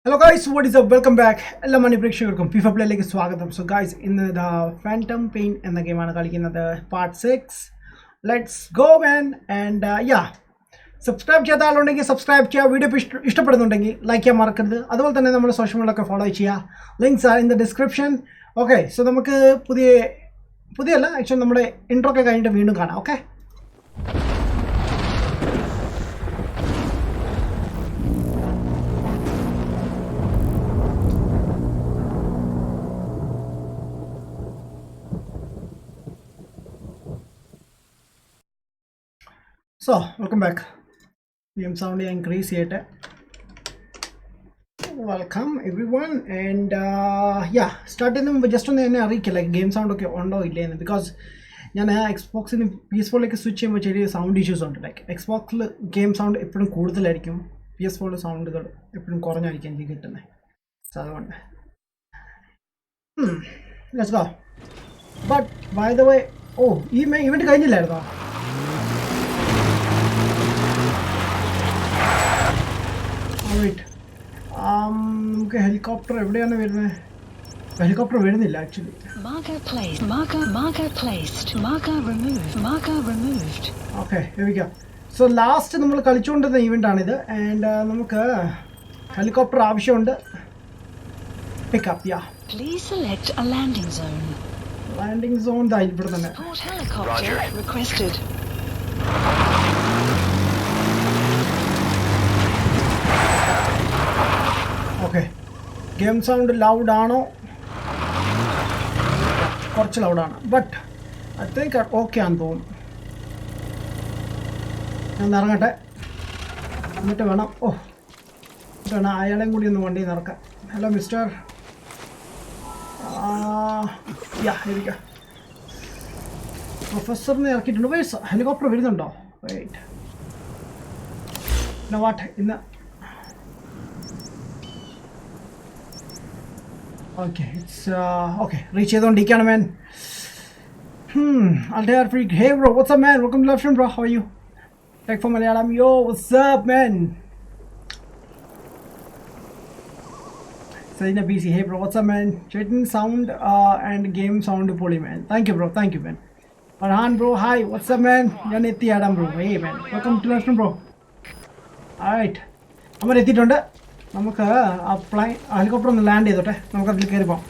Hello guys, what is up? Welcome back. എല്ലാ മണി പ്രേക്ഷകർക്കും FIFA പ്ലേയിലേക്ക് സ്വാഗതം. സോ ഗൈസ്, ഇന്ന് ഫാൻറ്റം പെയിൻ എന്ന ഗെയിമാണ് കളിക്കുന്നത്. Part 6. Let's go man. And subscribe ചെയ്ത ആളുണ്ടെങ്കിൽ സബ്സ്ക്രൈബ് ചെയ്യുക. വീഡിയോ ഇഷ്ടപ്പെടുന്നുണ്ടെങ്കിൽ ലൈക്ക് ചെയ്യാൻ മറക്കരുത്. അതുപോലെ തന്നെ നമ്മുടെ സോഷ്യൽ മീഡിയയിലൊക്കെ ഫോളോ ചെയ്യുക. Links are in the description. Okay, so നമുക്ക് പുതിയല്ല ആക്ച്വലി നമ്മുടെ ഇൻട്രോ ഒക്കെ കഴിഞ്ഞിട്ട് വീണ്ടും കാണാം. Okay, so welcome back. Game sound increase yet. Welcome everyone. And starting them just on the like game sound okay on because Xbox in PS4 like switch sound issues on like Xbox game sound PS4 sound so let's go. But by the way, event alright. Okay, helicopter എവിടെയാണ് വരുന്നത്? Helicopter വരുന്നില്ല actually. Marker placed. Marker removed. Okay, here we go. So last നമ്മൾ കളിച്ചുകൊണ്ടിരുന്ന event ആണിത്. And നമുക്ക് helicopter ആവശ്യമുണ്ട്. Pick up, yeah. Please select a landing zone. Landing zone ദാ ഇവിടെ തന്നെ. Support helicopter requested. Okay, game sound loud ആണോ? കുറച്ച് ലൗഡാണ്, but I think okay ആണെന്ന് തോന്നുന്നു. ഞാൻ ഇറങ്ങട്ടെ, എന്നിട്ട് വേണം അയാളെയും കൂടി ഒന്ന് വണ്ടിയിൽ നിന്ന് ഇറക്കാം. ഹലോ മിസ്റ്റർ, പ്രൊഫസറിനെ ഇറക്കിയിട്ടുണ്ട്. ഹെലികോപ്റ്റർ വരുന്നുണ്ടോ? വെയിറ്റ്, വാട്ട് ഇന്ന് okay, it's okay, reach it on DK man. I'll take it free. Hey bro, what's up man? Welcome to live stream bro. How are you? Tech for Malayalam. Yo, what's up man? Sajina BC. Hey bro, what's up man? Chatting sound and game sound poly man. Thank you bro, thank you man. Farhan bro, hi, what's up man? Yaneti Adam bro. Hey man, welcome to live stream bro. Alright, I'm ready to do. നമുക്ക് ആ helicopter ഒന്ന് land ചെയ്തോട്ടെ, നമുക്ക് അതിൽ കയറി പോകാം.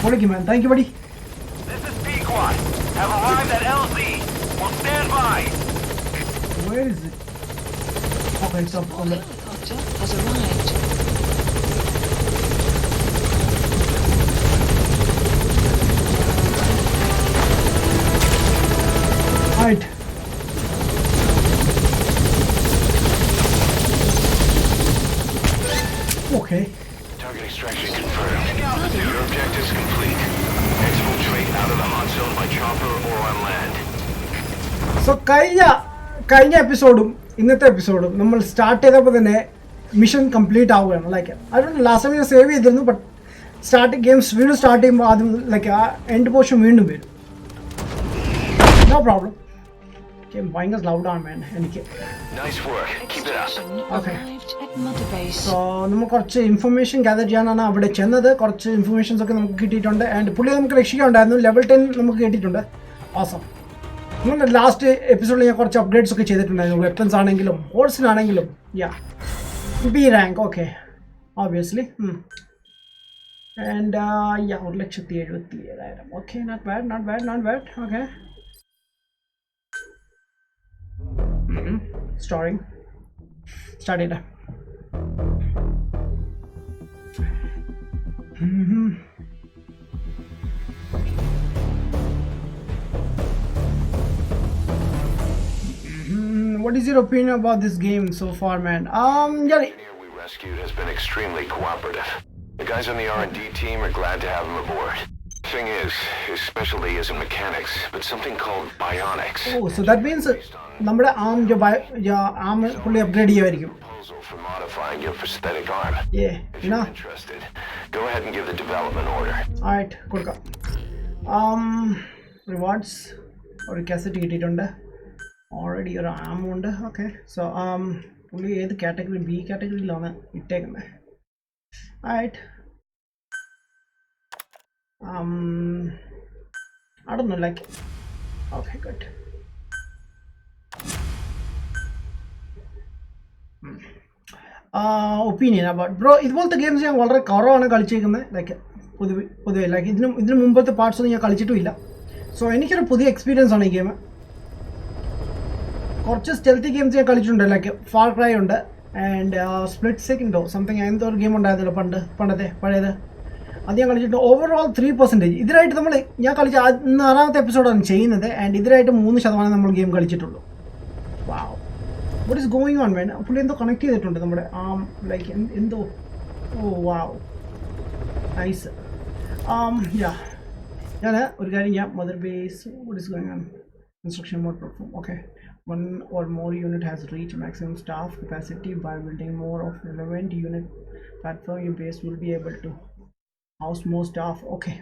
പൊളിക്കും man, thank you buddy. Where is it? Okay, so on the Helicopter has arrived. right. Okay. Target extraction confirmed. Your objectives complete. Exfiltrate out of the hot zone by chopper or on land. So കഴിഞ്ഞ എപ്പിസോഡും ഇന്നത്തെ എപ്പിസോഡും നമ്മൾ start ചെയ്തപ്പോൾ തന്നെ mission complete ആവുകയാണ്. Like I don't last time ഞാൻ save ചെയ്തിരുന്നു, but games വീണ്ടും start ചെയ്യുമ്പോൾ ആദ്യം ലൈക്ക് ആ എൻഡ് പോർഷൻ വീണ്ടും വരും. No problem. ഭയങ്കര ലൗഡാണ് മാൻ എനിക്ക്. സോ നമുക്ക് കുറച്ച് ഇൻഫർമേഷൻ ഗ്യാദർ ചെയ്യാനാണ് അവിടെ ചെന്നത്. കുറച്ച് ഇൻഫർമേഷൻസ് ഒക്കെ നമുക്ക് കിട്ടിയിട്ടുണ്ട്. ആൻഡ് പുള്ളി നമുക്ക് രക്ഷിക്കാനുണ്ടായിരുന്നു. ലെവൽ 10 നമുക്ക് കിട്ടിയിട്ടുണ്ട്. ഓസം. നമ്മുടെ ലാസ്റ്റ് എപ്പിസോഡിൽ ഞാൻ കുറച്ച് അപ്ഡേറ്റ്സ് ഒക്കെ ചെയ്തിട്ടുണ്ടായിരുന്നു. വെപ്പൺസ് ആണെങ്കിലും ഹോഴ്സിനാണെങ്കിലും. B rank okay obviously. And 1,77,000. Okay, not bad. Okay, starting. Started. What is your opinion about this game so far, man? We rescued has been extremely cooperative. The guys on the R&D team are glad to have him aboard. Thing is, his specialty isn't mechanics, but something called bionics. Oh, so that means നമ്മുടെ arm fully upgrade ചെയ്യുമായിരിക്കും. Proposal for modifying your prosthetic arm. Yeah, if you're interested, go ahead and give the development order. Alright, കൊടുക്കാം. Rewards ഒരു cassette കിട്ടിയിട്ടുണ്ട്. Already ഒരു arm ഉണ്ട്. Okay, so പുള്ളി ഏത് category B കാറ്റഗറിയിലാണ് ഇട്ടേക്കുന്നത്. Alright. I don't know, like, okay, good. Opinion about bro, ഇതുപോലത്തെ games ഞാൻ വളരെ കുറവാണ് കളിച്ചേക്കുന്നത്. ലൈക്ക് പൊതുവെ ലൈക്ക് ഇതിന് മുമ്പത്തെ പാർട്സ് ഒന്നും ഞാൻ കളിച്ചിട്ടുമില്ല. സോ എനിക്കൊരു പുതിയ എക്സ്പീരിയൻസ് ആണ് ഈ ഗെയിം. കുറച്ച് സ്റ്റെൽത്തി ഗെയിംസ് ഞാൻ കളിച്ചിട്ടുണ്ട്. ലൈക്ക് ഫാർ ക്രൈ ഉണ്ട് ആൻഡ് സ്പ്ലിറ്റ് സെക്കൻഡോ സംതിങ് എന്തോ ഒരു ഗെയിം ഉണ്ടായിരുന്നല്ലോ പഴയത്. അത് ഞാൻ കളിച്ചിട്ട് ഓവറോൾ 3%. ഇതിനായിട്ട് ഞാൻ കളിച്ച 6ാമത്തെ എപ്പിസോഡാണ് ചെയ്യുന്നത്. ആൻഡ് ഇതിനായിട്ട് 3% നമ്മൾ ഗെയിം കളിച്ചിട്ടുള്ളൂ. Wow, what is going on man? പുള്ളി എന്തോ കണക്ട് ചെയ്തിട്ടുണ്ട് നമ്മുടെ ലൈക്ക് എന്തോ. ഓ വാവ്, നൈസ്. യാ, ഞാൻ ഒരു കാര്യം ചെയ്യാം. Mother base, what is going on? Construction mode platform. Okay, one or more unit has reached maximum staff capacity. By building more of relevant unit platform, your base will be able to house more staff. Okay,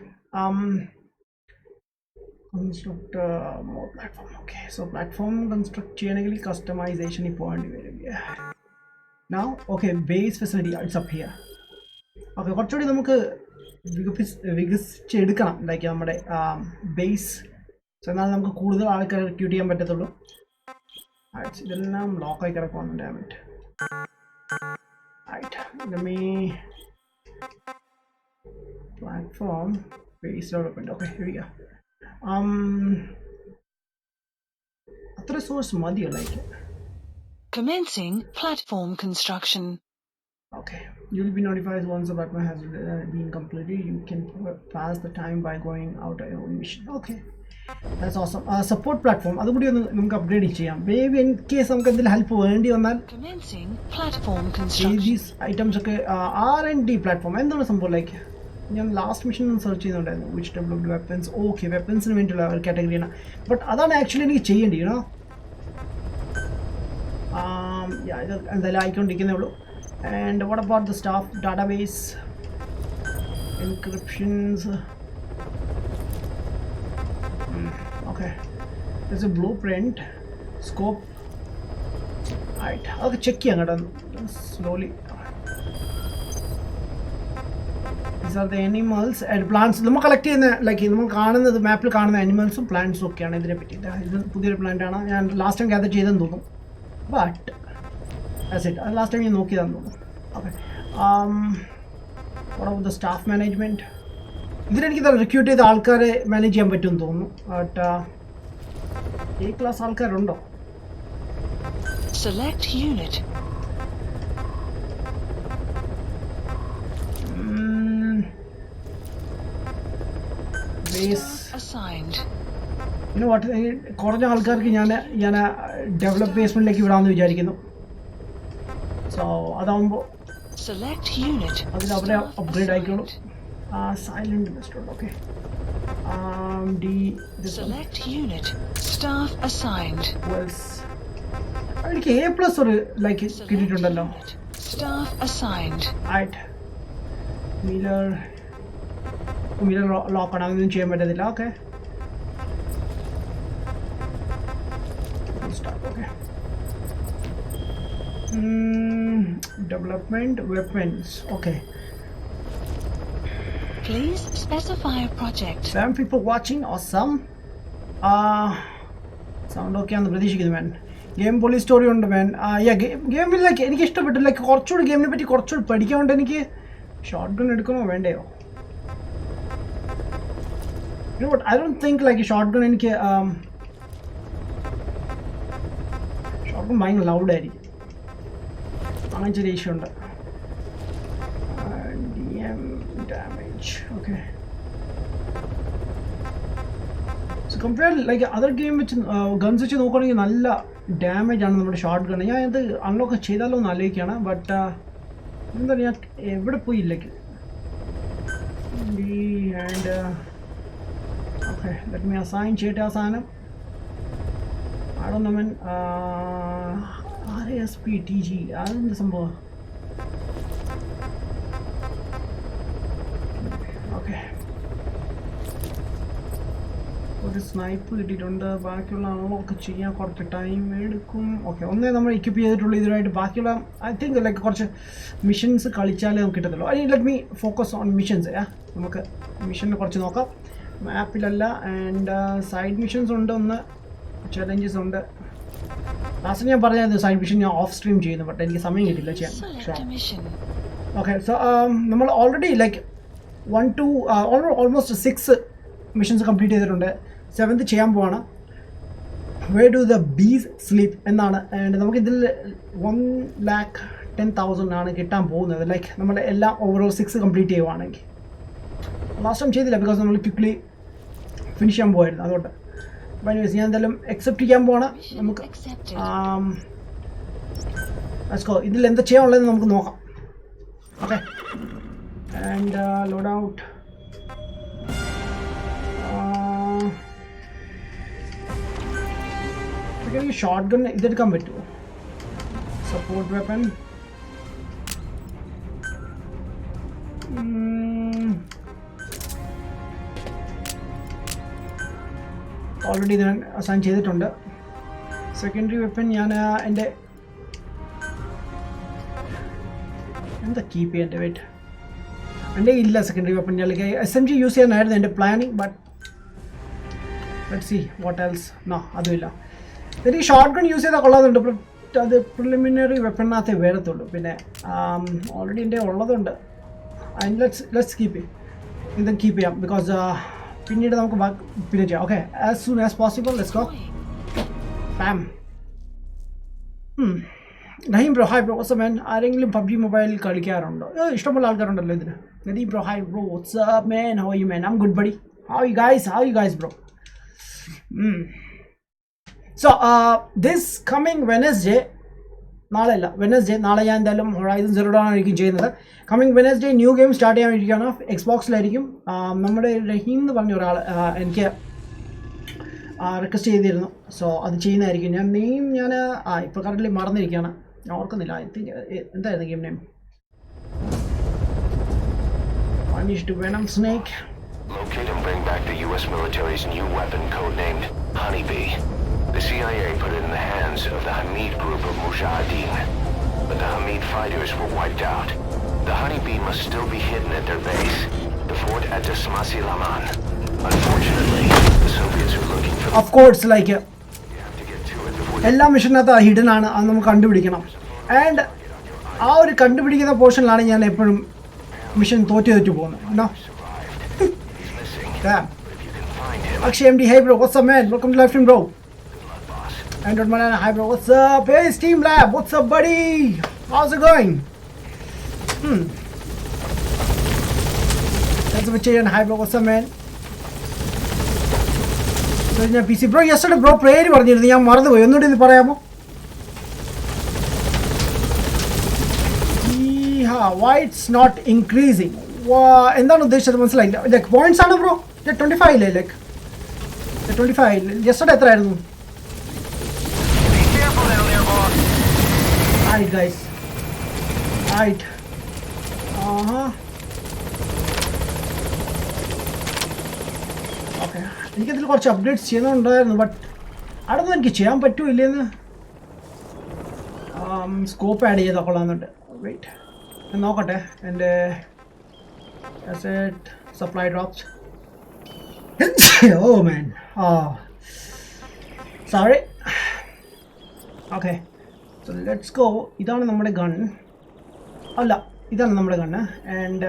construct more platform. Okay, so platform construct cheyanengil customization point. Now okay, base facility, it's up here. Okay, കുറച്ചുകൂടി നമുക്ക് വികസിച്ചെടുക്കണം like നമ്മുടെ base. So എന്നാൽ നമുക്ക് കൂടുതൽ ആൾക്കാരെ recruit ചെയ്യാൻ പറ്റത്തുള്ളൂ. ഇതെല്ലാം ലോക്കായി കിടക്കുവാണ്. Dammit. Platform base development. Okay, here we go. അത്ര സോഴ്സ് മതിയോ like? Commencing platform construction. Okay, you will be notified once the platform has been completed. You can pass the time by going out on your mission. Okay, that's awesome. Support platform, അതുകൂടി ഒന്ന് നമുക്ക് upgrade ചെയ്യാം. Maybe in case നമുക്ക് എന്തെങ്കിലും help വേണ്ടി വന്നാൽ Commencing platform construction. these items ഒക്കെ R&D platform എന്താണ് സംഭവം? ലൈക്ക് ഞാൻ ലാസ്റ്റ് മിഷൻ സെർച്ച് ചെയ്യുന്നുണ്ടായിരുന്നു. Which developed weapons. ഓക്കെ, വെപ്പൻസിന് വേണ്ടിയുള്ള ഒരു കാറ്റഗറിയാണ്. ബട്ട് അതാണ് ആക്ച്വലി എനിക്ക് ചെയ്യേണ്ടി. യുനോ ഇത് എന്തായാലും ആയിക്കൊണ്ടിരിക്കുന്നേ ഉള്ളൂ. And what about the staff database encryptions? Okay, there's a blueprint scope. Right, okay, check ചെയ്യാം കേട്ടോ slowly. These are the animals and plants. നമ്മൾ കളക്ട് ചെയ്യുന്ന ലൈക്ക് നമ്മൾ കാണുന്നത് മാപ്പിൽ കാണുന്ന അനിമൽസും പ്ലാന്റ്സും ഒക്കെയാണ് ഇതിനെ പറ്റി. ഇത് പുതിയൊരു പ്ലാന്റ് ആണ്. ഞാൻ ലാസ്റ്റ് ടൈം ഗ്യാദർ ചെയ്തെന്ന് തോന്നും. But that's it. Last time you നോക്കിയതാന്ന് തോന്നുന്നു. Okay, what about the staff management? ഇതിലെനിക്ക് റിക്രൂട്ട് ചെയ്ത ആൾക്കാരെ മാനേജ് ചെയ്യാൻ പറ്റുമെന്ന് തോന്നുന്നു. ബട്ട് A ക്ലാസ് ആൾക്കാരുണ്ടോ? Select unit. Base assigned. പിന്നെ വാട്ട്, കുറഞ്ഞ ആൾക്കാർക്ക് ഞാൻ ഡെവലപ്പ് ബേസ്മെന്റിലേക്ക് വിടാമെന്ന് വിചാരിക്കുന്നു. സോ അതാവുമ്പോൾ Select unit. അതിൽ അവരെ അപ്ഗ്രേഡ് ആയിക്കോളും. Silent restaurant. Okay, Select unit. Staff assigned. എനിക്ക് A+ ഒരു ലൈക്ക് കിട്ടിയിട്ടുണ്ടല്ലോ. Staff assigned. ആയിട്ട് മിലർ ലോക്കാണ്, അതൊന്നും ചെയ്യാൻ പറ്റത്തില്ല. Okay, okay. Development weapons. Okay, Please specify a project. 7 people watching. Awesome. Sound okay ആണെന്ന് പ്രതീക്ഷിക്കുന്നു മാൻ. ഗെയിം പൊളി സ്റ്റോറി ഉണ്ട് മാൻ. ഗെയിമിൽ ലൈക്ക് എനിക്ക് ഇഷ്ടപ്പെട്ടു. ലൈക്ക് കുറച്ചുകൂടി ഗെയിമിനെ പറ്റി കുറച്ചുകൂടി പഠിക്കാൻ കൊണ്ട് എനിക്ക് ഷോർട്ട് ഗൺ എടുക്കണോ വേണ്ടയോ? I don't think like short gun എനിക്ക് ഷോർട്ട് ഗൺ ഭയങ്കര ലൗഡായിരിക്കും. അങ്ങനത്തെ ഒരു ഇഷ്യൂ ഉണ്ട്. Damage. Okay, so compare like other game വെച്ച് ഗൺസ് വെച്ച് നോക്കുകയാണെങ്കിൽ നല്ല ഡാമേജ് ആണ് നമ്മുടെ ഷോർട്ട് ഗൺ. ഞാൻ ഇത് അൺലോക്ക് ചെയ്താലോ എന്ന് ആലോചിക്കുകയാണ്. ബട്ട് എന്താ ഞാൻ എവിടെ പോയി ഇല്ലേക്ക്. And okay, let me assign ചെയ്യട്ടെ ആ സാധനം. I don't know man. RASPTG അതെന്ത് സംഭവം? ഓക്കെ, ഒരു സ്നൈപ്പ് കിട്ടിയിട്ടുണ്ട്. ബാക്കിയുള്ള ആളൊക്കെ ചെയ്യാൻ കുറച്ച് ടൈം എടുക്കും. ഓക്കെ, ഒന്നേ നമ്മൾ എക്യുപ്പ് ചെയ്തിട്ടുള്ളൂ ഇതിനായിട്ട്. ബാക്കിയുള്ള ഐ തിങ്ക് ലൈക്ക് കുറച്ച് മിഷൻസ് കളിച്ചാലേ നമുക്ക് കിട്ടത്തുള്ളൂ. I let me focus on missions. നമുക്ക് മിഷന് കുറച്ച് നോക്കാം. മാപ്പിലല്ല. ആൻഡ് സൈഡ് മിഷൻസ് ഉണ്ട്, ഒന്ന് ചലഞ്ചസ് ഉണ്ട്. ലാസ്റ്റ് ഞാൻ പറഞ്ഞത് സൈഡ് മിഷൻ ഞാൻ ഓഫ് സ്ട്രീം ചെയ്യുന്നു, ബട്ട് എനിക്ക് സമയം കിട്ടില്ല ചെയ്യാൻ. ഓക്കെ, സോ നമ്മൾ already like 1 to almost 6 missions complete ചെയ്തിട്ടുണ്ട്. 7th ചെയ്യാൻ പോവാണ്. Where do the bees sleep എന്നാണ്. ആൻഡ് നമുക്കിതിൽ 1,10,000 ആണ് കിട്ടാൻ പോകുന്നത്. ലൈക്ക് നമ്മൾ എല്ലാം ഓവറോൾ 6 കംപ്ലീറ്റ് ചെയ്യുവാണെങ്കിൽ. ലാസ്റ്റ് ടൈം ചെയ്തില്ല ബിക്കോസ് നമ്മൾ ക്വിക്ക്ലി ഫിനിഷ് ചെയ്യാൻ പോകായിരുന്നു. അതുകൊണ്ട് ഞാൻ എന്തായാലും അക്സെപ്റ്റ് ചെയ്യാൻ പോവാണ്. നമുക്ക് ഇതിൽ എന്താ ചെയ്യാനുള്ളതെന്ന് നമുക്ക് നോക്കാം. Okay, and load out. Short gun ഇതെടുക്കാൻ പറ്റുമോ? Support weapon. ഓൾറെഡി ഞാൻ അസൈൻ ചെയ്തിട്ടുണ്ട്. സെക്കൻഡറി വെപ്പൺ ഞാൻ എൻ്റെ എന്താ കീപ്പ് ചെയ്യേണ്ടത്? വെയിറ്റ്, എൻ്റെ ഇല്ല സെക്കൻഡറി വെപ്പൺ. ഞാൻ SMG യൂസ് ചെയ്യാനായിരുന്നു എൻ്റെ planning, but let's see what else. No, അതുമില്ല. എനിക്ക് ഷോർട്ട് ഗൺ യൂസ് ചെയ്താൽ കൊള്ളാതുണ്ട്, ബട്ട് അത് പ്രിലിമിനറി വെപ്പണിനകത്തേ വരത്തുള്ളൂ. പിന്നെ ഓൾറെഡി എൻ്റെ ഉള്ളതുണ്ട്. ആൻഡ് ലെറ്റ്സ് കീപ്പ് ഇത് കീപ്പ് ചെയ്യാം ബിക്കോസ് പിന്നീട് നമുക്ക് പിന്നെ ചെയ്യാം. Okay, as soon as possible let's go. പാം. Naheem bro, hi bro, what's man. ആരെങ്കിലും PUBG മൊബൈൽ കളിക്കാറുണ്ടോ? ഇഷ്ടംപോലെ ആൾക്കാരുണ്ടല്ലോ ഇതിന്. Nadeem bro, hi bro, what's up man, how are you man? I am good buddy. How you guys bro? So this coming Wednesday, നാളെയല്ല Wednesday, നാളെ ഞാൻ എന്തായാലും ഹൊറൈസൺ സീറോ ഡോൺ ആയിരിക്കും ചെയ്യുന്നത്. Coming Wednesday new game start ചെയ്യാൻ വേണ്ടിയിരിക്കുകയാണ്. എക്സ്ബോക്സിലായിരിക്കും. നമ്മുടെ റഹീം എന്ന് പറഞ്ഞ ഒരാൾ എനിക്ക് റിക്വസ്റ്റ് ചെയ്തിരുന്നു. സോ അത് ചെയ്യുന്നതായിരിക്കും. ഞാൻ ഇപ്പോൾ കറൻ്റ് മറന്നിരിക്കുകയാണ്, ഞാൻ ഓർക്കുന്നില്ല. എന്തായിരുന്നു game name? Punish to Venom Snake. Locate and bring back the U.S. military's new weapon codenamed Honeybee. The CIA put it in the hands of the Hamid group of Mujahideen, but the Hamid fighters were wiped out. The Honeybee must still be hidden at their base, the fort at Dasmasi Laman. Unfortunately, the Soviets are looking for... Of course, like... എല്ലാ മിഷനകത്ത് hidden ആണ്, അത് നമുക്ക് കണ്ടുപിടിക്കണം. And ആ ഒരു കണ്ടുപിടിക്കുന്ന പോർഷനിലാണ് ഞാൻ എപ്പോഴും മിഷൻ തോറ്റു പോകുന്നത്. Akshay MD, hey bro, what's up man? Welcome to live stream bro. Android Malana, hi bro, what's up? Hey Steam Lab, what's up buddy? How's it going? Thanks for checking. Hi bro, what's up man? So ഞാൻ PC bro, yesterday bro prayer പറഞ്ഞിരുന്നു, ഞാൻ മറന്നുപോയി. ഒന്നുകൂടി ഇത് പറയാമോ? Why it's not increasing? എന്താണ് ഉദ്ദേശിച്ചത് മനസ്സിലായില്ല. ലൈക്ക് പോയിന്റ്സ് ആണ് ബ്രോ. 25 ഇല്ലേ? ലൈക്ക് 25 യെസ്റ്റർഡേ എത്രയായിരുന്നു? Alright guys, alright. ഓക്കെ, എനിക്കതിൽ കുറച്ച് അപ്ഡേറ്റ്സ് ചെയ്യുന്നുണ്ടായിരുന്നു, ബട്ട് അടുത്ത് എനിക്ക് ചെയ്യാൻ പറ്റുമോ ഇല്ലെന്ന്. സ്കോപ്പ് ആഡ് ചെയ്താൽ കൊള്ളാമെന്നുണ്ട്. വെയിറ്റ്, നോക്കട്ടെ. എൻ്റെ asset supply drops. Oh man, sorry. Okay, so let's go. ഇതാണ് നമ്മുടെ ഗൺ. അല്ല, ഇതാണ് നമ്മുടെ gun. And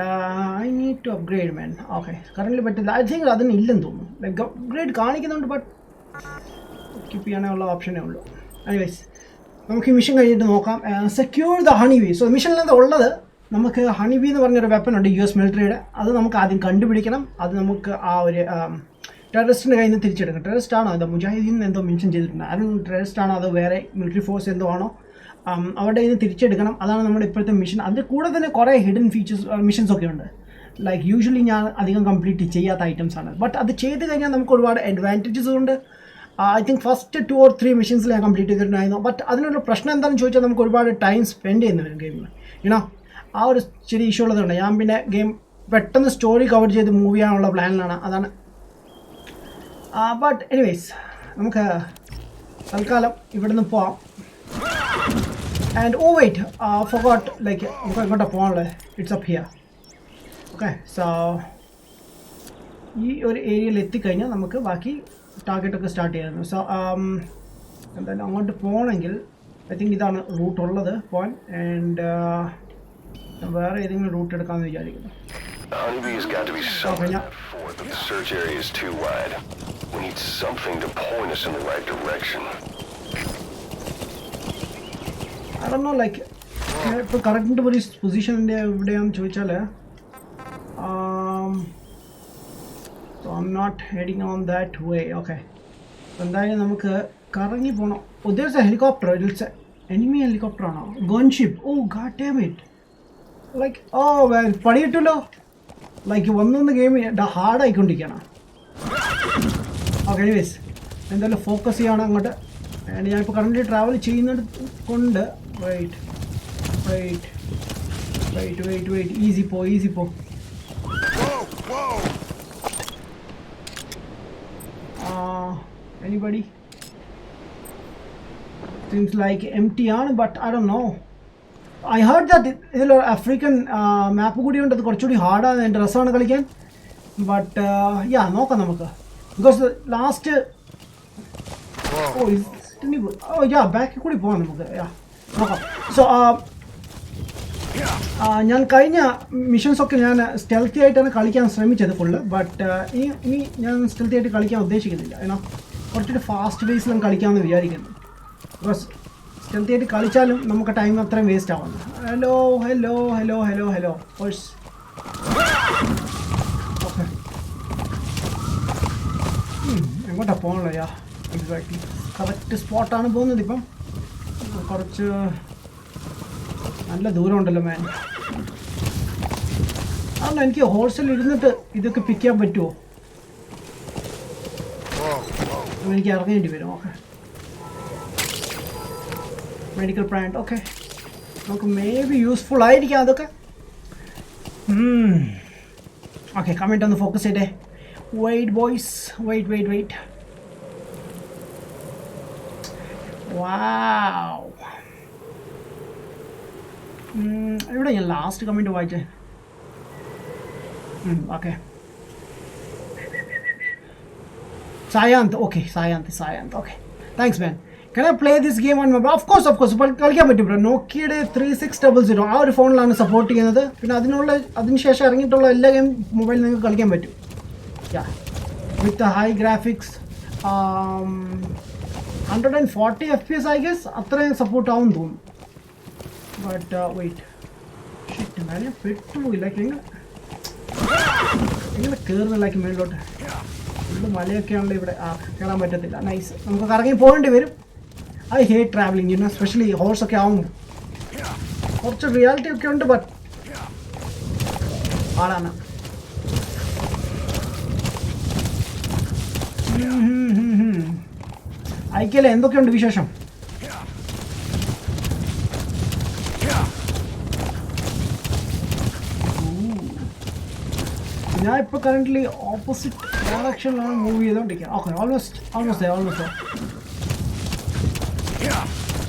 I need to upgrade man. Okay, current പറ്റില്ല. ഐ തിങ്ക് അതിന് ഇല്ലെന്ന് തോന്നുന്നു. ലൈക്ക് അപ്ഗ്രേഡ് കാണിക്കുന്നുണ്ട്, ബട്ട് കീപ്പ് ചെയ്യാനുള്ള ഓപ്ഷനേ ഉള്ളൂ. എനിവേസ്, നമുക്ക് ഈ മിഷൻ കഴിഞ്ഞിട്ട് നോക്കാം. Secure the honeybee. സോ മിഷനിലെന്താ ഉള്ളത്? നമുക്ക് ഹണിബീ എന്ന് പറഞ്ഞൊരു വെപ്പൺ ഉണ്ട് US മിലിറ്ററിയുടെ. അത് നമുക്ക് ആദ്യം കണ്ടുപിടിക്കണം. അത് നമുക്ക് ആ ഒരു ടെററിസ്റ്റിൻ്റെ കയ്യിൽ നിന്ന് തിരിച്ചെടുക്കണം. ടെററിസ്റ്റ് ആണോ അതോ മുജാഹിദീൻ എന്തോ മെൻഷൻ ചെയ്തിട്ടുണ്ട്. അത് ടെററിസ്റ്റ് ആണോ അതോ വേറെ മിലിറ്ററി ഫോഴ്സ് എന്തോ ആണോ, അവരുടെ കയ്യിൽ നിന്ന് തിരിച്ചെടുക്കണം. അതാണ് നമ്മുടെ ഇപ്പോഴത്തെ മിഷൻ. അതിൽ കൂടെ തന്നെ കുറേ ഹിഡൻ ഫീച്ചേഴ്സ് മിഷൻസ് ഒക്കെ ഉണ്ട്. ലൈക്ക് യൂഷ്വലി ഞാൻ അധികം കംപ്ലീറ്റ് ചെയ്യാത്ത ഐറ്റംസ് ആണ്. ബട്ട് അത് ചെയ്ത് കഴിഞ്ഞാൽ നമുക്ക് ഒരുപാട് അഡ്വാൻറ്റേജസ് ഉണ്ട്. ഐ തിങ്ക് ഫസ്റ്റ് 2 or 3 മിഷൻസിൽ ഞാൻ കംപ്ലീറ്റ് ചെയ്തിട്ടുണ്ടായിരുന്നു. ബട്ട് അതിനുള്ള പ്രശ്നം എന്താണെന്ന് ചോദിച്ചാൽ നമുക്ക് ഒരുപാട് ടൈം സ്പെൻഡ് ചെയ്യുന്ന വരും ഗെയിമിൽ. യുനോ, ആ ഒരു ചെറിയ ഇഷ്യൂ ഉള്ളതുകൊണ്ട് ഞാൻ പിന്നെ ഗെയിം പെട്ടെന്ന് സ്റ്റോറി കവർ ചെയ്ത് മൂവ് ചെയ്യാനുള്ള പ്ലാനിലാണ്. അതാണ് ബട്ട് എനിവേസ് നമുക്ക് തൽക്കാലം ഇവിടെ നിന്ന് പോവാം. And oh wait forgot like നമുക്ക് എങ്ങോട്ടാണ് പോകാനുള്ളത്? It's up here. Okay, so ഈ ഒരു ഏരിയയിൽ എത്തിക്കഴിഞ്ഞാൽ നമുക്ക് ബാക്കി ടാർഗറ്റൊക്കെ സ്റ്റാർട്ട് ചെയ്യായിരുന്നു. സോ എന്തായാലും അങ്ങോട്ട് പോകണമെങ്കിൽ ഐ തിങ്ക് ഇതാണ് റൂട്ട് ഉള്ളത് പോകാൻ. ആൻഡ് വേറെ ഏതെങ്കിലും റൂട്ട് എടുക്കാമെന്ന് വിചാരിക്കുന്നു. Honeybee's got to be somewhere in that fort, but the search area is too wide. We need something to point us in the right direction. I don't know, like, ഇപ്പോൾ correct പൊസിഷൻ്റെ എവിടെയാണെന്ന് ചോദിച്ചാൽ so I'm not heading on that way. Okay, എന്തായാലും നമുക്ക് കറങ്ങി പോകണം. there's a helicopter. It's an enemy helicopter ആണോ? Gunship. Oh god damn it. Like, oh man, പണിയിട്ടല്ലോ. Like ഒന്നൊന്ന് ഗെയിം ഹാർഡ് ആയിക്കൊണ്ടിരിക്കുകയാണ്. ഓക്കെ, എനിവേസ് എന്തായാലും ഫോക്കസ് ചെയ്യാണ് അങ്ങോട്ട്. ആൻഡ് ഞാനിപ്പോൾ കറൻ്റ് ട്രാവൽ ചെയ്യുന്നത് കൊണ്ട് വെയിറ്റ് ഈസി പോ. എനിബഡി? സീംസ് ലൈക്ക് എംപ്റ്റി ആണ്, but I don't know. I heard that ഇതിൽ ആഫ്രിക്കൻ മാപ്പ് കൂടി ഉണ്ട്, അത് കുറച്ചുകൂടി ഹാർഡാണ്, എൻ്റെ രസമാണ് കളിക്കാൻ. ബട്ട് യാ നോക്കാം നമുക്ക്. ബിക്കോസ് ലാസ്റ്റ് ബാക്കിൽ കൂടി പോകാം നമുക്ക്. നോക്കാം. സോ ഞാൻ കഴിഞ്ഞ മിഷൻസൊക്കെ ഞാൻ സ്റ്റെൽത്തി ആയിട്ടാണ് കളിക്കാൻ ശ്രമിച്ചത് ഫുള്ള്. ബട്ട് ഇനി ഞാൻ സ്റ്റെൽത്തി ആയിട്ട് കളിക്കാൻ ഉദ്ദേശിക്കുന്നില്ല. ഏന്നാ കുറച്ചുകൂടി ഫാസ്റ്റ് ബേസിലും കളിക്കാമെന്ന് വിചാരിക്കുന്നു. ബിക്കോസ് സ്റ്റെൽത്തി ആയിട്ട് കളിച്ചാലും നമുക്ക് ടൈം അത്രയും വേസ്റ്റ് ആവുന്നു. ഹലോ ഓക്കെ, എങ്ങോട്ടാണ് പോകണല്ലോ? എക്സാക്ട്ലി കറക്റ്റ് സ്പോട്ടാണ് പോകുന്നത്. ഇപ്പം കുറച്ച് നല്ല ദൂരം ഉണ്ടല്ലോ മാൻ. അതുകൊണ്ട് എനിക്ക് ഹോഴ്സിൽ ഇരുന്നിട്ട് ഇതൊക്കെ പിക്ക് ചെയ്യാൻ പറ്റുമോ? എനിക്ക് ഇറങ്ങേണ്ടി വരും. Okay, medical plant. ഓക്കെ, നമുക്ക് മേ ബി യൂസ്ഫുൾ ആയിരിക്കാം അതൊക്കെ. ഓക്കെ, കമൻറ്റ് ഒന്ന് ഫോക്കസ് ചെയ്തേ. Wait boys, wait. വാവ്, ഇവിടെ ഞാൻ ലാസ്റ്റ് കമൻറ്റ് വായിച്ചേ. Okay, Sayanth. Okay, Sayanth. Okay, thanks man. Can I play this game on mobile? Of course. കളിക്കാൻ പറ്റും ബ്രോ. നോക്കിയുടെ 3600 ആ ഒരു ഫോണിലാണ് സപ്പോർട്ട് ചെയ്യുന്നത്. പിന്നെ അതിനുശേഷം ഇറങ്ങിയിട്ടുള്ള എല്ലാ ഗെയിം മൊബൈലിൽ നിങ്ങൾക്ക് കളിക്കാൻ പറ്റും. With high graphics 140 FPS I guess അത്രയും സപ്പോർട്ട് ആവും തോന്നുന്നു. ബട്ട് വെയിറ്റ്, ഞാൻ പെട്ടുപോയി. ലൈക്ക് എങ്ങനെ കയറുന്ന ലൈക്ക് മേളിലോട്ട് ഫുള്ള് മലയൊക്കെയാണല്ലോ ഇവിടെ. കയറാൻ പറ്റത്തില്ല. നൈസ്, നമുക്ക് കറങ്ങി പോകേണ്ടി വരും. I hate traveling, you know, especially horse ഒക്കെ ആവുമ്പോൾ കുറച്ച് റിയാലിറ്റി ഒക്കെ ഉണ്ട്. ബട്ട് ആളാണ്. ഐക്യല്ലേ, എന്തൊക്കെയുണ്ട് വിശേഷം? ഞാൻ ഇപ്പോൾ കറൻ്റ്ലി ഓപ്പോസിറ്റ് ഡയറക്ഷനിലാണ് മൂവ് ചെയ്തുകൊണ്ടിരിക്കുക. Okay, almost.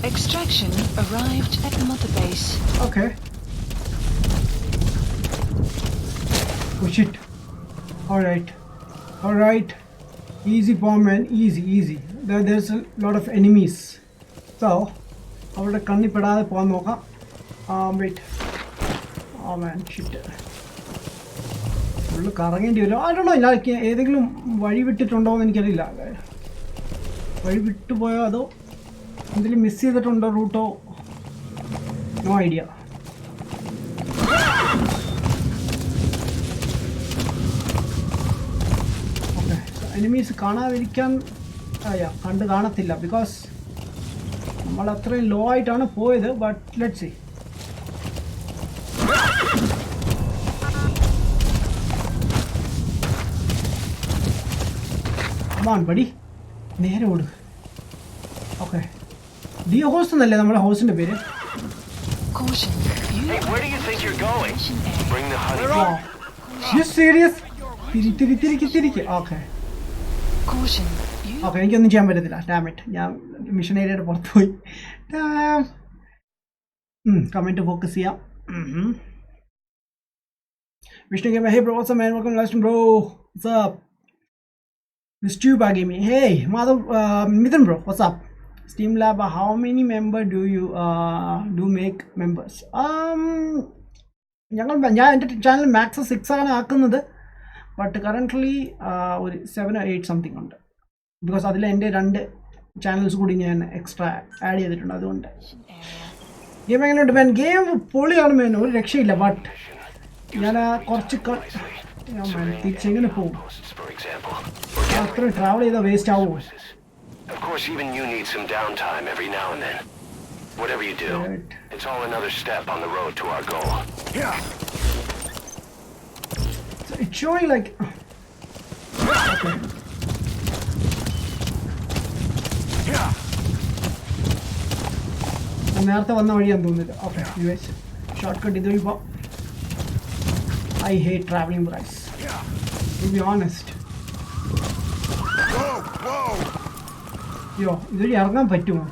Extraction arrived at Mother Base. Okay. Oh shit. Alright. Easy bomb man, easy. There's a lot of enemies. So, avada kanni pedade povan nokam. Wait. Oh man, shit. Fullu karangandi varum. I don't know, like ഏതെങ്കിലും വഴി വിട്ടിട്ടുണ്ടോ എന്ന് എനിക്കറിയില്ല. വഴി വിട്ടു പോയോ അതോ എന്തെങ്കിലും miss ചെയ്തിട്ടുണ്ടോ റൂട്ടോ? No idea. ഓക്കെ, എനിമീസ് കാണാതിരിക്കാൻ കാണത്തില്ല. ബിക്കോസ് നമ്മൾ അത്രയും ലോ ആയിട്ടാണ് പോയത്. But let's see. Come on buddy, നേരെ ഓടുക. ഓക്കെ, ഡിയോ ഹോസ്റ്റ് എന്നല്ലേ നമ്മുടെ ഹോസ്റ്റിന്റെ പേര്? Caution. Hey, where do you think you're going? Bring the honey. You serious? തിരിക്ക്. Okay, Caution. You ഓക്കെ എനിക്കൊന്നും ചെയ്യാൻ പറ്റത്തില്ല. ഡാം ഇറ്റ്, ഞാൻ മിഷൻ ഏരിയയുടെ പുറത്ത് പോയി. കമൻറ്റ് ഫോക്കസ് ചെയ്യാം. Vishnu game, hey bro what's up man, welcome to last bro, what's up. This Tuba gaming. Hey, Madhav, Mithun bro, what's up? Steam Lab, how many member do you do make members? ഞാൻ എൻ്റെ channel max 6 ആണ് ആക്കുന്നത്, but currently ഒരു 7 or 8 something ഉണ്ട്. Because അതിൽ എൻ്റെ 2 channels കൂടി ഞാൻ എക്സ്ട്രാ ആഡ് ചെയ്തിട്ടുണ്ട്. അതുകൊണ്ട് ഗെയിം എങ്ങനെയുണ്ട് മാൻ? ഗെയിം പൊളിയാണ് മാൻ, ഒരു രക്ഷയില്ല. ബട്ട് ഞാൻ കുറച്ച് തിരിച്ചെങ്ങനെ പോകും? അത്ര ട്രാവൽ ചെയ്താൽ വേസ്റ്റ് ആവുമോ? Of course, even you need some downtime every now and then. Whatever you do, it's all another step on the road to our goal. Yeah. So it's showing like. Okay. Yeah. നേരത്തെ വന്ന വഴിയാന്ന് തോന്നുന്നില്ല. Okay, US short cut ഇതുവഴി പോ. I hate traveling, Bryce. To be honest. യോ, ഇതുവഴി ഇറങ്ങാൻ പറ്റുമോ?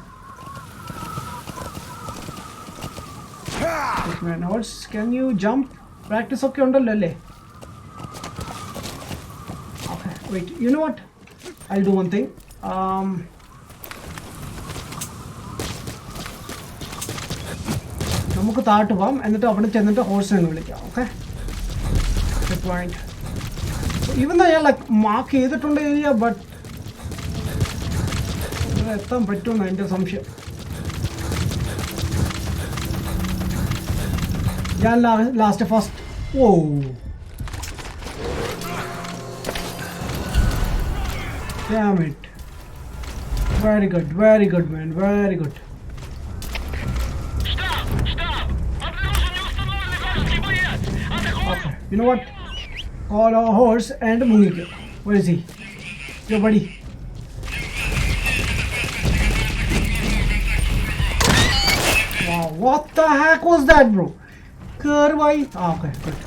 Can you jump? Practice ഒക്കെ ഉണ്ടല്ലോ അല്ലേ? Okay, wait. You know what? I'll do one thing. നമുക്ക് താഴോട്ട് പോകാം, എന്നിട്ട് അവിടെ ചെന്നിട്ട് ഹോഴ്സിനെ ഒന്ന് വിളിക്കാം. Okay, point. ഈവൻ ഞാൻ ലൈക്ക് മാർക്ക് ചെയ്തിട്ടുണ്ട് ഏരിയ, ബട്ട് എത്താൻ പറ്റുമെന്ന് എൻ്റെ സംശയം. ഞാൻ last first. Oh, damn it. Very good man, very good. Okay, you know what? Call our horse and Mungike. Where is he? Yo, buddy. Wow, what the heck was that, bro? Curvy. Okay, good.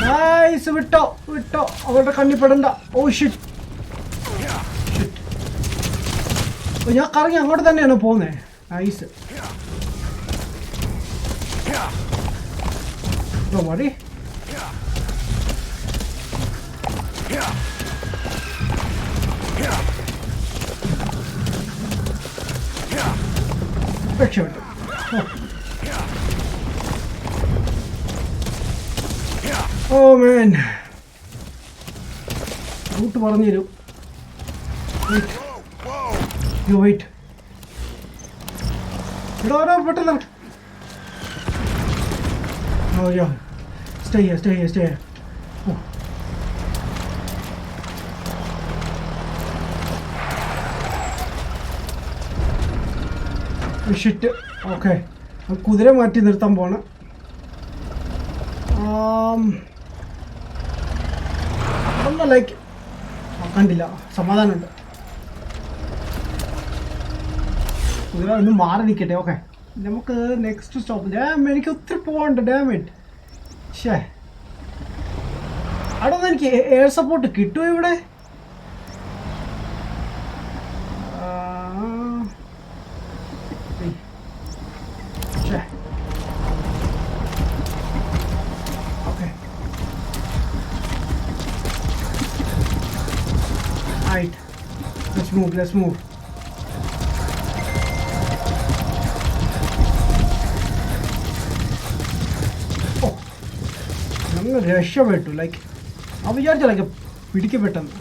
Nice, Vitto. അവരുടെ കണ്ണി പെടണ്ട. Oh shit. ഞാൻ കറങ്ങി അങ്ങോട്ട് തന്നെയാണ് പോകുന്നത്. Nice. Don't worry. രക്ഷപ്പെട്ടു. ഓ മാൻ, root പറഞ്ഞു തരൂ. വെയിറ്റ്, ഇടാ പെട്ടെന്ന്. Oh yeah, stay here. Oh. Shit. Okay. കുതിര മാറ്റി നിർത്താൻ പോണ്. അതൊന്നും ലൈക്ക് കണ്ടില്ല, സമാധാനമുണ്ട്. കുതിര ഒന്ന് മാറി നിൽക്കട്ടെ. ഓക്കെ, നമുക്ക് നെക്സ്റ്റ് സ്റ്റോപ്പ്. എനിക്ക് ഒത്തിരി പോകണ്ട. ഡാമിറ്റ്. ഷേ, അവിടെ നിന്ന് എനിക്ക് എയർ സപ്പോർട്ട് കിട്ടുമോ ഇവിടെ? Okay, right, let's move. രക്ഷപ്പെട്ടു. ലൈക്ക് ആ വിചാരിച്ച ലൈക്ക് പിടിക്കപ്പെട്ടെന്ന്.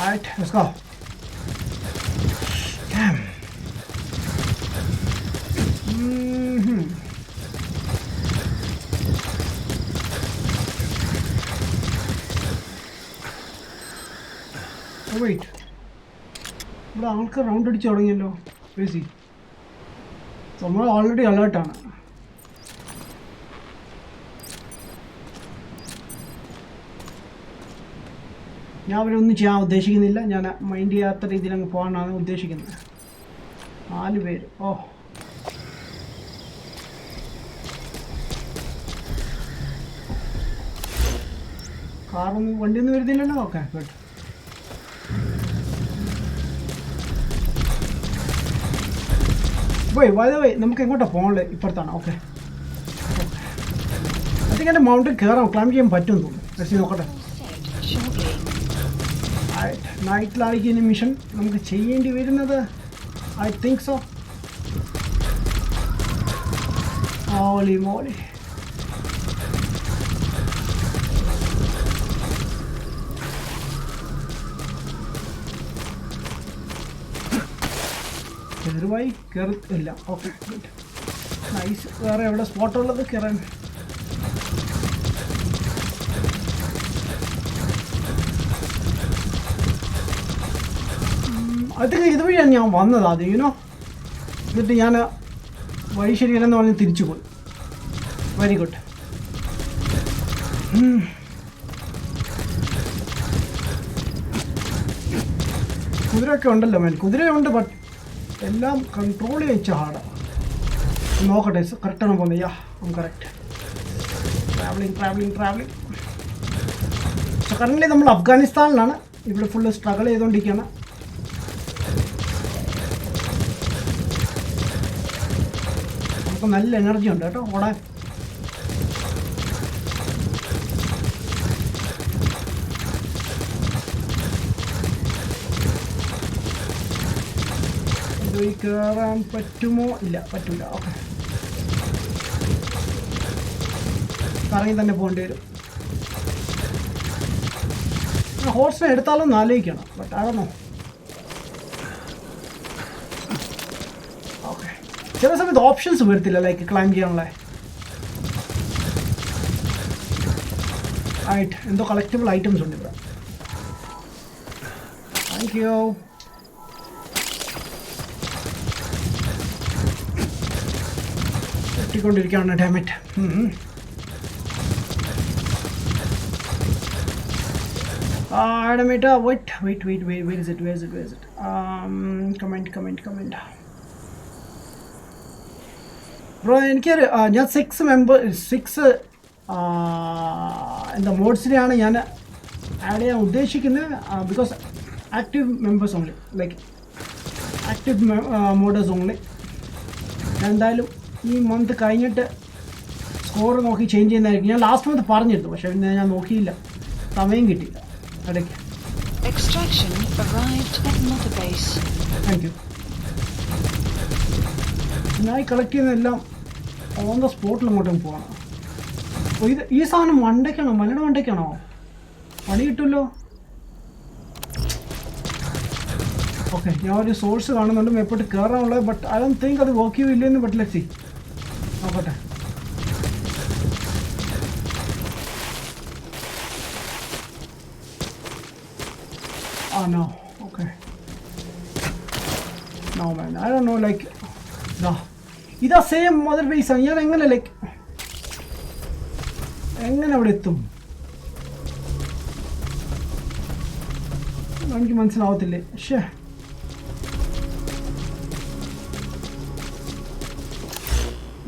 Alright, let's go. Damn. Oh wait. ഇവിടെ ആൾക്കാർ റൗണ്ട് അടിച്ച് തുടങ്ങിയല്ലോ. Crazy. നമ്മൾ ഓൾറെഡി അലേർട്ടാണ്. ഞാൻ അവരൊന്നും ചെയ്യാൻ ഉദ്ദേശിക്കുന്നില്ല. ഞാൻ മൈൻഡ് ചെയ്യാത്ത രീതിയിൽ അങ്ങ് പോകാനാണ് ഉദ്ദേശിക്കുന്നത്. 4 പേര്. ഓ കാറൊന്നും വണ്ടിയൊന്നും വരുന്നില്ലല്ലോ. Okay good. വൈ നമുക്ക് എങ്ങോട്ടാണ് പോകണത്? ഇപ്പുറത്താണ്. ഓക്കെ അതിങ്ങനെ മൗണ്ടൻ കയറാം, ക്ലൈംബ് ചെയ്യാൻ പറ്റുമെന്ന് തോന്നുന്നു. ജസ്റ്റ് നോക്കട്ടെ. നൈറ്റിലായിരിക്കും ഇനി മിഷൻ നമുക്ക് ചെയ്യേണ്ടി വരുന്നത്. I think so. മോളി മോളി എതിർവായി കയറില്ല. Okay good nice. വേറെ എവിടെ സ്പോട്ടുള്ളത് കയറാൻ? അതൊക്കെ ഇതുവഴിയാണ് ഞാൻ വന്നത് അത് യുനോ. എന്നിട്ട് ഞാൻ വഴി ശരിയല്ലെന്ന് പറഞ്ഞ് തിരിച്ചു പോയി. Very good. കുതിരയൊക്കെ ഉണ്ടല്ലോ മാൻ. കുതിരയുണ്ട്, ബട്ട് എല്ലാം കൺട്രോൾ ചെയ്യിച്ച ഹാർഡാണ്. നോക്കട്ടെ കറക്റ്റാണോ പോകുന്നത്? യാ കറക്റ്റ്. ട്രാവലിംഗ്. സോ കറൻ്റ്ലി നമ്മൾ അഫ്ഗാനിസ്ഥാനിലാണ്. ഇവിടെ ഫുള്ള് സ്ട്രഗിൾ ചെയ്തുകൊണ്ടിരിക്കുകയാണ്. നമുക്ക് നല്ല എനർജി ഉണ്ട് കേട്ടോ ഓടാൻ. ഇതുവഴി കയറാൻ പറ്റുമോ? ഇല്ല, പറ്റില്ല. ഓക്കെ കറങ്ങി തന്നെ പോകേണ്ടി വരും. ഹോഴ്സിനെ എടുത്താലൊന്ന് ആലോചിക്കണം, ബട്ട് അതൊന്നോ. ഓക്കെ ചില സമയത്ത് ഓപ്ഷൻസ് വരത്തില്ല ലൈക്ക് ക്ലൈംബ് ചെയ്യാനുള്ള. ആയിട്ട് എന്തോ കളക്റ്റബിൾ ഐറ്റംസ് ഉണ്ട് ഇവിടെ. Thank you. എത്തിക്കൊണ്ടിരിക്കുകയാണ്. Dammit. Adamita, wait. Where is it? Comment. Bro, എനിക്കൊരു ഞാൻ 6 എന്താ മോഡ്സിനെയാണ് ഞാൻ ആഡ് ചെയ്യാൻ ഉദ്ദേശിക്കുന്നത്. Because active members only, like active modders only. എന്തായാലും ഈ മന്ത് കഴിഞ്ഞിട്ട് സ്കോർ നോക്കി ചേഞ്ച് ചെയ്യുന്നതായിരിക്കും. ഞാൻ ലാസ്റ്റ് മന്ത് പറഞ്ഞിരുന്നു, പക്ഷേ പിന്നെ ഞാൻ നോക്കിയില്ല, സമയം കിട്ടിയില്ല ഇടയ്ക്ക്. Extraction arrived at Mother Base. Thank you. ഞാൻ കളക്ട് ചെയ്യുന്നതെല്ലാം ഓൺ ദ സ്പോട്ടിൽ അങ്ങോട്ടും പോകണം. അപ്പോൾ ഈ സാധനം മണ്ടയ്ക്കാണോ? മലയുടെ മണ്ടയ്ക്കാണോ? പണി കിട്ടുമല്ലോ. ഓക്കെ ഞാൻ ഒരു സോഴ്സ് കാണുന്നുണ്ട് മേപ്പോട്ട് കയറാനുള്ളത്, ബട്ട് ഐ ഡോണ്ട് തിങ്ക് അത് വർക്ക് ചെയ്യില്ലെന്ന്. ബട്ട് ലെറ്റ്സ് സീ, നോക്കട്ടെ. No. Okay. No man, I don't know, like ഇതാ സെയിം മദർ ബേസ് ആണ്. ഞാൻ എങ്ങനെ ലൈക്ക് എങ്ങനെ അവിടെ എത്തും എനിക്ക് മനസ്സിലാവത്തില്ലേ. പക്ഷേ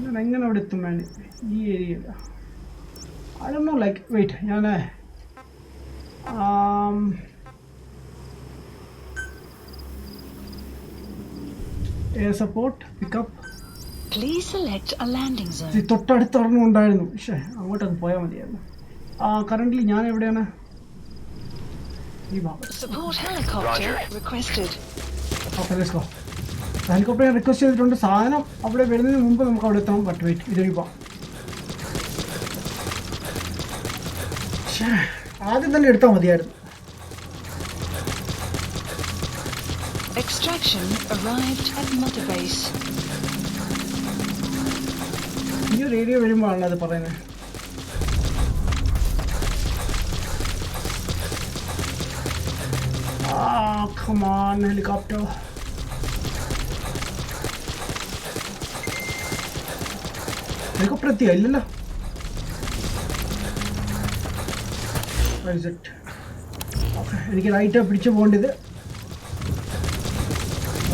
ഞാൻ എങ്ങനെ അവിടെ എത്തും വേണ്ടി ഈ ഏരിയയില്ല. I don't know like wait. ഞാൻ air support pickup. Please select a landing zone. തൊട്ടടുത്ത് ഒരെണ്ണം ഉണ്ടായിരുന്നു, പക്ഷേ അങ്ങോട്ടൊന്ന് പോയാൽ മതിയായിരുന്നു. കറൻ്റ്ലി ഞാൻ എവിടെയാണ്? ഈ ഭാഗം. Support helicopter requested. Okay let's go. Helicopter ഞാൻ റിക്വസ്റ്റ് ചെയ്തിട്ടുണ്ട്. സാധനം അവിടെ വരുന്നതിന് മുമ്പ് നമുക്ക് അവിടെ എത്തണം. ബട്ട് വെയിറ്റ്, ഇതൊരു പോവാം. ആദ്യം തന്നെ എടുത്താൽ മതിയായിരുന്നു. Extraction arrived at Mother Base. ഈ ഒരു ഏരിയ വരുമ്പോഴാണല്ലോ അത് പറയുന്നത്. Come on, helicopter. ഹെലികോപ്റ്റർ എത്തിയോ? ഇല്ലല്ലോ. ഓക്കെ എനിക്ക് റൈറ്റ് പിടിച്ച് പോകേണ്ടത്.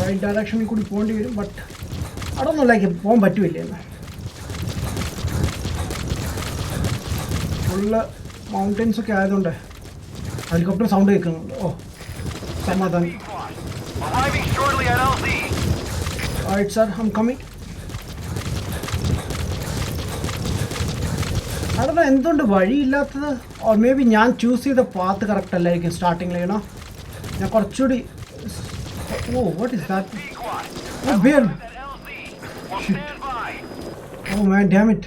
റൈറ്റ് ഡയറക്ഷനിൽ കൂടി പോകേണ്ടി വരും. ബട്ട് അതൊന്നും ലൈക്ക് പോകാൻ പറ്റുമില്ല. ഫുള്ള് മൗണ്ടൻസ് ഒക്കെ ആയതുകൊണ്ട് ഹെലികോപ്റ്റർ സൗണ്ട് കേൾക്കുന്നുണ്ട്. ഓ സമാധാനം. Alright sir, I'm coming. അതൊന്നും എന്തുകൊണ്ട് വഴിയില്ലാത്തത്? ഓർ മേ ബി ഞാൻ ചൂസ് ചെയ്ത പാത്ത് കറക്റ്റ് അല്ലായിരിക്കും സ്റ്റാർട്ടിങ്ങിൽ. ചെയ്യണോ ഞാൻ കുറച്ചുകൂടി. Oh what is that? Oh bear. Oh man, damn it.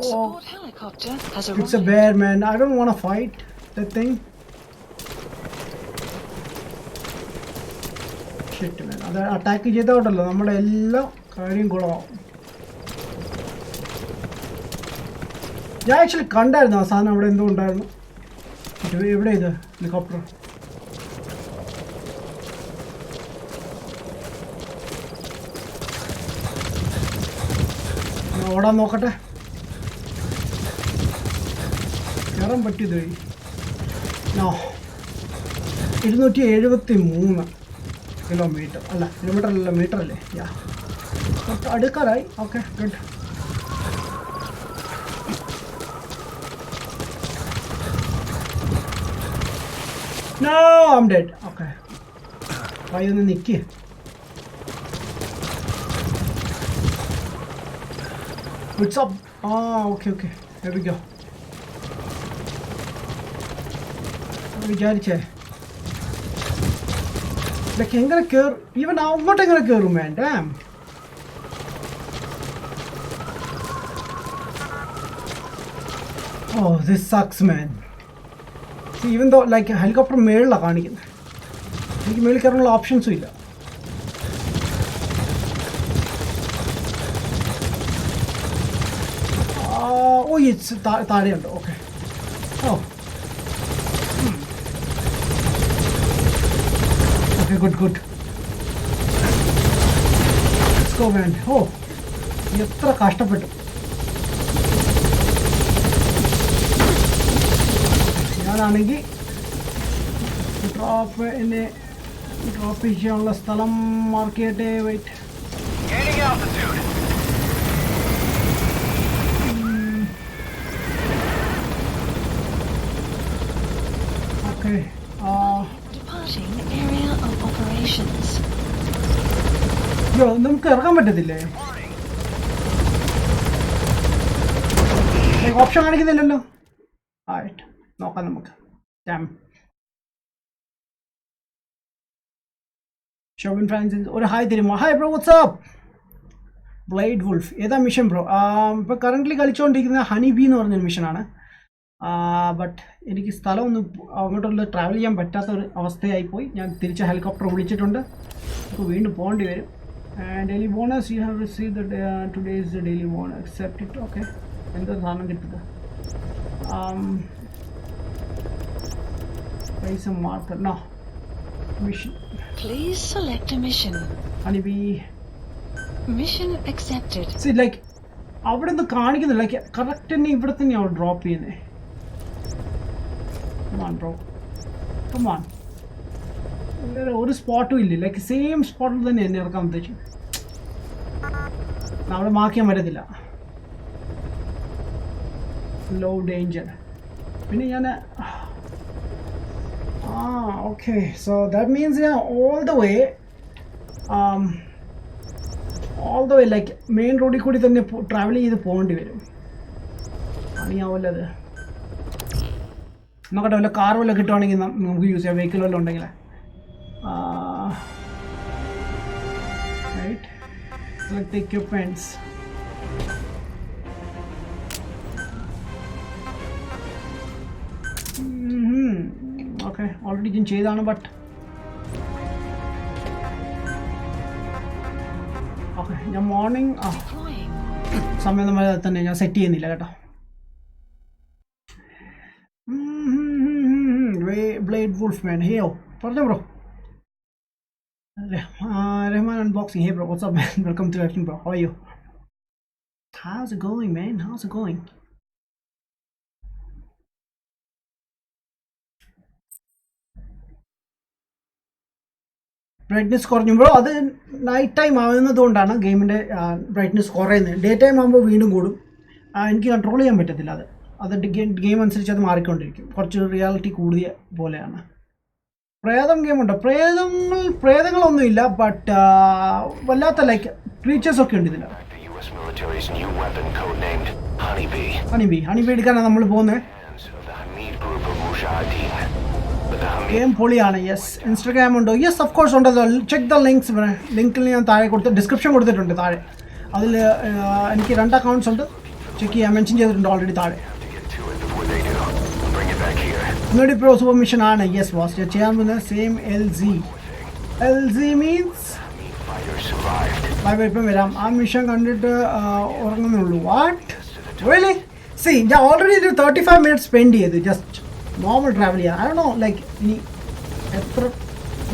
Support helicopter has arrived. It's a bear, man. I don't want to fight that thing. Shit, man. അത് attack ചെയ്തോണ്ടല്ലോ നമ്മുടെ എല്ലാ കാര്യം കുളമാവും. ഞാൻ ആക്ച്വലി കണ്ടായിരുന്നു ആ സാധനം അവിടെ എന്തോ ഉണ്ടായിരുന്നു. എവിടെ ഇത് ഹെലികോപ്റ്റർ? ഓടാൻ നോക്കട്ടെ. കയറാൻ പറ്റിയത് വഴി 273 കിലോമീറ്റർ അല്ല, കിലോമീറ്റർ അല്ല, മീറ്റർ അല്ലേ? യാ അടുക്കാറായി. Okay good. No, I'm dead. Okay. Why you in the key? What's up? Ah, okay. Here we go. We got it. The kangaroo care. Even now, what a kangaroo, man. Damn. Oh, this sucks, man. Even though like helicopter മേളിലാണ് കാണിക്കുന്നത്, എനിക്ക് മേളിൽ കയറാനുള്ള ഓപ്ഷൻസും ഇല്ല. Oh it's താഴെയുണ്ട്. Okay. Oh okay good. Let's go man. Oh എത്ര കഷ്ടപ്പെട്ടു. ഞാനാണെങ്കിൽ ഡ്രോപ്പ് ചെയ്യാനുള്ള സ്ഥലം മാർക്ക് ചെയ്യട്ടെ. വെയിറ്റ്. ഓക്കെ. നമുക്ക് ഇറങ്ങാൻ പറ്റത്തില്ലേ? ഓപ്ഷൻ കാണിക്കുന്നില്ലല്ലോ. ആയിട്ട് നോക്കാം നമുക്ക്. ഷോബിൻ ഫ്രാൻസിസ് ഒരു ഹായ് തരുമോ? Hi bro, what's up? Blade wolf ഏതാ മിഷൻ ബ്രോ? ഇപ്പോൾ കറൻ്റ്ലി കളിച്ചുകൊണ്ടിരിക്കുന്ന ഹണി ബി എന്ന് പറഞ്ഞൊരു മിഷനാണ്. ബട്ട് എനിക്ക് സ്ഥലമൊന്നും അങ്ങോട്ടുള്ള ട്രാവൽ ചെയ്യാൻ പറ്റാത്തൊരു അവസ്ഥയായിപ്പോയി. ഞാൻ തിരിച്ച് ഹെലികോപ്റ്റർ വിളിച്ചിട്ടുണ്ട്. അപ്പോൾ വീണ്ടും പോകേണ്ടി വരും. Daily bonus you have receive today is the daily bonus accept it. Okay. എന്തോ സാധനം കിട്ടുക. Place a marker. No. Mission. Please select a mission. Honeybee. Mission accepted. See, like, അവിടെ നിന്ന് കാണിക്കുന്നില്ല. ലൈക്ക് കറക്റ്റ് തന്നെ ഇവിടെ തന്നെയാണ് ഡ്രോപ്പ് ചെയ്യുന്നത്. Come on, bro. Come on. ഒരു സ്പോട്ടും ഇല്ല. ലൈക്ക് സെയിം സ്പോട്ടിൽ തന്നെ എന്നെ ഇറക്കാൻ ഉദ്ദേശിച്ചു. അവിടെ മാർക്ക് ചെയ്യാൻ പറ്റത്തില്ല. Low danger. പിന്നെ ഞാൻ okay, so that means all the way like main road കൂടി തന്നെ ട്രാവൽ ചെയ്ത് പോകേണ്ടി വരും. പണിയാവല്ലോ അത്. നോക്കട്ടെ, വല്ല കാർ വല്ല കിട്ടുവാണെങ്കിൽ നമുക്ക് യൂസ് ചെയ്യാം. വെഹിക്കിൾ വല്ലതും ഉണ്ടെങ്കിൽ. Right. Select the equipments. Okay, already ഞാൻ ചെയ്താണ്. ബട്ട് ഓക്കെ, ഞാൻ മോർണിംഗ് സമയം നമ്മൾ തന്നെ ഞാൻ സെറ്റ് ചെയ്യുന്നില്ല കേട്ടോ. ബ്ലേഡ് വുൾഫ് മാൻ. ഹേയോ പറഞ്ഞോ bro. Rahman unboxing. Hey bro, what's up man? Welcome to Action bro. How are you? How's it going man? How's it going? Brightness കുറഞ്ഞു ബ്രോ. അത് നൈറ്റ് ടൈം ആവുന്നതുകൊണ്ടാണ് ഗെയിമിൻ്റെ ബ്രൈറ്റ്നെസ് കുറയുന്നത്. ഡേ ടൈം ആകുമ്പോൾ വീണ്ടും കൂടും. എനിക്ക് control ചെയ്യാൻ പറ്റത്തില്ല അത്. അത് ഗെയിം അനുസരിച്ച് അത് മാറിക്കൊണ്ടിരിക്കും. കുറച്ച് റിയാലിറ്റി കൂടിയ പോലെയാണ്. പ്രേതം ഗെയിമുണ്ട്. പ്രേതങ്ങളൊന്നുമില്ല, ബട്ട് വല്ലാത്ത ലൈക്ക് ക്രീച്ചേഴ്സ് ഒക്കെ ഉണ്ട് ഇതിൽ. ഹണിബി എടുക്കാനാണ് നമ്മൾ പോകുന്നത്. ഗെയിം പൊളിയാണ്. യെസ്, ഇൻസ്റ്റാഗ്രാം ഉണ്ടോ? യെസ്, ഓഫ് കോഴ്സ് ഉണ്ടല്ലോ. Check the links. ലിങ്കിൽ ഞാൻ താഴെ ഡിസ്ക്രിപ്ഷൻ കൊടുത്തിട്ടുണ്ട് താഴെ. അതിൽ എനിക്ക് 2 അക്കൗണ്ട്സ് ഉണ്ട്. ചെക്ക് ചെയ്യാൻ മെൻഷൻ ചെയ്തിട്ടുണ്ട് ഓൾറെഡി താഴെ. ഇന്നൊരു പ്രോ സൂപ്പർ മിഷൻ ആണ്. യെസ് ബോസ്, ഞാൻ ചെയ്യാൻ പോകുന്നത് സെയിം LZ മീൻസ് ബൈ ഇപ്പം വരാം. ആ മിഷൻ കണ്ടിട്ട് ഉറങ്ങുന്നുള്ളൂ. What really? സി ഞാൻ ഓൾറെഡി ഒരു 35 മിനിറ്റ്സ് സ്പെൻഡ് ചെയ്ത് ജസ്റ്റ് നോർമൽ ട്രാവൽ ചെയ്യാൻ. ഐ ഡോണ്ട് നോ ലൈക്ക് ഇനി എത്ര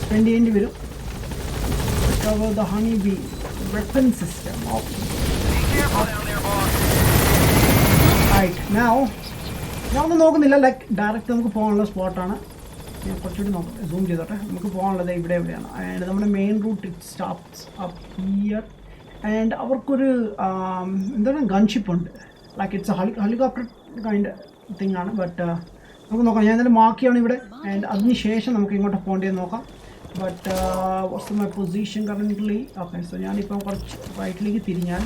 സ്പെൻഡ് ചെയ്യേണ്ടി വരും. Discover the honey bee weapon system. Right now ഞാൻ ഒന്നും നോക്കുന്നില്ല. ലൈക്ക് ഡയറക്റ്റ് നമുക്ക് പോകാനുള്ള സ്പോട്ടാണ്. ഞാൻ കുറച്ചുകൂടി നോക്കട്ടെ, സൂം ചെയ്തോട്ടെ. നമുക്ക് പോകാനുള്ളത് എവിടെയാണ്. ആൻഡ് നമ്മുടെ main route it stops up here. And അവർക്കൊരു എന്താണ് ഗൺഷിപ്പ് ഉണ്ട്. Like it's helicopter kind thing ആണ്. ബട്ട് നമുക്ക് നോക്കാം. ഞാൻ എന്തായാലും മാർക്ക് ചെയ്യണം ഇവിടെ. ആൻഡ് അതിന് ശേഷം നമുക്ക് ഇങ്ങോട്ട് പോകേണ്ടതെന്ന് നോക്കാം. But what's my position currently? Okay, so ഞാനിപ്പം കുറച്ച് റൈറ്റിലേക്ക് തിരിഞ്ഞാൽ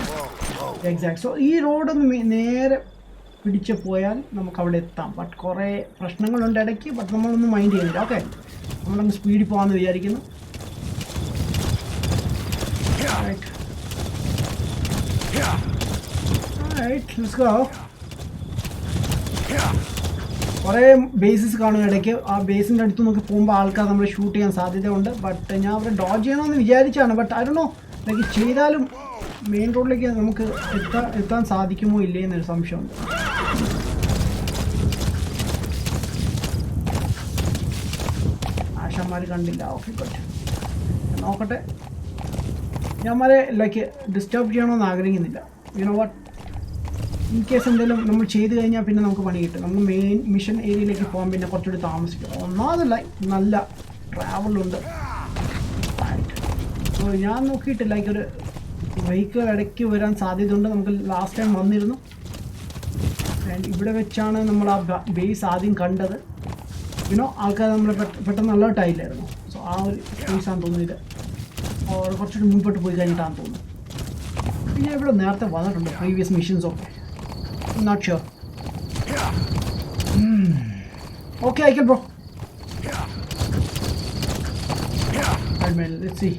എക്സാക്ട്. സോ ഈ റോഡൊന്ന് നേരെ പിടിച്ച് പോയാൽ നമുക്ക് അവിടെ എത്താം. ബട്ട് കുറേ പ്രശ്നങ്ങളുണ്ട് ഇടയ്ക്ക്. ബട്ട് നമ്മളൊന്നും മൈൻഡ് ചെയ്യുന്നില്ല. ഓക്കെ, നമ്മളൊന്ന് സ്പീഡിൽ പോകാമെന്ന് വിചാരിക്കുന്നു. Let's go. കുറേ ബേസസ് കാണും ഇടയ്ക്ക്. ആ ബേസിൻ്റെ അടുത്ത് നമുക്ക് പോകുമ്പോൾ ആൾക്കാർ നമ്മൾ ഷൂട്ട് ചെയ്യാൻ സാധ്യതയുണ്ട്. ബട്ട് ഞാൻ അവിടെ ഡോഡ്ജ് ചെയ്യണമെന്ന് വിചാരിച്ചാണ്. But I don't know like ചെയ്താലും മെയിൻ റോഡിലേക്ക് നമുക്ക് എത്താൻ സാധിക്കുമോ ഇല്ലേ എന്നൊരു സംശയമുണ്ട്. ആശാന്മാർ കണ്ടില്ല. ഓക്കെ ഗുഡ്, നോക്കട്ടെ. ഞാന്മാരെ ലൈക്ക് ഡിസ്റ്റർബ് ചെയ്യണമെന്ന് ആഗ്രഹിക്കുന്നില്ല. യുനോ വാട്ട്, ഇൻ കേസ് എന്തെങ്കിലും നമ്മൾ ചെയ്ത് കഴിഞ്ഞാൽ പിന്നെ നമുക്ക് പണി കിട്ടും. നമുക്ക് മെയിൻ മിഷൻ ഏരിയയിലേക്ക് പോകാൻ പിന്നെ കുറച്ചുകൂടി താമസിക്കും. ഒന്നാമതല്ല, നല്ല ട്രാവലുണ്ട്. സോ ഞാൻ നോക്കിയിട്ട് ലൈക്ക് ഒരു വെഹിക്കിൾ ഇടയ്ക്ക് വരാൻ സാധ്യതയുണ്ട്. നമുക്ക് ലാസ്റ്റ് ടൈം വന്നിരുന്നു. ആൻഡ് ഇവിടെ വെച്ചാണ് നമ്മൾ ആ ബേസ് ആദ്യം കണ്ടത്. യുനോ ആൾക്കാർ നമ്മൾ പെട്ടെന്ന് അലേർട്ടായില്ലായിരുന്നു. സോ ആ ഒരു ബേസാണെന്ന് തോന്നുന്നത്. കുറച്ചുകൂടി മുൻപോട്ട് പോയി കഴിഞ്ഞിട്ടാണെന്ന് തോന്നുന്നു. പിന്നെ ഇവിടെ നേരത്തെ വന്നിട്ടുണ്ട് previous മിഷൻസൊക്കെ. Not sure. Okay, I can bro. Let's see.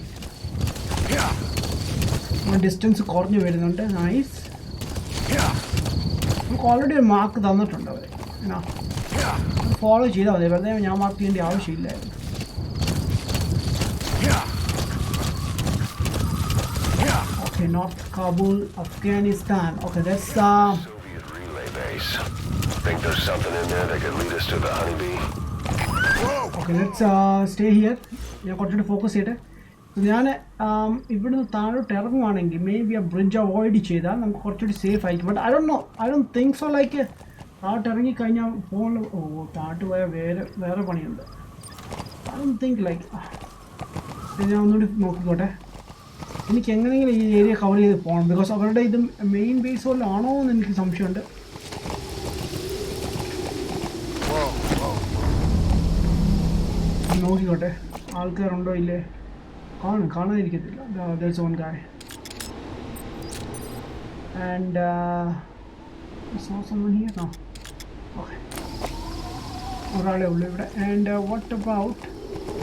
Distance കുറഞ്ഞു വരുന്നുണ്ട്. നൈസ്. നമുക്ക് ഓൾറെഡി ഒരു മാർക്ക് തന്നിട്ടുണ്ട് അവർ. ഫോളോ ചെയ്താൽ മതി. വെറുതെ ഞാൻ മാർക്ക് ചെയ്യേണ്ട ആവശ്യമില്ലായിരുന്നു. Okay, North Kabul, Afghanistan. Okay, that's Think there's something in there that could lead us to the honeybee? Okay, let's stay here. ഞാൻ കുറച്ചുകൂടി ഫോക്കസ് ചെയ്യട്ടെ. ഞാൻ ഇവിടുന്ന് താഴോട്ട് ഇറങ്ങുവാണെങ്കിൽ മേ ബി ആ ബ്രിഡ്ജ് അവോയ്ഡ് ചെയ്താൽ നമുക്ക് കുറച്ചുകൂടി സേഫ് ആയിരിക്കും. But I don't think so. Like താഴോട്ട് ഇറങ്ങിക്കഴിഞ്ഞാൽ ഫോണിൽ താഴോട്ട് പോയാൽ വേറെ പണിയുണ്ട്. I don't think like. ഞാൻ ഒന്നുകൂടി നോക്കിക്കോട്ടെ. എനിക്ക് എങ്ങനെയെങ്കിലും ഈ ഏരിയ കവർ ചെയ്ത് പോകണം. ബിക്കോസ് അവരുടെ ഇത് മെയിൻ ബേസ് പോലെ ആണോ എന്ന് എനിക്ക് സംശയമുണ്ട്. നോക്കിക്കോട്ടെ ആൾക്കാരുണ്ടോ ഇല്ലേ. കാണാതിരിക്കത്തില്ല. There's one guy and saw someone here now. Okay, ഒരാളെ ഉള്ളൂ ഇവിടെ. ആൻഡ് വാട്ട് അബൌട്ട്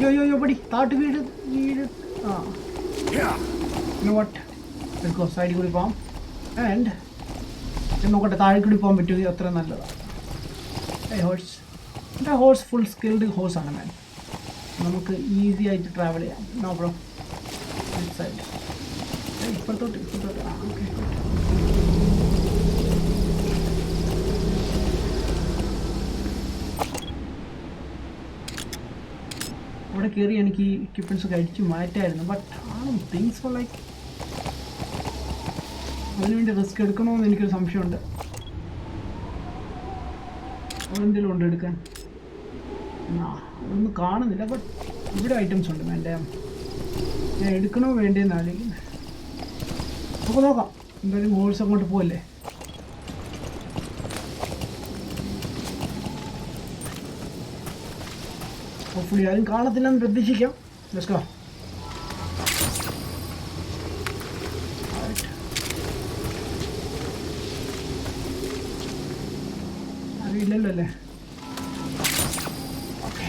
യോ ബടി താട്ട് വീട് വാട്ട് എടുക്കോ സൈഡിൽ കൂടി പോകാം. ആൻഡ് നോക്കട്ടെ താഴെ കൂടി പോകാൻ പറ്റുമെങ്കിൽ അത്ര നല്ലതാണ്. ഹോഴ്സ്, എൻ്റെ ഹോഴ്സ് ഫുൾ സ്കിൽഡ് ഹോഴ്സാണ് മാൻ. നമുക്ക് ഈസി ആയിട്ട് ട്രാവൽ ചെയ്യാം. നോ ബ്രോ, സൈഡ് ഇപ്പോഴത്തോട്ട് ഓക്കെ. അവിടെ കയറി എനിക്ക് ഈ എക്യുപ്മെൻറ്റ്സ് ഒക്കെ അടിച്ച് മാറ്റായിരുന്നു. ബട്ട് തിങ്സ് ഫോർ ലൈക്ക് അതിനുവേണ്ടി റിസ്ക് എടുക്കണമെന്ന് എനിക്കൊരു സംശയമുണ്ട്. അവിടെ എന്തെങ്കിലും ഉണ്ട് എടുക്കാൻ? ഒന്നും കാണുന്നില്ല. ബട്ട് ഇവിടെ ഐറ്റംസ് ഉണ്ട്. എൻ്റെ ഞാൻ എടുക്കണോ വേണ്ടതെന്ന് ആലോചിക്കുന്നത്. നമുക്ക് നോക്കാം. എന്തായാലും ഹോൾസ് അങ്ങോട്ട് പോകല്ലേ. ഹോപ്പ്ഫുള്ളി ആരും കാണത്തില്ലെന്ന് പ്രതീക്ഷിക്കാം. Let's go. അറിയില്ലല്ലോ അല്ലേ? ഓക്കെ,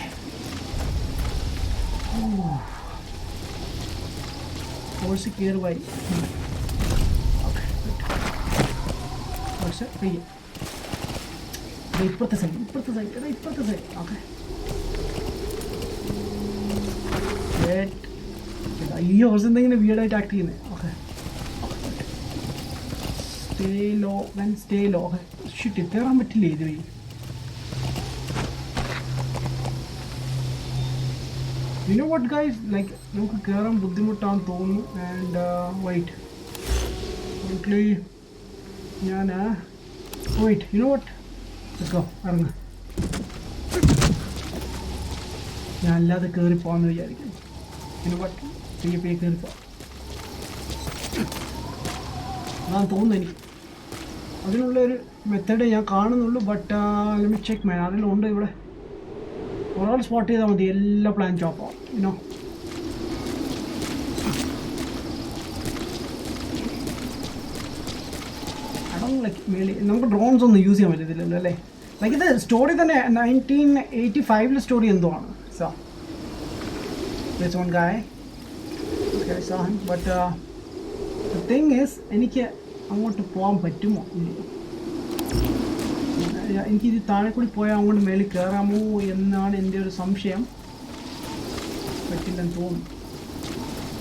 കോഴ്സ് കയറുവായി. Okay, course free. ഇപ്പുറത്തെ സൈഡ് ഓക്കെ. ഈ ഹോഴ്സ് എന്തെങ്കിലും വീടായിട്ട് ആക്ട് ചെയ്യുന്നത്. Okay, stay low. Okay, shit, കയറാൻ പറ്റില്ലേ ഇതുവഴി? You know what guys, like നമുക്ക് കയറാൻ ബുദ്ധിമുട്ടാണെന്ന് തോന്നുന്നു. ആൻഡ് വെയിറ്റ്, ഞാൻ wait, you know what, let's go. ഇറങ്ങ, ഞാൻ അല്ലാതെ കയറി പോകാമെന്ന് വിചാരിക്കുന്നു. you know what, പയ്യെ കയറി പോവാം അതാണ് തോന്നുന്നു എനിക്ക്. അതിനുള്ളൊരു മെത്തേഡ് ഞാൻ കാണുന്നുള്ളൂ. ബട്ട് ലെറ്റ് മീ ചെക്ക് മാൻ. ആരെങ്കിലും ഉണ്ട് ഇവിടെ? ഒരാൾ സ്പോട്ട് ചെയ്താൽ മതി, എല്ലാ പ്ലാൻ ചോപ്പാവും. യുനോ, ലൈക്ക് മേളി നമുക്ക് ഡ്രോൺസ് ഒന്നും യൂസ് ചെയ്യാൻ പറ്റത്തില്ലല്ലോ അല്ലേ? ലൈക്ക് ഇത് സ്റ്റോറി തന്നെ 1985 സ്റ്റോറി എന്തോ ആണ്. So this one guy saw him, but the thing is എനിക്ക് അങ്ങോട്ട് പോകാൻ പറ്റുമോ ഇല്ലയോ? എനിക്കിത് താഴെ കൂടി പോയാൽ അങ്ങോട്ട് മേളിൽ കയറാമോ എന്നാണ് എൻ്റെ ഒരു സംശയം. പറ്റില്ലെന്ന് തോന്നുന്നു.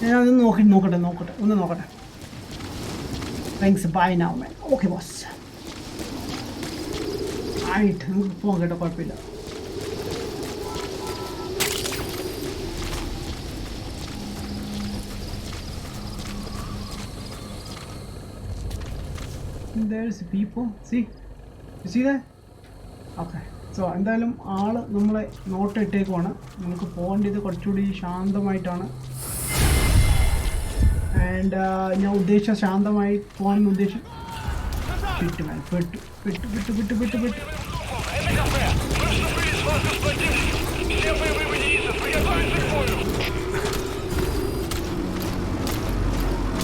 ഞാനൊന്ന് നോക്കട്ടെ. താങ്ക്സ്, ബൈ നൗ മാൻ. ഓക്കെ ബോസ്, ആയിട്ട് നമുക്ക് പോകാം കേട്ടോ, കുഴപ്പമില്ല. There's people. See? You see that? Okay. So എന്തായാലും ആള് നമ്മളെ നോട്ട് ഇട്ടേക്കുവാണ്. നമുക്ക് പോകേണ്ടത് കുറച്ചുകൂടി ശാന്തമായിട്ടാണ്. ആൻഡ് ഞാൻ ഉദ്ദേശിച്ച ശാന്തമായി പോകാൻ ഉദ്ദേശിച്ചു. പെട്ടു.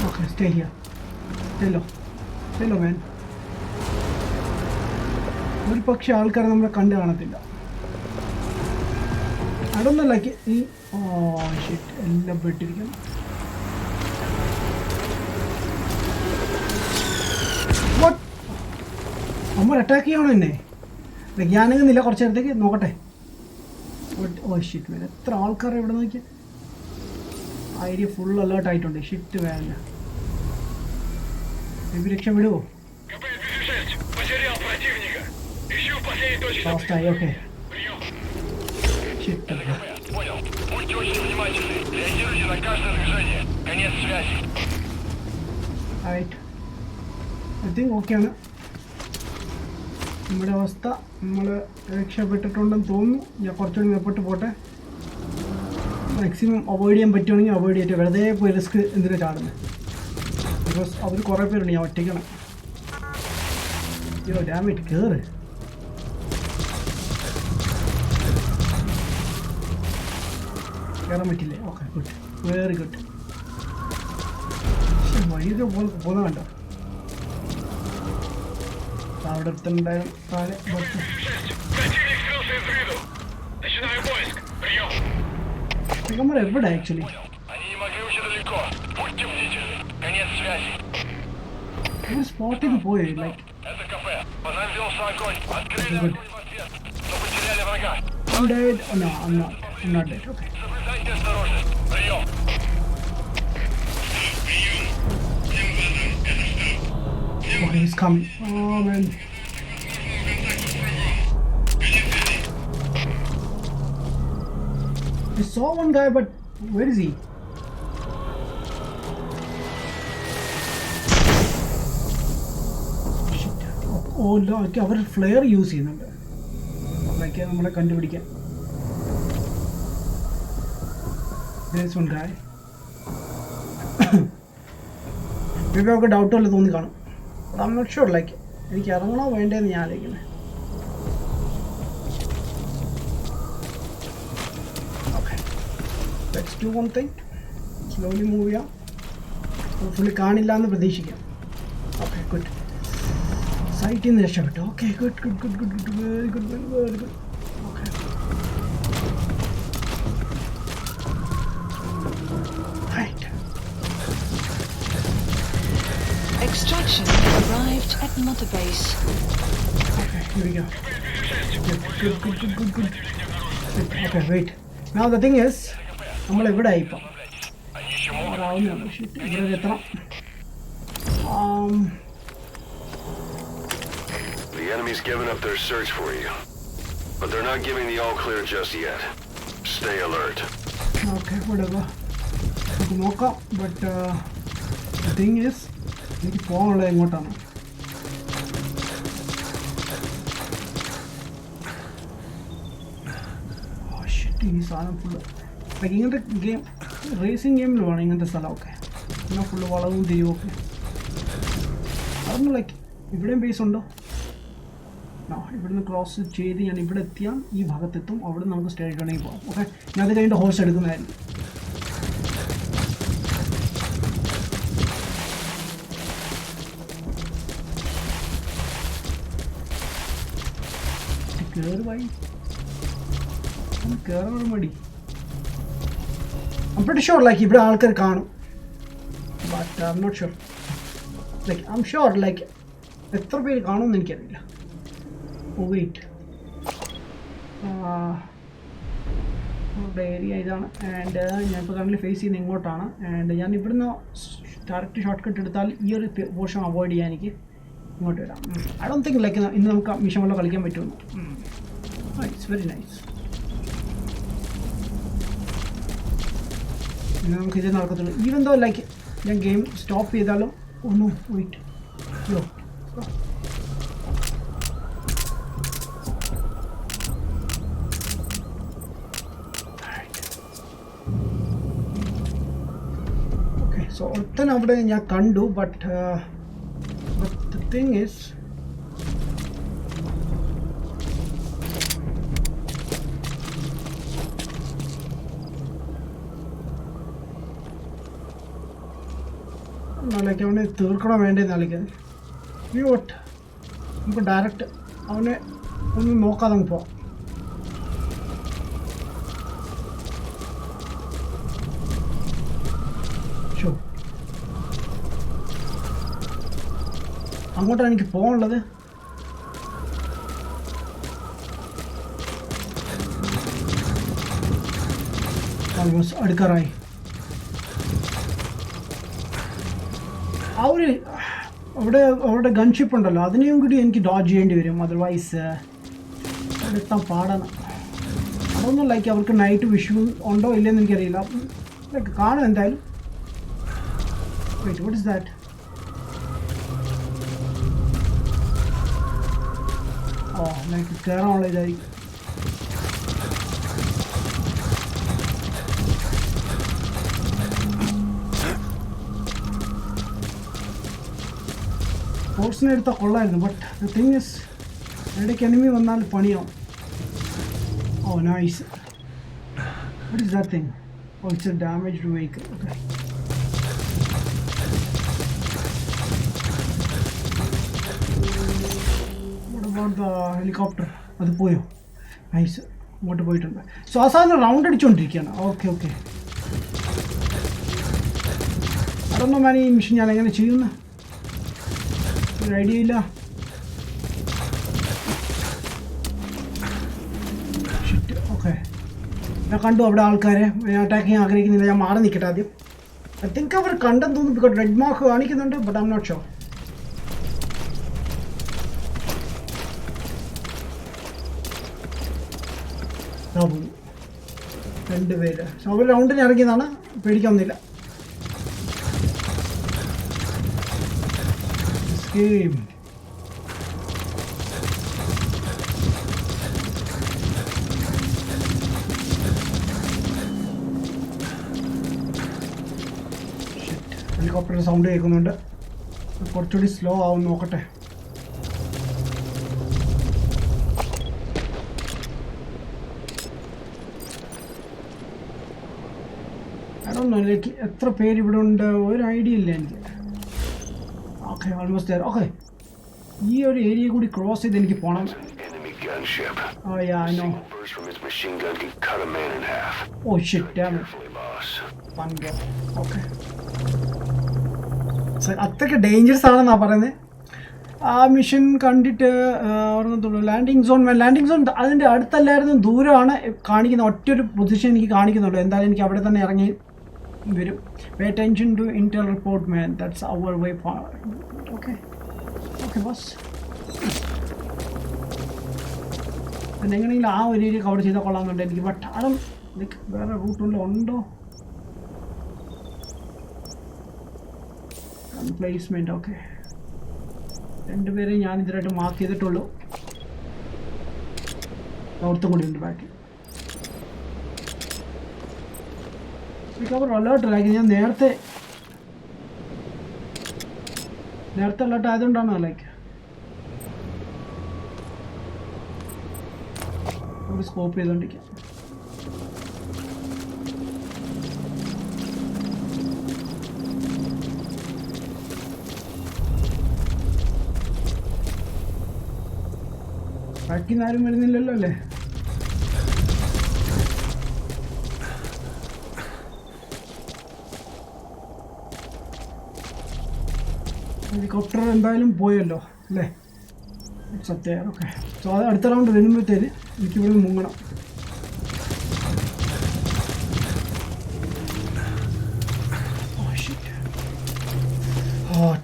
Okay, stay here. Hello man. ഒരു പക്ഷേ ആൾക്കാരെ നമ്മളെ കണ്ടു കാണത്തില്ല. അതൊന്നല്ല ഈ ഷിറ്റ് എല്ലാം പെട്ടിരിക്കുന്നു. നമ്മൾ അറ്റാക്ക് ചെയ്യണം എന്നെ. ഞാനങ്ങുന്നില്ല, കുറച്ച് നേരത്തേക്ക് നോക്കട്ടെ. ഷിറ്റ് വേല, എത്ര ആൾക്കാരെ ഇവിടെ നോക്കിയാൽ. ഐഡിയ ഫുൾ അലേർട്ട് ആയിട്ടുണ്ട്. ഷിറ്റ് വേല, രക്ഷപ്പെടുവോ? ഫാസ്റ്റായി. ഓക്കെ, ഐ തിങ്ക് ഓക്കെയാണ് നമ്മുടെ അവസ്ഥ. നമ്മൾ രക്ഷപ്പെട്ടിട്ടുണ്ടെന്ന് തോന്നുന്നു. ഞാൻ കുറച്ചുകൂടി മേപ്പോട്ട് പോട്ടെ. മാക്സിമം അവോയ്ഡ് ചെയ്യാൻ പറ്റുവാണെങ്കിൽ അവോയ്ഡ് ചെയ്തിട്ട് വെറുതെ പോയി റിസ്ക് എന്തിനാണ് ചാടുന്നത്? ബിക്കോസ് അവർ കുറേ പേരുണ്ട്, ഞാൻ ഒറ്റയ്ക്കാണ്. യോ ഡാമേജ്, കയറ്. കയറാൻ പറ്റില്ലേ? Okay, good, very good. വഴിയൊക്കെ പോകുന്ന കണ്ടോ? അവിടെ അടുത്തുണ്ടായിരുന്നു താഴെ. നമ്മൾ എവിടെ ആക്ച്വലി? സ്പോട്ട് ചെയ്ത് പോയി. Like I'm dead. No, I'm not dead. Okay. Oh, he's coming. Oh man. I saw one guy, but where is he? Shit. Oh no, അവർ ഫ്ലെയർ യൂസ് ചെയ്യുന്നുണ്ട് ലൈക്ക് നമ്മളെ കണ്ടുപിടിക്കാൻ. There's one guy. Maybe അവർക്ക് doubt വല്ല തോന്നി കാണും. But I'm not sure. Like എനിക്ക് ഇറങ്ങണോ വേണ്ടതെന്ന് ഞാൻ ആലോചിക്കുന്നത്. do one thing. Slowly move ചെയ്യാം. Hopefully കാണില്ല എന്ന് പ്രതീക്ഷിക്കാം. Okay, good. Site in the രക്ഷപ്പെട്ടു. Okay, good. Very good. Okay. Right. Extraction arrived at Mother Base. Okay, here we go. Good. Okay, wait. Now the thing is, നമ്മൾ ഇവിടെ ആയിപ്പോൾ shit ഇവിടെ എത്തണം. The enemy's given up their search for you, but they're not giving the all clear just yet. Stay alert. Okay, whatever. നമുക്ക് നോക്കാം. But the thing is, എനിക്ക് പോകാനുള്ളത് എങ്ങോട്ടാണ്? ഈ സാധനം ഫുള്ള് ലൈക്ക് ഇങ്ങനത്തെ ഗെയിം റേസിംഗ് ഗെയിമിൽ വേണം ഇങ്ങനത്തെ സ്ഥലമൊക്കെ. എന്നാൽ ഫുള്ള് വളവും തിരിവൊക്കെ. അതൊന്നും ലൈക്ക് ഇവിടെയും ബേസ് ഉണ്ടോ? ഇവിടുന്ന് ക്രോസ് ചെയ്ത് ഞാൻ ഇവിടെ എത്തിയാൽ ഈ ഭാഗത്തെത്തും. അവിടെ നമുക്ക് സ്റ്റേറ്റ് വേണമെങ്കിൽ പോകാം. ഓക്കെ, ഞാൻ അത് കഴിഞ്ഞിട്ട് ഹോഴ്സ് എടുക്കുന്നതായിരുന്നു. കയറുവായി കയറാൻ മടി. I'm pretty sure like ഇവിടെ ആൾക്കാർ കാണും. But I'm not sure. Like I'm sure like എത്ര പേര് കാണുമെന്ന് എനിക്കറിയില്ല. Oh wait. നമ്മുടെ ഏരിയ ഇതാണ്. ആൻഡ് ഞാനിപ്പോൾ കറൻറ്റ്ലി ഫേസ് ചെയ്യുന്ന ഇങ്ങോട്ടാണ്. ആൻഡ് ഞാൻ ഇവിടുന്ന് ഡയറക്റ്റ് ഷോർട്ട് കട്ട് എടുത്താൽ ഈ ഒരു പോർഷൻ അവോയ്ഡ് ചെയ്യാൻ എനിക്ക് ഇങ്ങോട്ട് വരാം. ഐ ഡോണ്ട് തിങ്ക് ലൈക്ക് ഇന്ന് നമുക്ക് മിഷൻ വല്ല കളിക്കാൻ പറ്റുമെന്ന്. It's very nice. പിന്നെ നമുക്ക് ഇത് നടക്കത്തുള്ളൂ. ഈവൻ ദോ ലൈക്ക് ഞാൻ ഗെയിം സ്റ്റോപ്പ് ചെയ്താലും ഒന്നും വെയിറ്റ് യോ ഓക്കെ. സോ ഒത്തൻ അവിടെ ഞാൻ കണ്ടു. ബട്ട് ദ തിങ് ഈസ് നാളേക്ക് അവനെ തീർക്കണം വേണ്ടത് നാളേക്ക്. ഈ വോട്ട് നമുക്ക് ഡയറക്റ്റ് അവനെ ഒന്നും നോക്കാതെ നമുക്ക് പോവാം. ഷോ അങ്ങോട്ടാണ് എനിക്ക് പോകാനുള്ളത്. ഓൾമോസ്റ്റ് അടുക്കാറായി. ആ ഒരു അവിടെ ഗൺഷിപ്പ് ഉണ്ടല്ലോ, അതിനെയും കൂടി എനിക്ക് ഡോഡ്ജ് ചെയ്യേണ്ടി വരും. അതർവൈസ് അവിടെ എത്താൻ പാടാണ്. അതൊന്നും ലൈക്ക് അവർക്ക് നൈറ്റ് വിഷ്വൽ ഉണ്ടോ ഇല്ലെന്ന് എനിക്കറിയില്ല. ലൈക്ക് കാണും എന്തായാലും. Wait, what is that? Oh like കയറാനുള്ള ഇതായിരിക്കും. ഫോഴ്സിനെ എടുത്താൽ കൊള്ളായിരുന്നു. ബട്ട് ദ തിങ് ഇസ് ഇടയ്ക്ക് എനിമി വന്നാൽ പണിയാവും. Oh nice. What is that thing? Oh it's a damaged vehicle. Okay, what about the helicopter? അത് പോയോ? നൈസ്, അങ്ങോട്ട് പോയിട്ടുണ്ട്. സോ ആ സാധനം റൗണ്ട് അടിച്ചുകൊണ്ടിരിക്കുകയാണ്. ഓക്കെ ഓക്കെ, അതൊന്നും ഞാൻ ഈ മിഷൻ ഞാൻ എങ്ങനെ ചെയ്യുന്നു ഒരു ഐഡിയ ഇല്ല. ഓക്കെ, ഞാൻ കണ്ടു അവിടെ ആൾക്കാരെ. ഞാൻ അറ്റാക്ക് ചെയ്യാൻ ആഗ്രഹിക്കുന്നില്ല. ഞാൻ മാറി നിൽക്കട്ടെ ആദ്യം. ഐ തിങ്ക് അവർ കണ്ടെന്ന് തോന്നുന്നു. ബിക്കോസ് റെഡ് മാർക്ക് കാണിക്കുന്നുണ്ട്. But I'm not sure. രണ്ടുപേര് അവർ റൗണ്ടിന് ഇറങ്ങിയതാണ്. പേടിക്കാവുന്നില്ല. Game. ഹെലികോപ്റ്ററിൻ്റെ സൗണ്ട് കേൾക്കുന്നുണ്ട്. കുറച്ചുകൂടി സ്ലോ ആവും, നോക്കട്ടെ. don't know, like എത്ര പേര് ഇവിടെ ഉണ്ട് ഒരു ഐഡിയ ഇല്ല എനിക്ക്. Okay, almost there. Okay. ഈ ഒരു ഏരിയ കൂടി ക്രോസ് ചെയ്ത് എനിക്ക് പോണം. Enemy gunship. Oh yeah, I know. Burst from its machine gun can cut a man in half. Oh shit, damn it. Carefully, boss. One go. Okay. So അത്രയ്ക്ക് dangerous ആണെന്നാ പറയുന്നത്. ആ mission കണ്ടിട്ട് പറഞ്ഞതുള്ളൂ landing zone അതിൻ്റെ അടുത്തല്ലായിരുന്നു, ദൂരമാണ് കാണിക്കുന്ന. ഒറ്റൊരു position എനിക്ക് കാണിക്കുന്നുള്ളൂ. എന്തായാലും എനിക്ക് അവിടെ തന്നെ ഇറങ്ങി വരും. Pay attention to intel report man, that's our way forward. Okay okay boss. പിന്നെ എങ്ങനെയെങ്കിലും ആ ഒരു ഏരിയ കവർ ചെയ്താൽ കൊള്ളാമെന്നുണ്ട് എനിക്ക്. ബട്ട് അതും ലൈക്ക് വേറെ റൂട്ടുള്ള ഉണ്ടോ? Placement okay. രണ്ടുപേരെ ഞാൻ ഇതിലായിട്ട് മാർക്ക് ചെയ്തിട്ടുള്ളൂ. അവിടുത്തെ കൂടി ഉണ്ട് ബാക്കി. അവർ അലേർട്ട് ലൈക്ക് ഞാൻ നേരത്തെ അലേർട്ട് ആയതുകൊണ്ടാണ് ലൈക്ക് അവിടെ സ്കോപ്പ് ചെയ്തുകൊണ്ടിരിക്കുക. ബാക്കി ആരും വരുന്നില്ലല്ലോ അല്ലേ? ഹെലികോപ്റ്റർ എന്തായാലും പോയല്ലോ അല്ലേ? സത്യം. ഓക്കെ. സോ അത് അടുത്ത റൗണ്ട് വരുമ്പോഴത്തേന് എനിക്കിവിടെ മുങ്ങണം.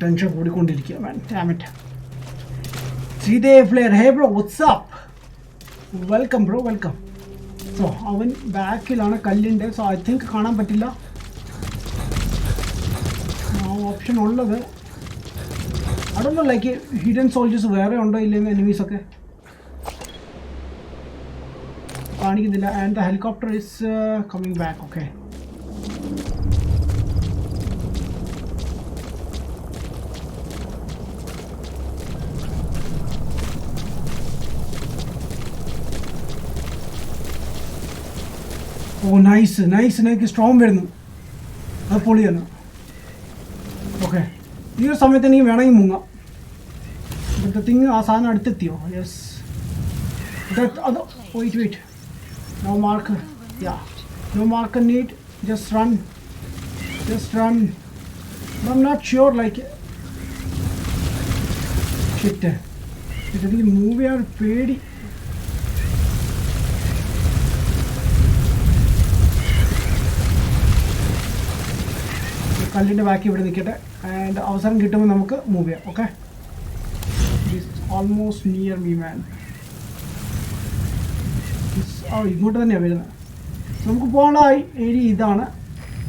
ടെൻഷൻ കൂടിക്കൊണ്ടിരിക്കുക. Man damn it. Sreedev flair, hey bro, what's up, welcome bro, welcome. So അവൻ ബാക്കിലാണ് കല്ലിൻ്റെ. സോ ഐ തിങ്ക് കാണാൻ പറ്റില്ല. ആ ഓപ്ഷൻ ഉള്ളത് അതൊന്നും ലൈക്ക് ഹിഡൻ സോൾജേഴ്സ് വേറെ ഉണ്ടോ ഇല്ലെന്ന് എനിമീസൊക്കെ കാണിക്കുന്നില്ല. And the helicopter is coming back. Okay. Oh nice nice. എനിക്ക് സ്ട്രോങ് വരുന്നു. അത് പൊളിയാണ്. ഓക്കെ. ഈ ഒരു സമയത്ത് എനിക്ക് വേണമെങ്കിൽ മുങ്ങാം. ഇവിടുത്തെ തിങ് ആ സാധനം അടുത്തെത്തിയോ? യെസ്. അത് wait. No mark. Yeah, no mark need. Just run. I'm not sure like shit. ഇതെനിക്ക് മൂവ് ചെയ്യാൻ ഒരു പേടി. കല്ലിൻ്റെ ബാക്കി ഇവിടെ നിൽക്കട്ടെ. ആൻഡ് അവസരം കിട്ടുമ്പോൾ നമുക്ക് മൂവ് ചെയ്യാം. Okay. Almost near me man. ഇങ്ങോട്ട് തന്നെയാണ് വരുന്നത്. നമുക്ക് പോകേണ്ട ഏരിയ ഇതാണ്.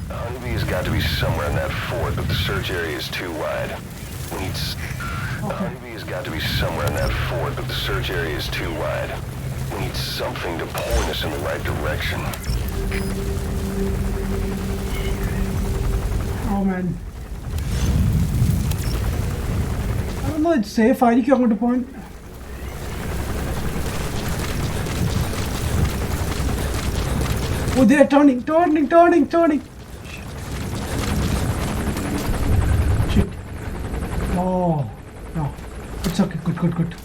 Honeybee's got to be somewhere in that fort, but the search area is too wide. Honeybee's got to be somewhere in that fort, but the search area is too wide. We need something to point us in the right direction. Oh man. I don't know, it's safe. ആയിരിക്കും അങ്ങോട്ട് പോകാൻ. Oh, they're turning. Shit. Oh, no. It's okay. Good.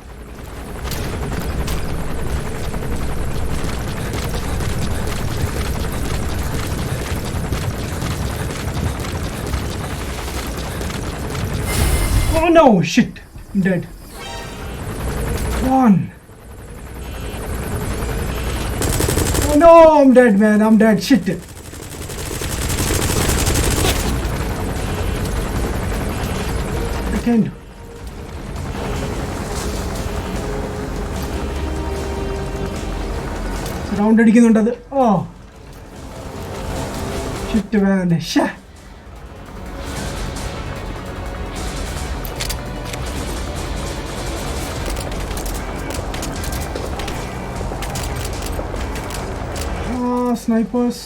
Oh no, shit. I'm dead. One. Oh no, I'm dead, man. I'm dead. Shit. I can't. Round അടിക്കുന്നുണ്ടത്. Oh. Shit, man. Shit. Snipers.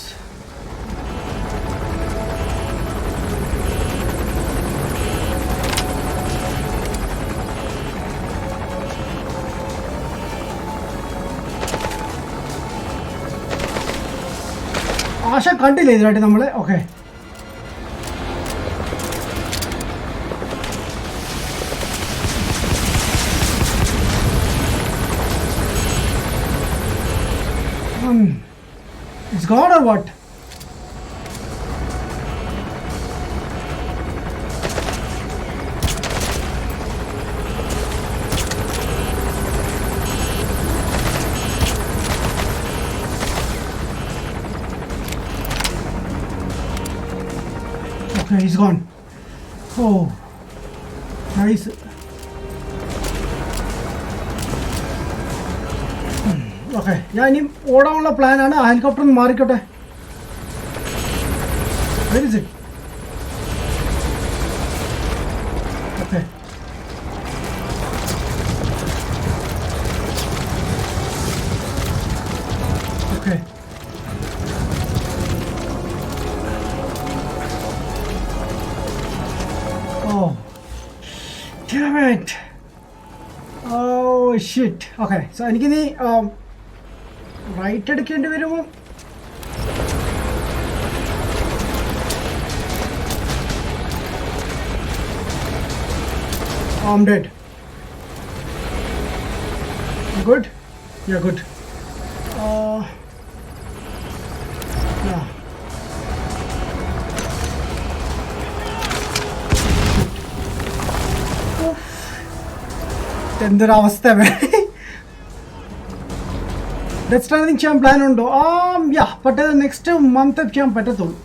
ആശ കണ്ടില്ല ഇതിലായിട്ട് നമ്മൾ. Okay. It's gone or what? Okay, he's gone. Oh, nice. Okay, ഞാൻ ഇനി ഓടാനുള്ള പ്ലാനാണ്. ആ helicopter ഒന്ന് മാറിക്കോട്ടെ. Where is it? Okay. Okay. Oh, damn it. Oh shit. Okay, so എനിക്കിനി right എടുക്കേണ്ടി വരുമോ? I'm dead. Good? Yeah, good. Yeah. എന്തൊരവസ്ഥ. Death Stranding ചെയ്യാൻ പ്ലാൻ ഉണ്ടോ? യാ, ബട്ട് നെക്സ്റ്റ് മന്ത് ചെയ്യാൻ പറ്റത്തുള്ളൂ.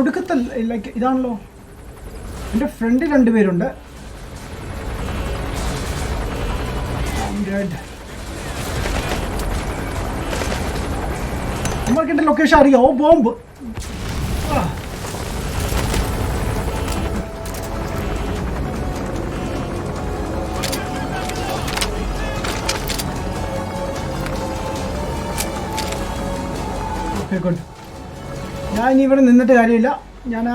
ഒടുക്കത്തല്ല, ലൈക്ക് ഇതാണല്ലോ. എൻ്റെ ഫ്രണ്ട് 2 പേരുണ്ട്. നമ്മൾക്ക് എൻ്റെ ലൊക്കേഷൻ അറിയാം. ഓ, ബോംബ്. Okay, good. ഞാൻ ഇനി ഇവിടെ നിന്നിട്ട് കാര്യമില്ല. ഞാൻ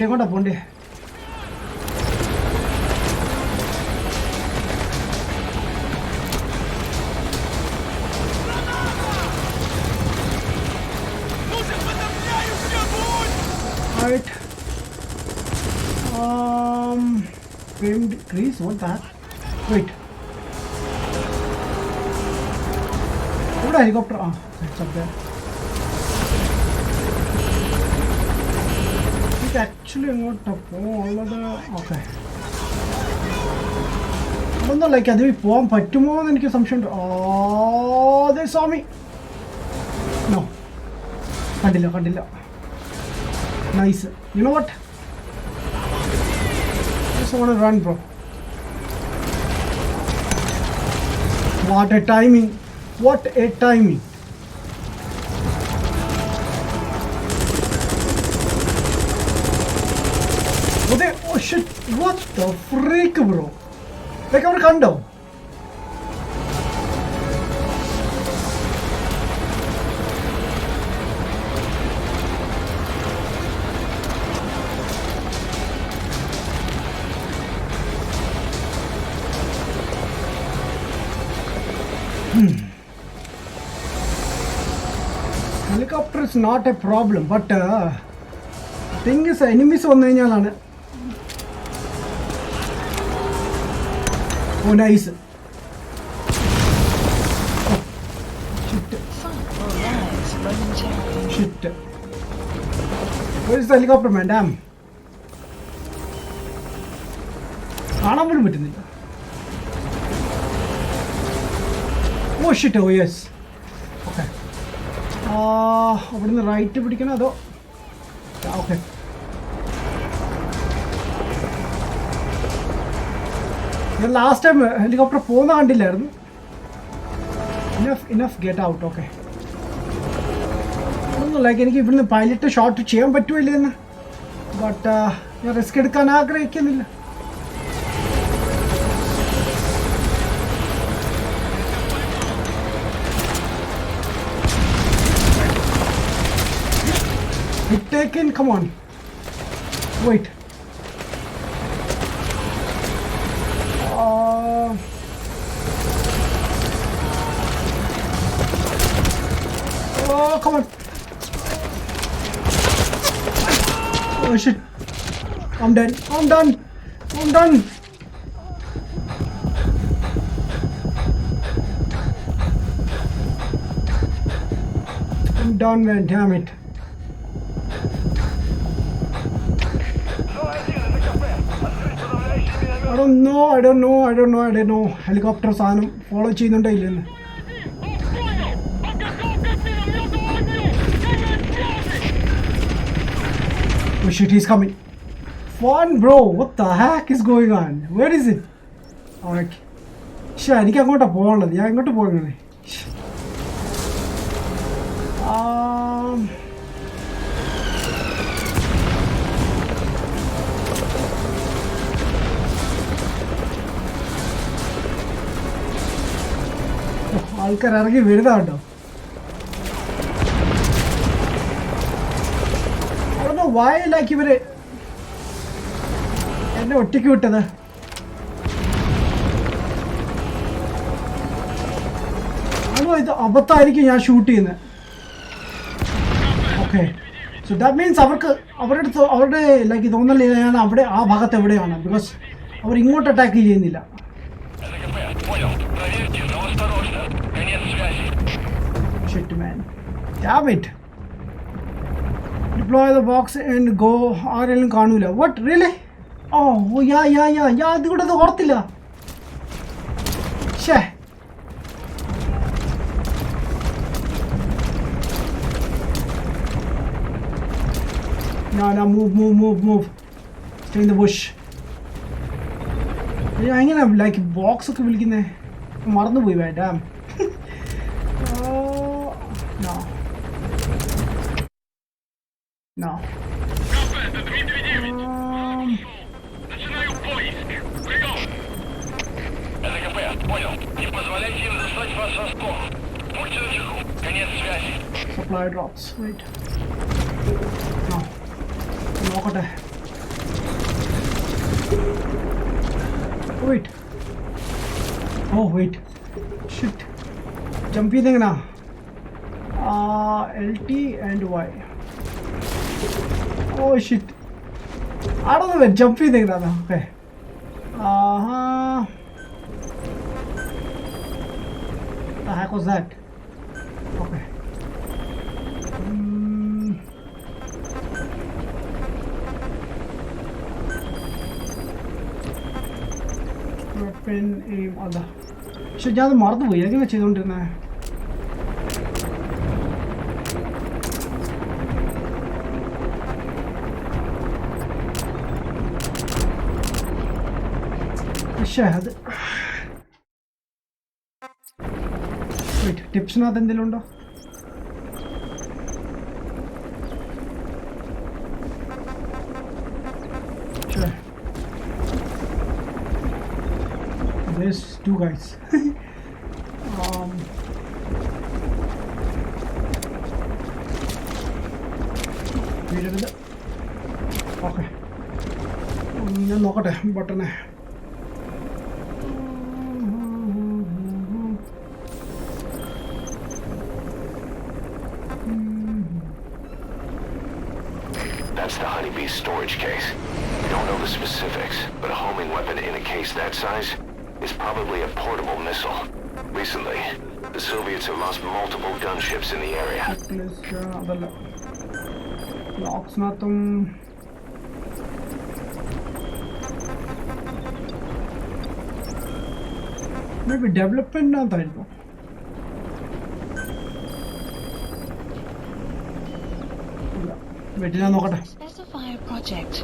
എങ്ങോട്ടാ പോണ്ടേ? Right. Frame decrease. What that? Wait. What a helicopter? It's up there. It's actually not up. Okay. I don't know, like, I think I'm going to go and something. Oh, they saw me. No. Kandilla. Nice. You know what? I just want to run, bro. What a timing. What a timing. Oh shit. What the freak, bro? Like, I can't do. Helicopter is not a problem, but thing is, enemies on the enemy. Oh, nice. Oh, shit. Shit. Where is the helicopter, man? Damn. Oh shit, oh yes. Okay. Over the right to pick another. Okay. The last time helicopter phone until enough get out. Okay. I don't know, like, even the pilot a shot to change, but you risk it. Hit taken, come on. Wait. Oh, come on. Oh shit. I'm dead. I'm done. I'm done, man. Damn it. I don't know. Helicopter സാധനം follow ചെയ്യുന്നുണ്ടോ ഇല്ലെന്ന്. Oh shit, he's coming. Fun, bro. What the heck is going on? Where is it? Alright. എനിക്ക് അങ്ങോട്ടാ പോകാനുള്ളത്. ഞാൻ ഇങ്ങോട്ട് പോകുന്നത്. ആൾക്കാർ ഇറങ്ങി വരുന്നുണ്ടോ? അവിടെ വായിലാക്കി ഇവര് എന്നെ ഒറ്റയ്ക്ക് വിട്ടത്. അതോ ഇത് അബദ്ധമായിരിക്കും ഞാൻ ഷൂട്ട് ചെയ്യുന്നത്. ഓക്കെ, സോ ദാറ്റ് മീൻസ് അവരുടെ ലൈക്ക് തോന്നല് ഞാൻ അവിടെ ആ ഭാഗത്ത് എവിടെയാണ്. ബിക്കോസ് അവർ ഇങ്ങോട്ട് അറ്റാക്ക് ചെയ്യുന്നില്ല. Shit, man. Damn it. Deploy the box and go. ആരെങ്കിലും കാണൂല. What? Really? Oh, yeah. ഞാൻ അതുകൂടെ അത് ഓർത്തില്ല. ശ്ശേ. No, move. Stay in the bush. എങ്ങനെ ലൈക്ക് ബോക്സ് ഒക്കെ വിളിക്കുന്നേ? മറന്നുപോയി വേണ്ട. No. Начинаю поиск. Прием. ЛКП, понял. Не позволяйте им достать вас со скор. Будьте начеку. Конец связи. Supply drops. Wait. No. നോക്കട്ടെ. Wait. Oh, wait. Shit. Jump ചെയ്തെങ്ങനാ? LT and Y. Oh shit. I don't know where jump ചെയ്തെങ്ങനാ. Okay. The heck was that? Okay. Weapon aim അതാ. പക്ഷെ ഞാൻ അത് മറന്നുപോയി. എങ്ങനെ ചെയ്തോണ്ടിരുന്നേ? പക്ഷേ അത് ടിപ്സിനകത്ത് എന്തെങ്കിലും ഉണ്ടോ? There's two guys. Okay. ഞാൻ നോക്കട്ടെ ബട്ടനെ. That's the Honeybee's storage case. We don't know the specifics, but a homing weapon in a case that size is probably a portable missile. Recently, the Soviets have lost multiple gunships in the area. Locks nathum maybe development nathayirukku. Wait, ഞാൻ നോക്കട്ടെ. Specify a project.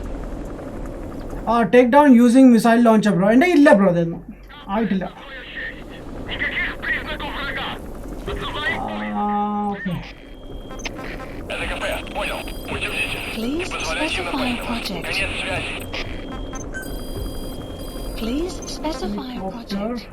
Take down using missile launcher, bro. എൻ്റെ ഇല്ല bro, അതൊന്നും ആയിട്ടില്ല. Okay. Please specify a project. Please specify a project.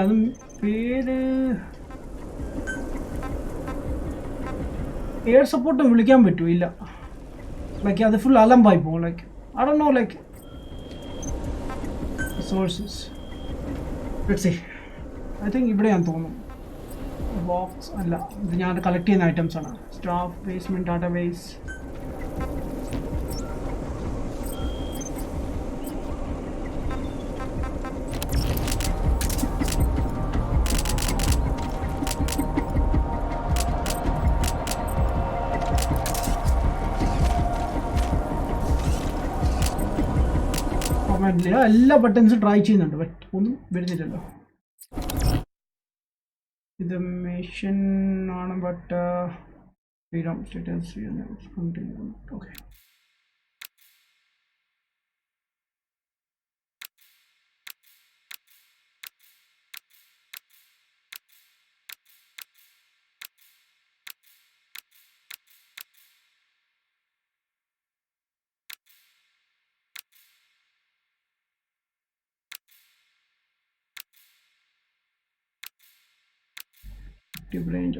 അതും പേര് air സപ്പോർട്ടും വിളിക്കാൻ പറ്റൂല്ല. ലൈക്ക് അത് ഫുൾ അലമ്പായി പോകും. Like I don't know like sources. Let's see. I think ഇവിടെയാണെന്ന് തോന്നുന്നു. ബോക്സ് അല്ല, ഇത് ഞാൻ കളക്ട് ചെയ്യുന്ന ഐറ്റംസ് ആണ്. Staff basement database. എല്ലാ ബട്ടൺസും ട്രൈ ചെയ്യുന്നുണ്ട്, ബട്ട് ഒന്നും വരുന്നില്ലല്ലോ. ഇത് മെഷീൻ ആണ്, but okay.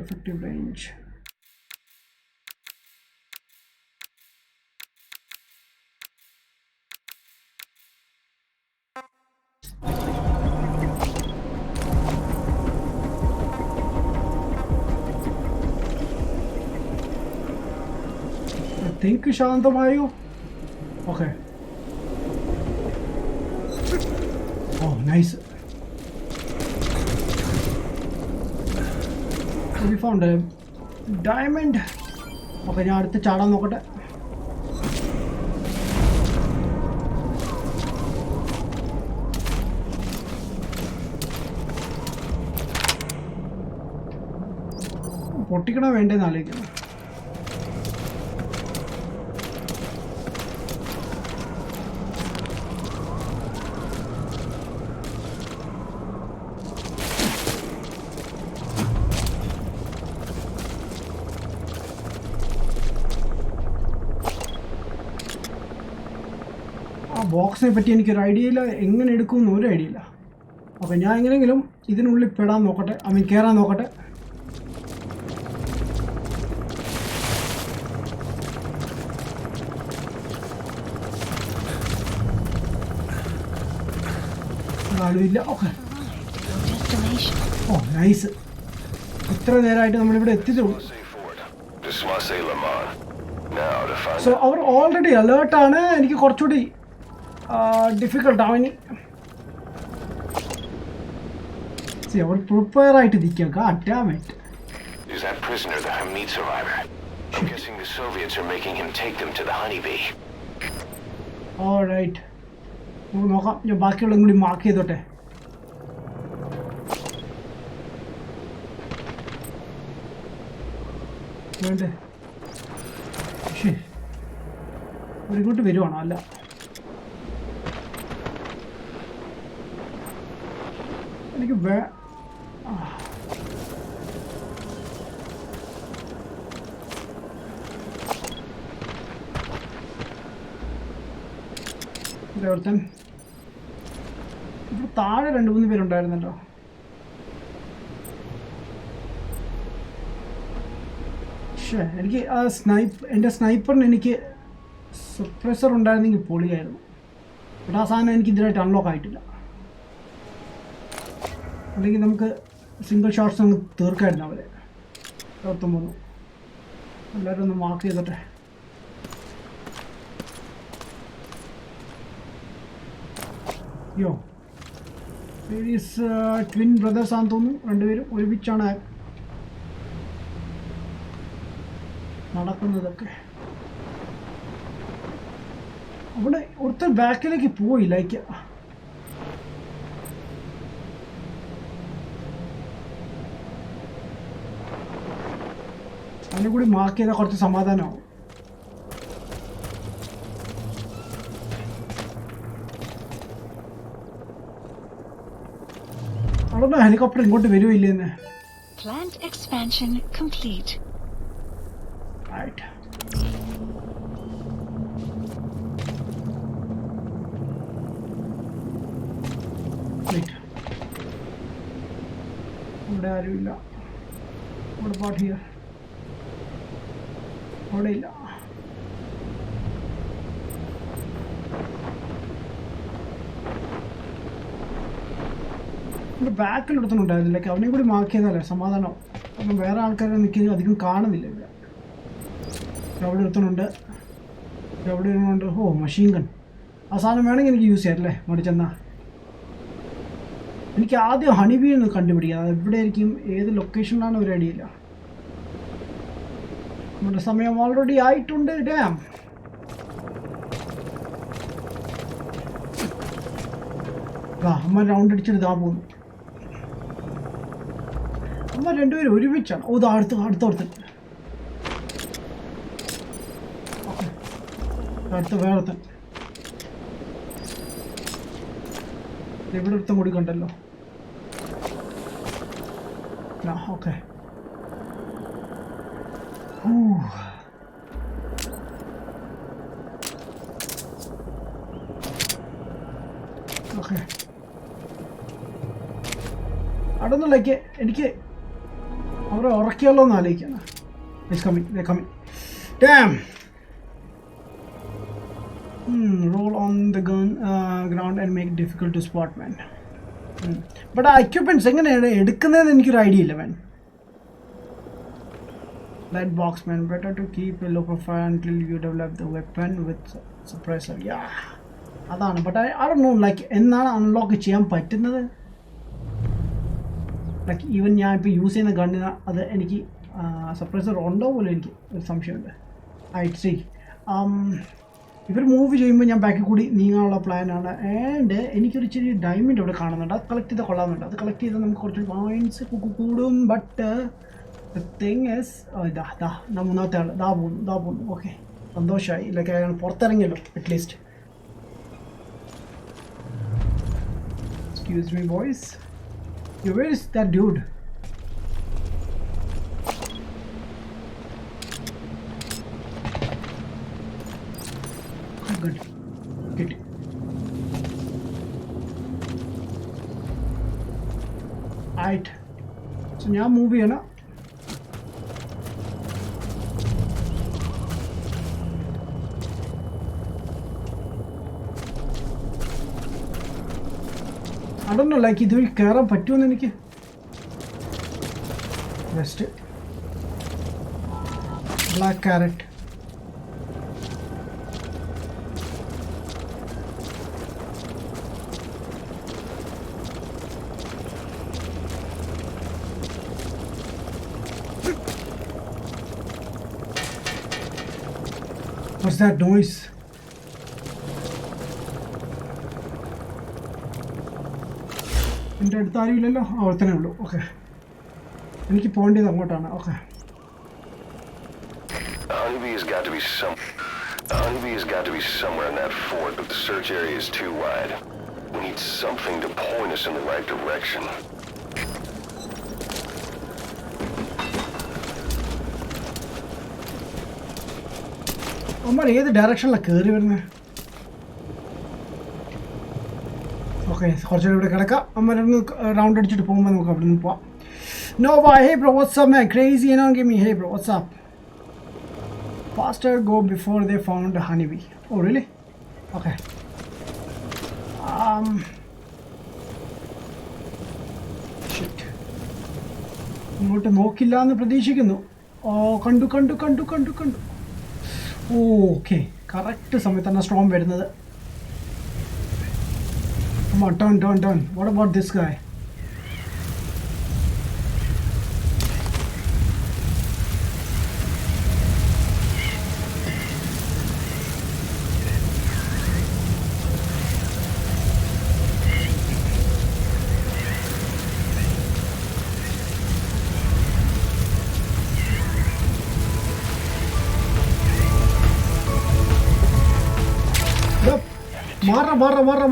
Effective range. I think ശാന്തമായോ? Okay. Oh, nice. We found a diamond. Okay, ഞാൻ അടുത്ത് ചാടാൻ നോക്കട്ടെ. പൊട്ടിക്കണോ വേണ്ടേന്ന് ആലോചിക്കുന്നു. ബോക്സിനെ പറ്റി എനിക്കൊരു ഐഡിയ ഇല്ല, എങ്ങനെ എടുക്കുമെന്ന് ഒരു ഐഡിയ ഇല്ല. അപ്പോൾ ഞാൻ എങ്ങനെയെങ്കിലും ഇതിനുള്ളിൽ പെടാൻ നോക്കട്ടെ, കയറാൻ നോക്കട്ടെ. ആളുമില്ല. Okay, oh nice. ഇത്ര നേരമായിട്ട് നമ്മളിവിടെ എത്തിച്ചുള്ളൂ. സോ അവർ ഓൾറെഡി അലേർട്ടാണ്. എനിക്ക് കുറച്ചുകൂടി ഡിഫിക്കൽട്ടാണ്. അവർ പ്രിപ്പയർ ആയിട്ട് നിൽക്കുക. God damn it. Is that prisoner the Hamid survivor? I'm guessing the Soviets are making him take them to the honeybee. All right. നോക്കാം, ഞാൻ ബാക്കിയുള്ളതും കൂടി മാർക്ക് ചെയ്തോട്ടെ. വേണ്ടേ? ഇങ്ങോട്ട് വരുവാണോ? അല്ല, എനിക്ക് ഒരുത്തൻ ഇവിടെ താഴെ 2-3 പേരുണ്ടായിരുന്നല്ലോ. എനിക്ക് ആ എൻ്റെ സ്നൈപ്പറിന് എനിക്ക് സപ്രസർ ഉണ്ടായിരുന്നെങ്കിൽ പൊളിയായിരുന്നു. ഇവിടെ ആ സാധനം എനിക്ക് ഇതിനായിട്ട് അൺലോക്ക് ആയിട്ടില്ല. അല്ലെങ്കിൽ നമുക്ക് സിംഗിൾ ഷോട്ട്സ് അങ്ങ് തീർക്കായിരുന്നു അവരെ. 23 എല്ലാവരും ഒന്ന് മാർക്ക് ചെയ്തോട്ടെ. യോ ട്വിൻ ബ്രദേഴ്സ് ആണെന്ന് തോന്നുന്നു. രണ്ടുപേരും ഒരുമിച്ചാണ് നടക്കുന്നതൊക്കെ. അവിടെ ഒരുത്തർ ബാക്കിലേക്ക് പോയി. ലൈക്ക് അതിനെ കൂടി മാർക്ക് ചെയ്താൽ കുറച്ച് സമാധാനമാവും. അവിടെ ഹെലികോപ്റ്റർ ഇങ്ങോട്ട് വരുമില്ലെന്ന്. Plant expansion complete. Right. Wait. ഇവിടെ ആരുമില്ല. What about here? അവിടെ ഇല്ല. ബാക്കിൽ എടുത്തുണ്ടായിരുന്നില്ല. അവനെ കൂടി മാർക്ക് ചെയ്താലേ സമാധാനം. അപ്പം വേറെ ആൾക്കാരെ നിൽക്കുന്നത് അധികം കാണുന്നില്ല ഇവിടെ. അവിടെ എടുത്തുന്നുണ്ട്, അവിടെ ഇരുന്നുണ്ട്. ഓ മെഷീൻ ഗൺ. ആ സാധനം വേണമെങ്കിൽ എനിക്ക് യൂസ് ചെയ്യാം അല്ലേ മടിച്ചെന്നാ. എനിക്ക് ആദ്യം ഹണിബീ ഒന്ന് കണ്ടുപിടിക്കാം. അത് എവിടെ ആയിരിക്കും, ഏത് ലൊക്കേഷനിലാണ് ഒരു ഐഡിയയില്ല. നമ്മുടെ സമയം ഓൾറെഡി ആയിട്ടുണ്ട്. ഡാം അമ്മ റൗണ്ട് അടിച്ചിട്ട് ഇതാ പോകുന്നു. അമ്മ രണ്ടുപേരും ഒരുമിച്ചാണ്. ഓ ഇതാ അടുത്ത ഓക്കെ അടുത്ത വേറൊരുത്തൻ എവിടെ ഒരുത്തം കൂടി കണ്ടല്ലോ. ഓക്കെ ഓക്കെ അവിടെയൊന്നുമില്ല. എനിക്ക് അവരെ ഉറക്കിയല്ലോ എന്ന് ആലോചിക്കണം. Coming damn. Roll on the ground and make it difficult to spot, man. But equipments എങ്ങനെയാണ് എടുക്കുന്നതെന്ന് എനിക്കൊരു ഐഡിയ ഇല്ല, man. That box, man. Better to keep a low profile until you develop the weapon with suppressor. Yeah. അതാണ്. But I don't know, like എന്നാണ് unlock ചെയ്യാൻ പറ്റുന്നത്. Like even ഞാൻ ഇപ്പോൾ യൂസ് ചെയ്യുന്ന ഗണ്ണിന് അത് എനിക്ക് സപ്രസർ ഉണ്ടോ പോലും എനിക്ക് ഒരു സംശയമുണ്ട്. സി ഇവർ മൂവ് ചെയ്യുമ്പോൾ ഞാൻ ബാക്കിൽ കൂടി നീങ്ങാനുള്ള പ്ലാനാണ്. ആൻഡ് എനിക്കൊരു ചെറിയ ഡയമണ്ട് ഇവിടെ കാണുന്നുണ്ട്. അത് കളക്ട് ചെയ്താൽ കൊള്ളാമെന്നുണ്ട്. അത് കളക്ട് ചെയ്താൽ നമുക്ക് കുറച്ച് പോയിൻറ്റ്സ് കൂടും. ബട്ട് ദ തിങ് ഈസ് ഇതാ മൂന്നാമത്തെ ആൾ ഇതാ പോകുന്നു. ഓക്കെ സന്തോഷമായി. ലൈക്ക് അയാൾ പുറത്തിറങ്ങിയല്ലോ at least. Excuse me boys. Where is that dude? Good. Get it. Alright. So now move here, na? I don't know, like ഇതുവഴി കയറാൻ പറ്റുമെന്ന് എനിക്ക്. Just black carrot. What's that noise? എൻ്റെ അടുത്ത് ആരും ഇല്ലല്ലോ. അവിടെത്തന്നെ ഉള്ളൂ. ഓക്കെ എനിക്ക് പോകേണ്ടത് അങ്ങോട്ടാണ്. Okay Honeybee has got to be somewhere in that fort, but the search area is too wide. We need something to point us in the right direction. അമ്മ ഏത് ഡയറക്ഷനിലാണ് കയറി വരുന്നത്? ഓക്കെ കുറച്ചുകൂടെ ഇവിടെ കിടക്കാം. അമ്മ റൗണ്ട് അടിച്ചിട്ട് പോകുമ്പോൾ നമുക്ക് അവിടെ നിന്ന് പോവാം. Nova, hey bro, what's up, man? Crazy, you know, give me, hey bro, what's up? Faster go before they found the honeybee. Oh, really? Okay. Shit. ഇങ്ങോട്ട് നോക്കില്ല എന്ന് പ്രതീക്ഷിക്കുന്നു. കണ്ടു. ഓക്കെ കറക്റ്റ് സമയത്താണ് സ്ട്രോം വരുന്നത്. Come on, turn. What about this guy?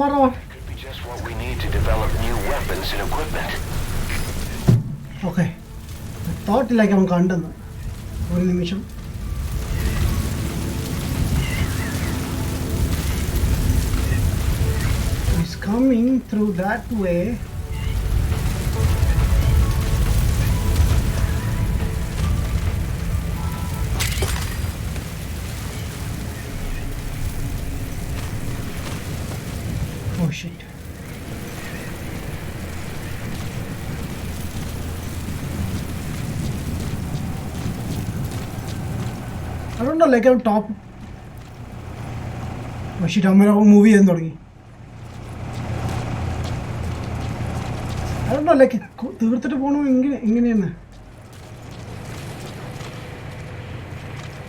മാറ. Could be just what we need to develop new weapons and equipment. Okay തോട്ടിലേക്ക് അവൻ കണ്ടെന്ന്. ഒരു നിമിഷം. He's coming through that way. Oh shit. I don't know, like on top. Oh shit, അമ്മ move ചെയ്യാൻ തുടങ്ങി. I don't know, like തീർത്തിട്ട് പോകണോ എങ്ങനെയാണ്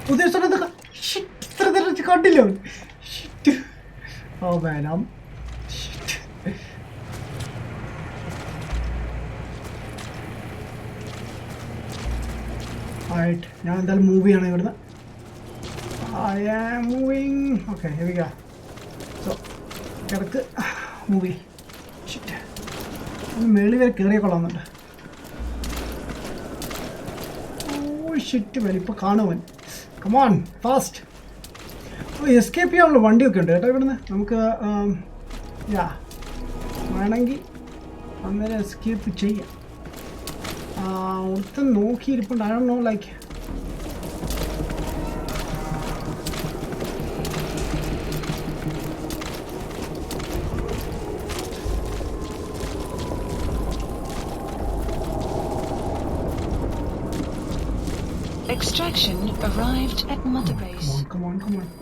പുതിയ സ്ഥലത്ത് കണ്ടില്ല. Oh man, shit. Alright, ഞാൻ എന്തായാലും മൂവ് ചെയ്യണം ഇവിടുന്ന്. I am moving. Okay, here we go. So, കിടക്ക് മൂവ്. ഷിറ്റ്. മേളിൽ വരെ കയറിയ കൊള്ളാമെന്നുണ്ട്. ഓ ഷിറ്റ് വലിപ്പം കാണുവൻ. Come on, fast. എസ്കേപ്പ് ചെയ്യാനുള്ള വണ്ടിയൊക്കെ ഉണ്ട് കേട്ടോ ഇവിടുന്ന്. നമുക്ക് വേണമെങ്കിൽ അന്നേരം എസ്കേപ്പ് ചെയ്യാം. ഒരുത്തൻ നോക്കിയിരിപ്പുണ്ട്. I don't know, like Extraction arrived at Mother Base. Come on. Alright.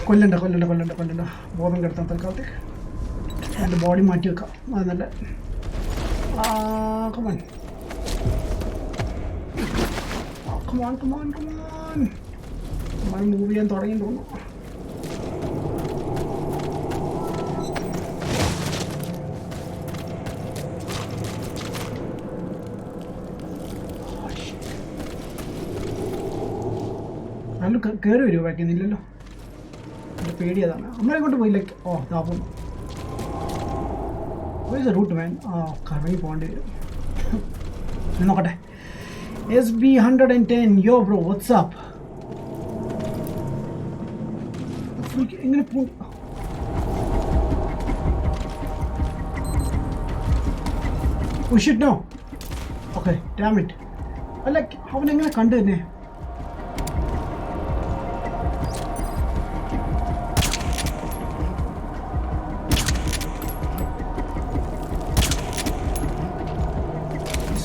കൊല്ലണ്ട ബോധം കെടുത്താൻ തൽക്കാലത്ത് എൻ്റെ ബോഡി മാറ്റി വെക്കാം. അത് നല്ല കമോൺ. നമ്മൾ മൂവ് ചെയ്യാൻ തുടങ്ങി തോന്നുന്നു. നല്ല കയറി വരുമോ ബാക്കിന്നില്ലല്ലോ. എൻ്റെ പേടി അതാണ്. നമ്മളെ കൊണ്ട് പോയില്ല. ഓ താപം റൂട്ട് മാൻ. കറങ്ങി പോകേണ്ടി വരും. നോക്കട്ടെ. SB110. Yo bro, what's up? എങ്ങനെ പോ? Oh shit, no. Okay, damn it. അല്ല അവൻ എങ്ങനെ കണ്ടു തന്നെ?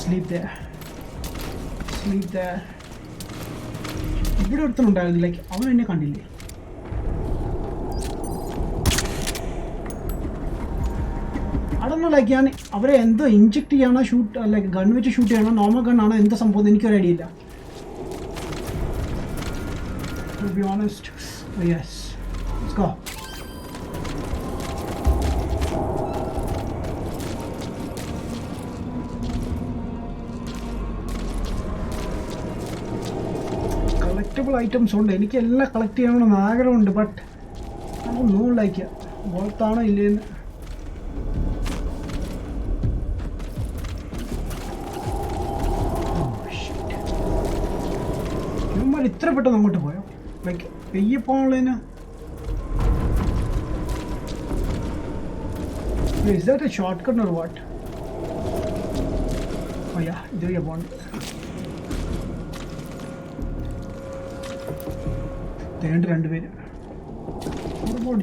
Sleep there. ഇവിടെ ഒരുത്തനുണ്ടായിരുന്നു. ലൈക്ക് അവൻ എന്നെ കണ്ടില്ലേ? അതൊന്നും ലൈക്ക് ഞാൻ അവരെ എന്തോ ഇഞ്ചെക്ട് ചെയ്യണോ ഷൂട്ട് ലൈക്ക് ഗൺ വെച്ച് ഷൂട്ട് ചെയ്യണോ നോർമൽ ഗണ്ണാണോ എന്താ സംഭവം എനിക്കൊരു ഐഡിയ ഇല്ല. To be honest, yes. Let's go. Collectible items ഉണ്ട്. എനിക്ക് എല്ലാം കളക്ട് ചെയ്യണമെന്ന് ആഗ്രഹമുണ്ട്. ബട്ട് നോ ലൈക്ക് ബോത്താണോ ഇല്ലേന്ന്. ഇവന്മാർ ഇത്ര പെട്ടെന്ന് അങ്ങോട്ട് പോയോ? Like പെയ്യെ പോകാനുള്ളതിന്. Is that a shortcut or what? Oh yeah, there you go. രണ്ടുപേര്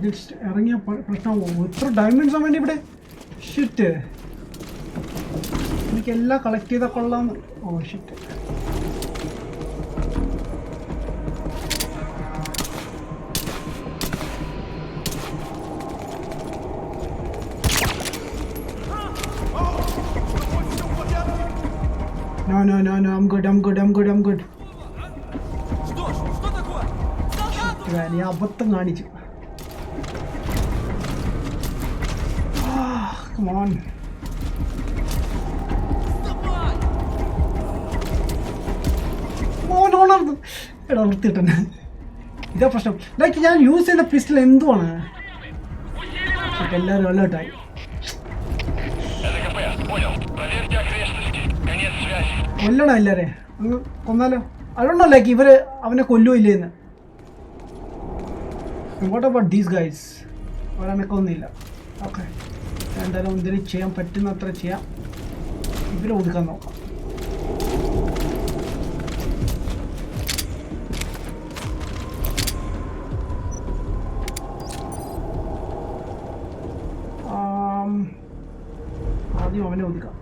ജസ്റ്റ് ഇറങ്ങിയ പ്രശ്നമാകുമോ? എത്ര ഡയമണ്ട്സാണ് വേണ്ടി ഇവിടെ? ഷിറ്റ്, എനിക്കെല്ലാം കളക്ട് ചെയ്താൽ കൊള്ളാം. Oh shit, No, I'm good. ഞാൻ അബദ്ധം കാണിച്ചു. Come on. എടാ നിർത്തിയിട്ടെ. ഇതാ പ്രശ്നം. ലൈക്ക് ഞാൻ യൂസ് ചെയ്യുന്ന പിസ്റ്റൽ എന്തുവാണ്? എല്ലാവരും അലേർട്ടായി. കൊല്ലണം എല്ലാരെ. അങ്ങ് കൊന്നാലോ? അതുകൊണ്ടോ ലൈക്ക് ഇവര് അവനെ കൊല്ലുമില്ലേന്ന്. What about these guys? അവരനൊക്കെ ഒന്നുമില്ല. ഓക്കെ, എന്തായാലും എന്തെങ്കിലും ചെയ്യാൻ പറ്റുന്ന അത്ര ചെയ്യാം. ഇവരെ ഒതുക്കാൻ നോക്കാം. ആദ്യം അവനെ ഒതുക്കാം.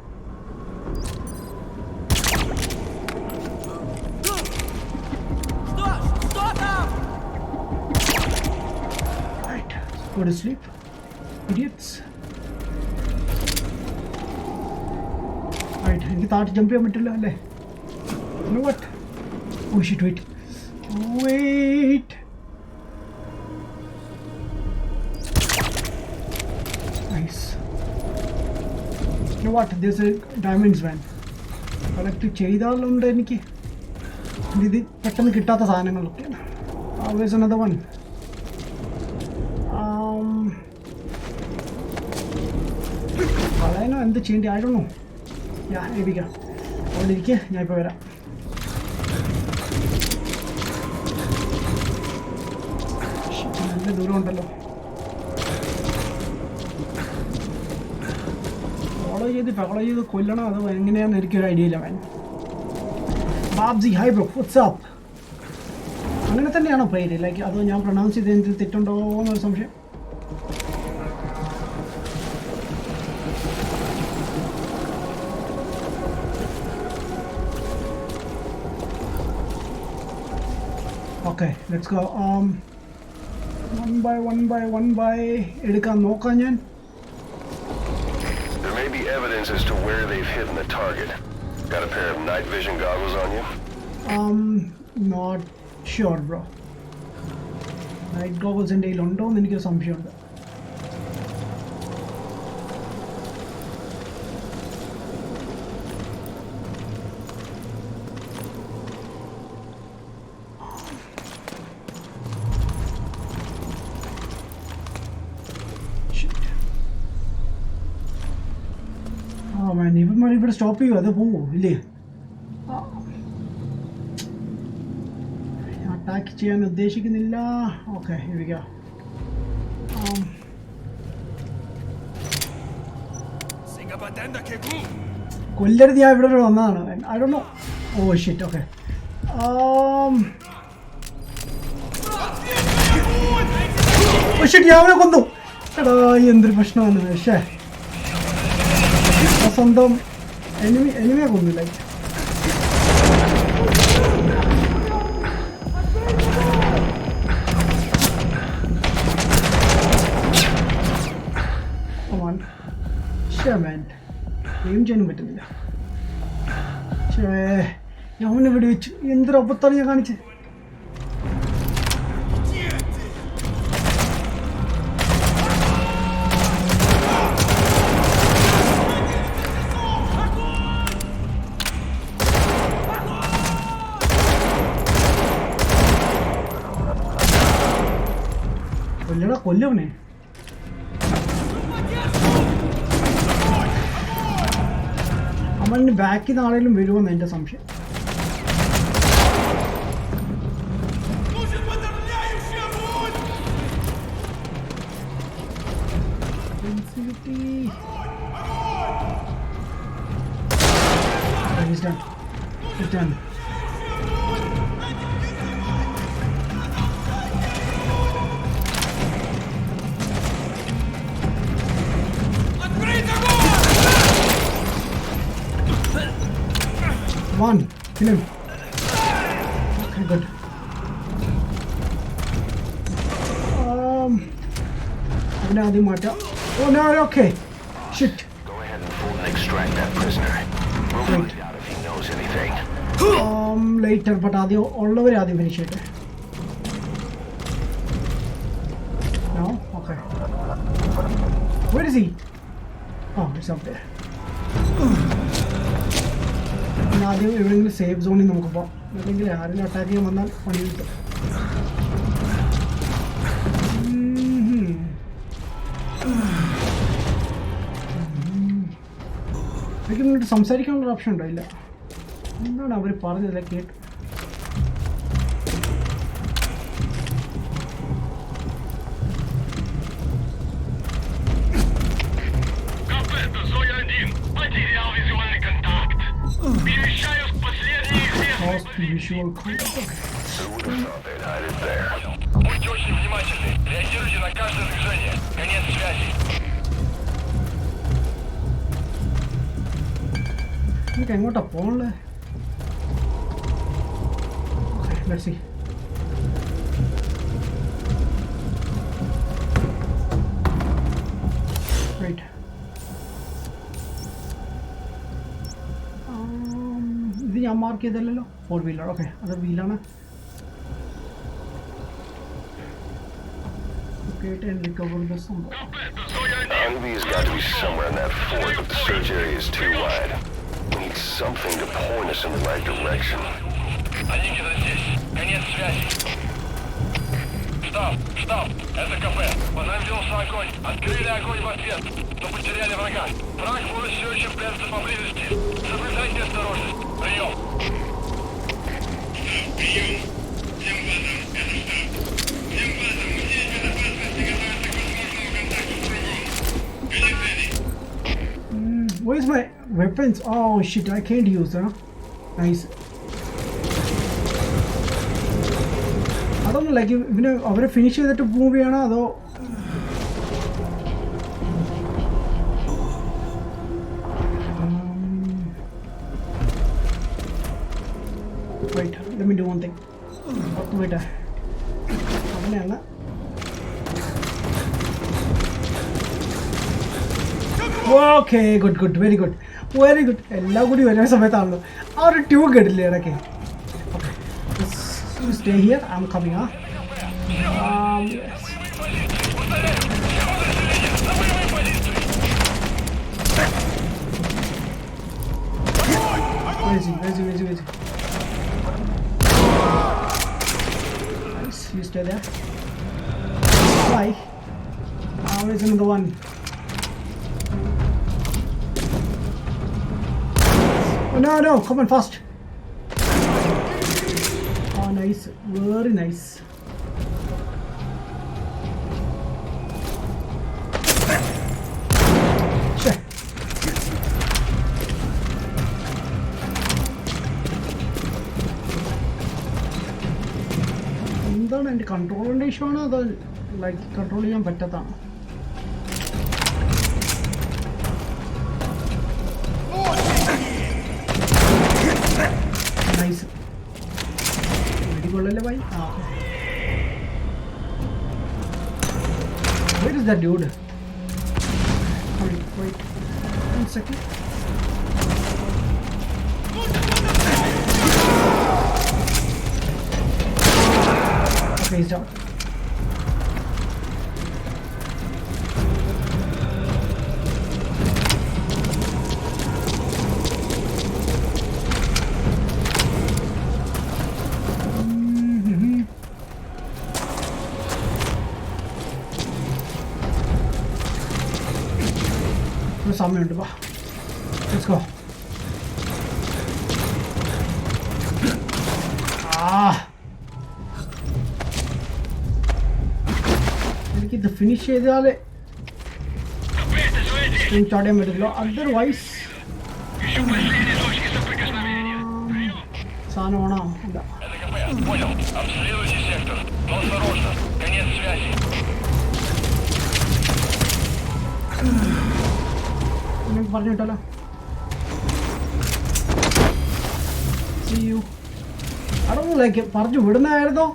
Go to sleep, idiots. Right എനിക്ക് താഴത്ത് ജമ്പ് ചെയ്യാൻ പറ്റില്ല അല്ലേ what oh shit wait nice what this diamonds വാൻ കളക്ട് ചെയ്താലുണ്ട് എനിക്ക് ഇത് പെട്ടെന്ന് കിട്ടാത്ത സാധനങ്ങളൊക്കെയാണ് ആൾവേസ് അനദർ വൺ കളയാനോ എന്ത് ചെയ്യേണ്ടി ആയിരുന്നു ഞാൻ ഏൽപ്പിക്കാം അവിടെ ഇരിക്കുക ഞാൻ ഇപ്പോൾ വരാം നല്ല ദൂരം ഉണ്ടല്ലോ ഫോളോ ചെയ്ത് കൊല്ലണം അത് എങ്ങനെയാണെന്ന് എനിക്കൊരു ഐഡിയ ഇല്ല വേൻ PUBG ഹൈ ബ്രോ വാട്ട്സ്ആപ്പ് അങ്ങനെ തന്നെയാണോ പേര് ലൈക്ക് അതോ ഞാൻ പ്രൊനൗൺസ് ചെയ്ത് എന്തെങ്കിലും തെറ്റുണ്ടോ എന്നൊരു സംശയം okay let's go one by എടുക്കാൻ നോക്കാം ഞാൻ There may be evidence as to where they've hidden the target. Got a pair of night vision goggles on you? Not sure bro. Night goggles എൻ്റെ കയ്യിലുണ്ടോ എന്ന് എനിക്കൊരു സംശയമുണ്ട് ഇവന്മാർ ഇവിടെ സ്റ്റോപ്പ് ചെയ്യുമോ അത് പോവോ ഇല്ലേ അറ്റാക്ക് ചെയ്യാൻ ഉദ്ദേശിക്കുന്നില്ല ഓക്കെ ഇരിക്കുക കൊല്ലരുത് ഞാൻ ഇവിടെ വന്നതാണ് I don't know oh shit okay shit ഞാൻ അവനെ കൊന്നു എടാ എന്തൊരു പ്രശ്നമാണ് പക്ഷേ സ്വന്തം എനിമിയെ കൊന്നില്ല ഗെയിം ചെയ്യാനും പറ്റുന്നില്ല ഞാൻ അവനെ വെടി വെച്ചു എന്തൊരു അബദ്ധമാണ് ഞാൻ കാണിച്ചത് കൊല്ലവനെ അവന് ബാക്കിൽ നിന്ന് ആണെങ്കിലും വരുമെന്ന് എൻ്റെ സംശയം One, kill him. Okay, good. അവനെ ആദ്യം മാറ്റാം. Oh no, okay. Shit. Go ahead and fold and extract that prisoner. We'll find out if he knows anything. Later, but ആദ്യം ഉള്ളവരെ ആദ്യം ഫിനിഷ് ചെയ്യട്ടെ. No, okay. Where is he? Oh, it's up there. ആദ്യം എവിടെയെങ്കിലും safe സോണിൽ നമുക്ക് പോകാം അല്ലെങ്കിൽ ആരെങ്കിലും അറ്റാക്ക് ചെയ്യാൻ വന്നാൽ പണി കിട്ടും എനിക്ക് മുന്നോട്ട് സംസാരിക്കാനുള്ള ഓപ്ഷൻ ഉണ്ടോ ഇല്ല എന്താണ് അവർ പറഞ്ഞതില്ല കേട്ടു Visual contact. Будьте очень внимательны. Реагируйте на каждое движение. Конец связи. നമുക്ക് എങ്ങോട്ടാ പോകണല്ലേ let's see right മാർക്ക് ചെയ്തല്ലോ 4-wheeler. ഓക്കെ അത് വീലാണ്. And recover the summer. Honeybee has got to be somewhere in that fort, but the search area is too wide. We need something to point us in the right direction. Штаб, это КП. Понадеялся огонь. Открыли огонь в ответ, но потеряли врага. Враг может все еще прятаться поблизости. Соблюдайте осторожность. Прием. Прием. Всем базам, это штаб. Всем базам, усилить безопасность и готовиться к возможному контакту с врагом. Where's my weapons? Oh shit, I can't use them. Nice. I don't know, like even if finish that movie or not, though. Wait, let me do one thing. Wait. Okay, good, very good. എല്ലാം കൂടി വരുന്ന സമയത്താണല്ലോ ആ ഒരു tune കേട്ടില്ലേ ഇടയ്ക്ക്. Okay stay here, I'm coming. Yes. Where is he? Nice, you stay there. Why? Where's another one? Oh, no, come on, fast. Oh, nice, very nice. Sure. എന്താണ് എൻ്റെ കൺട്രോളിൻ്റെ issue ആണോ അതോ ലൈക്ക് കൺട്രോൾ ചെയ്യാൻ പറ്റാത്തതാണോ? Nice വെടികൊള്ളല്ലേ Bhai. ആ where is that dude? Wait 1 second. Okay, he's down. സമയമുണ്ട് വാ let's go. എനിക്കിത് finish ചെയ്താലേ സ്ക്രീൻ ചാടാൻ പറ്റില്ല, അതർവൈസ് സാധനമാണോ ഇല്ല. പറഞ്ഞു കിട്ടല്ലോ. ലൈക്ക് പറഞ്ഞു വിടുന്നായിരുന്നോ?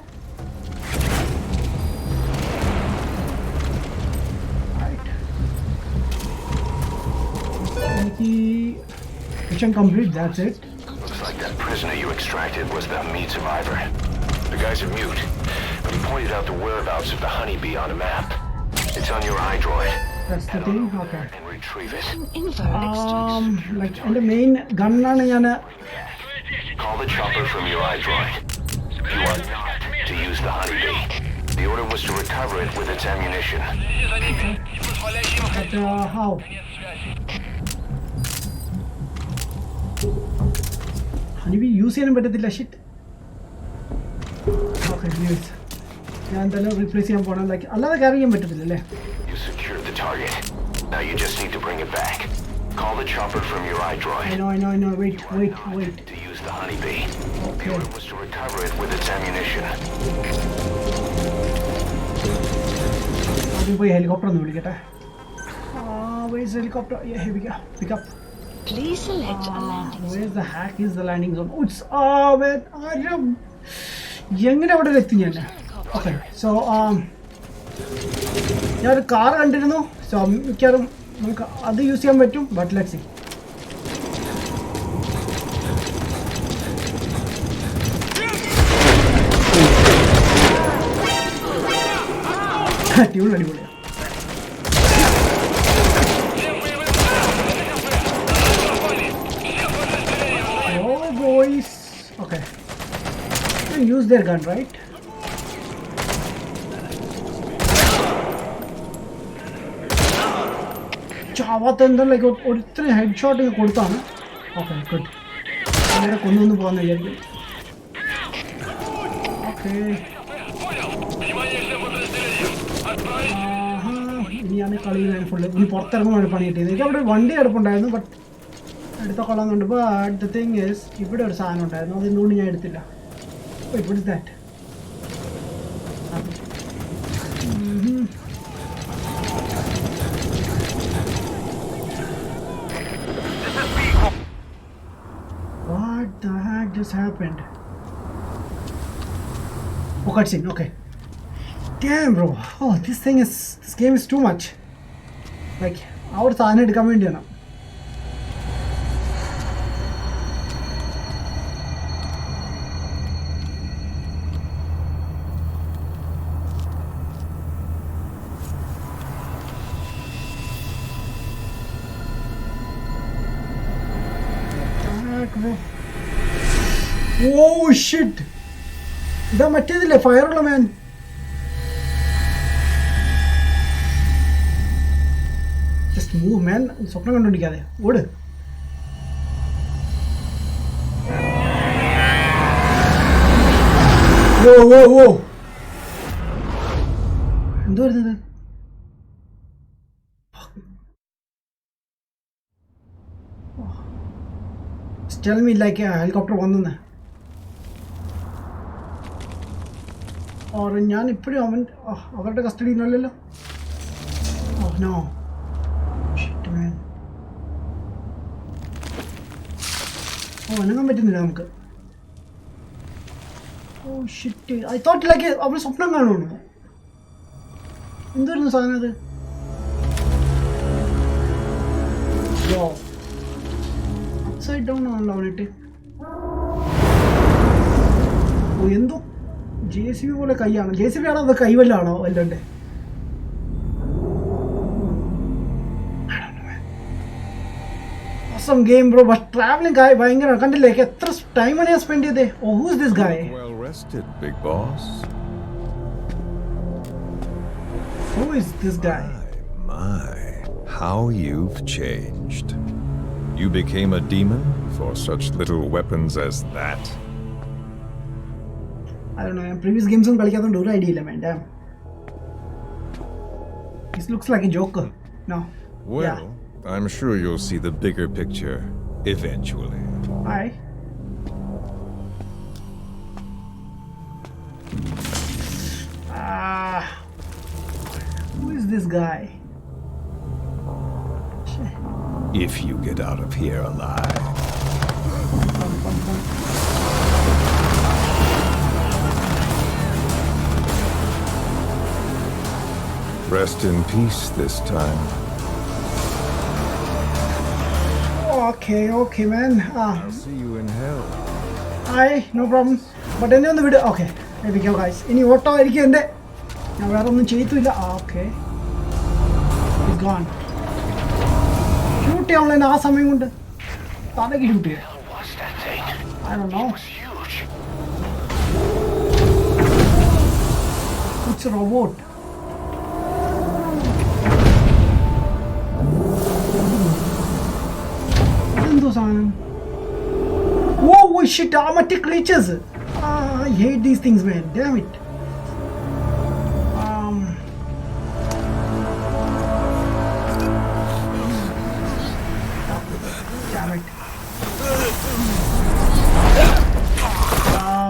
എനിക്ക് mission complete, that's it. Looks like that prisoner you extracted was the Hamid survivor. The guy's a mute, but he pointed out the whereabouts of the honeybee on a map. It's on your iDroid. That's the thing, okay. And retrieve it. Info extraction. Like എൻ്റെ main ഗണ്ണാണ് ഞാൻ. Call the chopper from your iDroid. You are not to use the honeybee. The order was to recover it with its ammunition. But how? honeybee use ചെയ്യാനും പറ്റത്തില്ല. Shit. Okay ഞാൻ എന്തായാലും replace ചെയ്യാൻ പോകണം. Like അല്ലാതെ carry ചെയ്യാൻ പറ്റത്തില്ല അല്ലേ? You secured the target. Now you just need to bring it back. Call the chopper from your iDroid. I know. Wait. To use the honeybee. Okay. The order was to recover it with its ammunition. ആദ്യം പോയി helicopter ഒന്ന് വിളിക്കട്ടെ. Where's the helicopter? Yeah, here we go. Pick up. Please select a landing zone. Where's the heck is the landing zone? Oh, it's man. എങ്ങനെ അവിടെ എത്തി ഞാൻ? Okay so ഞാനൊരു car കണ്ടിരുന്നു. സോ മിക്കവാറും നമുക്ക് അത് യൂസ് ചെയ്യാൻ പറ്റും. But let's see. ട്യൂൺ അടിപൊളിയാണ്. Oh boys, okay. You can use their gun, right? ചാവാത്ത എന്താ ലൈക്ക് ഒരിത്ര ഹെഡ് ഷോട്ട് കൊടുത്താണ്. Okay good. അങ്ങനെ കൊന്നൊന്ന് പോകാന്ന് വിചാരിക്കും. ഓക്കെ ഇനിയാണ് കളി ഫുള്ള് ഇനി പുറത്തിറങ്ങുമ്പോൾ പണി കിട്ടിയത്. എനിക്ക് അവിടെ വണ്ടി കിടപ്പുണ്ടായിരുന്നു, ബട്ട് എടുത്ത കൊള്ളാമെന്നുണ്ട്. ബട്ട് ദ തിങ് ഈസ് ഇവിടെ ഒരു സാധനം ഉണ്ടായിരുന്നു, അത് എന്തുകൊണ്ട് ഞാൻ എടുത്തില്ല. ഇവിടെ that What the heck just happened? Oh, cutscene. Okay. Damn, bro. Oh, this game is too much. Like, our സാധനം എടുക്കാൻ വേണ്ടിയാണ്. Oh shit! ഇതാ മറ്റേതില്ലേ ഫയറുള്ള മാൻ. ജസ്റ്റ് മൂവ് മാൻ. സ്വപ്നം കണ്ടുപിടിക്കാതെ ഓട്. ഓ ഓ ഓ എന്തോ വരുന്നത്? Tell me like a helicopter വന്നു. ഓർ ഞാൻ ഇപ്പോഴും അവരുടെ കസ്റ്റഡിയിലല്ലല്ലോ. ഓ നോ ഷിറ്റ് മാൻ. ഓ അനങ്ങാൻ പറ്റുന്നില്ല നമുക്ക്. Oh shit. I thought like അവർ സ്വപ്നം കാണുന്നു. എന്തായിരുന്നു സാധനം അത്? അപ്സൈഡ് ഡൗൺ ആണല്ലോ അവനിട്ട്. ഓ എന്തോ JCB പോലെ കൈയാണ്. JCB ആണോ അത് കൈവല്ലാണോ അല്ലാണ്ട്? Awesome game bro, but traveling guy ഭയങ്കര കണ്ടില്ലേ എത്ര ടൈമാണ് ഞാൻ സ്പെൻഡ് ചെയ്തേ. Oh, who is this guy? Well rested, big boss. Who is this guy? My, how you've changed. You became a demon for such little weapons as that? I don't know. Previous games on കളിക്കാത്തതുകൊണ്ട് ഒരു idea ഇല്ല man. Damn. This looks like a joker. No. Well, yeah. I'm sure you'll see the bigger picture eventually. Hi. Who is this guy? If you get out of here alive. Rest in peace this time. Okay man. I'll see you in hell. Hi, no problem. But എന്നെ ഒന്ന് വിട്. Okay, there we go guys. ഇനി auto ആയിരിക്കും എൻ്റെ. ഞാൻ വേറെ ഒന്നും ചെയ്തില്ല. Okay. He's gone. ഷൂട്ട് ചെയ്യാൻ ആ സമയം കൊണ്ട് തലക്ക് ഷൂട്ട് ചെയ്യാം. I don't know. It's a robot. എന്തോ സാധനം? Oh shit, automatic glitches. I hate these things man. Damn it. Damn it.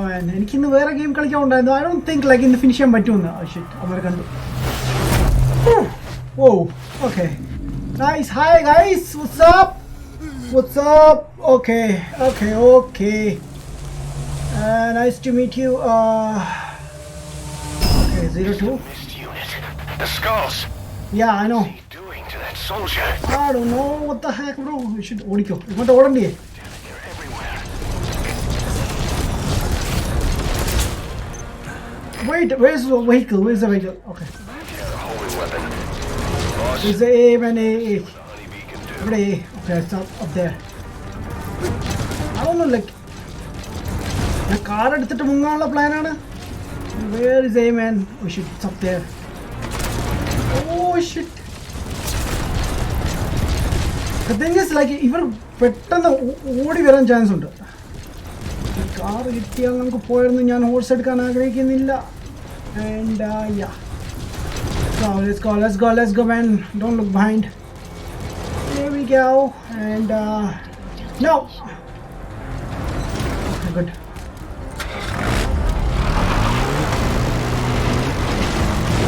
Man, എനിക്കിന്ന് വേറെ ഗെയിം കളിക്കാൻ ഉണ്ടായിരുന്നു. I don't think like ഇന്ന് ഫിനിഷ് ചെയ്യാൻ പറ്റുമെന്ന്. Oh shit, അവരെ കണ്ടു. Whoa, okay. Nice, hi guys, what's up? What's up? Okay. Nice to meet you. Okay, 02. The skulls. Yeah, I know. What's he doing to that soldier? I don't know. What the heck, bro? We should ഓടിക്കോ. ഇങ്ങോട്ട് ഓടണ്ടേ? They're everywhere. Wait, where's the vehicle? Where's the vehicle? Okay. Holy weapon. There's the A, man, A. Okay, it's up there. I don't know, like, the car എടുത്തിട്ട് മുങ്ങാനുള്ള പ്ലാനാണ്. Where is A, man? Oh shit, it's up there. Oh shit. The thing is, like, ഇവർ പെട്ടെന്ന് ഓടി വരാൻ chance ഉണ്ട്. Car കിട്ടിയാൽ നമുക്ക് പോയിരുന്നു. ഞാൻ ഹോഴ്സ് എടുക്കാൻ ആഗ്രഹിക്കുന്നില്ല. And yeah. So let's go, man. Don't look behind. Here we go. And no. Okay, good.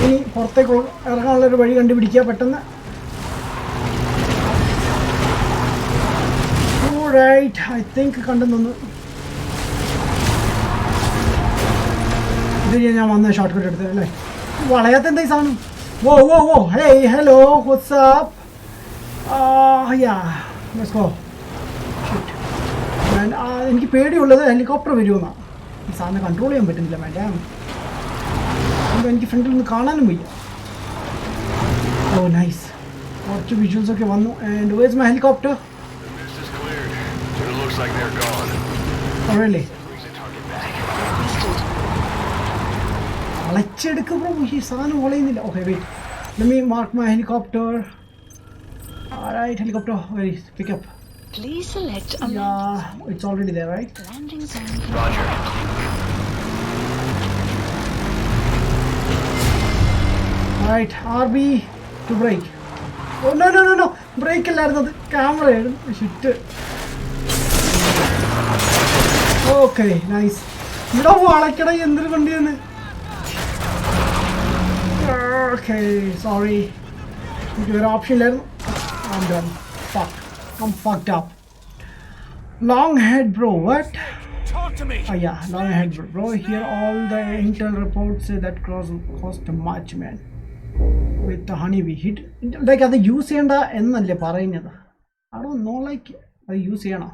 ഇനി പുറത്തേക്ക് ഇറങ്ങാനുള്ളൊരു വഴി കണ്ടുപിടിക്കുക പെട്ടെന്ന്. Alright, I think കണ്ടെന്നു. ഇത് ഞാൻ വന്ന ഷോർട്ട് കട്ട് എടുത്തത് അല്ലേ? വളയാത്ത എന്താ ഈ സാധനം? Whoa. Hey, hello. What's up? Yeah. Let's go. Shit. എനിക്ക് പേടിയുള്ളത് ഹെലികോപ്റ്റർ വരുമെന്നാണ്. ഈ സാധനം കൺട്രോൾ ചെയ്യാൻ പറ്റുന്നില്ല മാഡം. എനിക്ക് ഫ്രണ്ടിൽ നിന്ന് കാണാനും വയ്യ. Oh, nice. കുറച്ച് വിഷ്വൽസ് ഒക്കെ വന്നു. And where's my helicopter? This is cleared, but it looks like they're gone. Oh, really? Brings the target back. വളച്ചെടുക്കുക ബ്രോ. ഈ സാധനം വളയുന്നില്ല. Okay, wait. Let me mark my helicopter. Alright, helicopter. Where is pick up? Please select a Yeah, it's already there, right? landing zone. Roger. Alright, RB to brake. Oh, no. Brake അല്ലായിരുന്നു, അത് ക്യാമറയായിരുന്നു. Shit. Okay, nice. ഇവിടെ വളയ്ക്കട എന്തൊരു വണ്ടിയെന്ന്. Okay, sorry. എനിക്ക് വേറെ option ഇല്ലായിരുന്നു. I'm done. Fuck. I'm fucked up. Long head, bro. What? Talk to me! Yeah, long head, bro. Here all the intel reports say that cost much, man. With the honeybee hit. Like, അത് use ചെയ്യണ്ട എന്നല്ലേ പറയുന്നത്. I don't know, like, അത് use ചെയ്യണോ?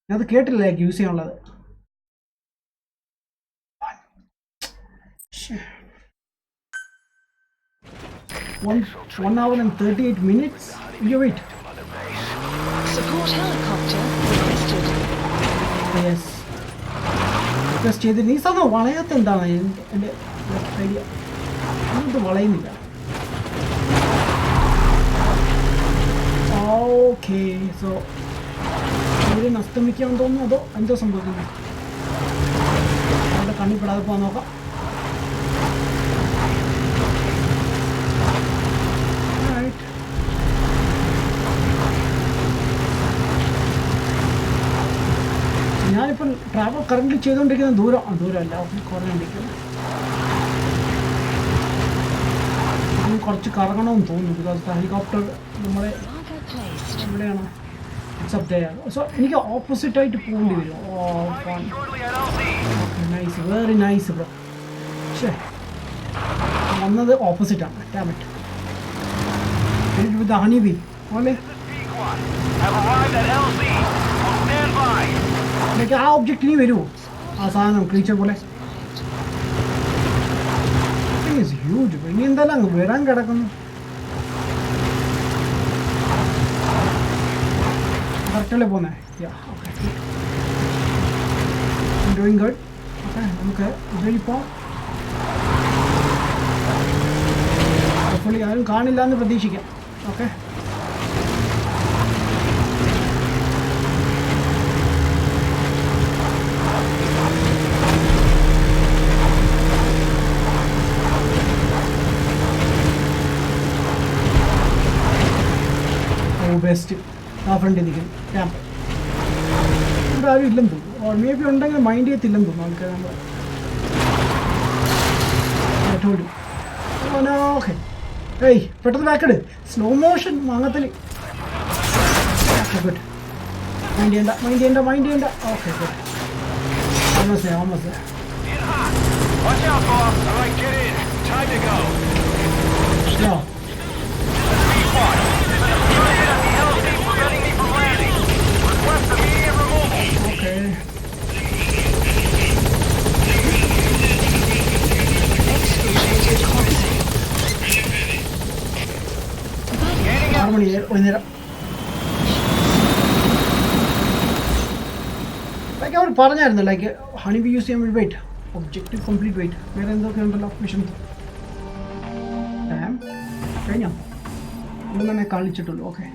ഞാൻ അത് കേട്ടില്ല, like use ചെയ്യാനുള്ളത്. One hour and 38 minutes? You wait. Support helicopter requested. Yes. Request ചെയ്ത് നീ സാധനം വളയാത്ത എന്താണ് എൻ്റെ ഐഡിയ? ഇത് വളയുന്നില്ല. ഓക്കെ, സോ സൂര്യൻ അസ്തമിക്കാൻ തോന്നുന്നു, അതോ എന്തോ സംഭവിക്കുന്നു? അവിടെ കണ്ണിപ്പെടാതെ പോകാൻ നോക്കാം. ഞാനിപ്പം ട്രാവൽ കറന്റ് ചെയ്തുകൊണ്ടിരിക്കുന്ന ദൂരമല്ല, കുറഞ്ഞുകൊണ്ടിരിക്കുന്നു. കുറച്ച് കറങ്ങണമെന്ന് തോന്നുന്നു. ബിക്കോസ് ഹെലികോപ്റ്റർ നമ്മുടെ ഇവിടെയാണ്. It's there. സോ എനിക്ക് ഓപ്പോസിറ്റ് ആയിട്ട് പോകേണ്ടി വരും. Nice, very nice bro. പക്ഷേ വന്നത് ഓപ്പോസിറ്റാണ്. Damn it with honey bee hole. എനിക്ക് ആ ഒബ്ജക്റ്റ് ഇനി വരുമോ? ആ സാധനം ക്രീച്ചർ പോലെ ഹ്യൂജ്. ഇനി എന്തായാലും അങ്ങ് വരാൻ കിടക്കുന്നു. കറക്റ്റല്ലേ പോന്നേ? Doing good. ഓക്കെ, നമുക്ക് ഇതിൽ പോവാം. ഹോപ്പ്ഫുള്ളി ആരും കാണില്ല എന്ന് പ്രതീക്ഷിക്കാം. Okay, best. ആ ഫ്രണ്ടിൽ നിൽക്കും ക്യാമ്പ്. ഇവിടെ ആരും ഇല്ലെന്ന് തോന്നുന്നു. ഓർ മേ ബി ഉണ്ടെങ്കിൽ മൈൻഡ് ചെയ്യത്തില്ലെന്ന് തോന്നുന്നു ആൾക്കാർ. നമ്മൾ ഓക്കെ. ഏയ് പെട്ടെന്ന് ബാക്കെട്. സ്ലോ മോഷൻ വാങ്ങത്തിൽ. Okay, good. മൈൻഡ് ചെയ്യണ്ട. Okay, good. Almost there. Watch out, boss! Alright, get in. Time to go. Yeah. Okay. നേരം ലൈക്ക് അവർ പറഞ്ഞായിരുന്നു ലൈക്ക് ഹണി ബി യൂസ് ചെയ്യാൻ വേണ്ടി വെയിറ്റ് ഒബ്ജക്റ്റീവ് കംപ്ലീറ്റ് വെയിറ്റ് വേറെ എന്തൊക്കെ ഉണ്ടല്ലോ മിഷൻ കഴിഞ്ഞോ ഒന്നും തന്നെ കളിച്ചിട്ടുള്ളൂ okay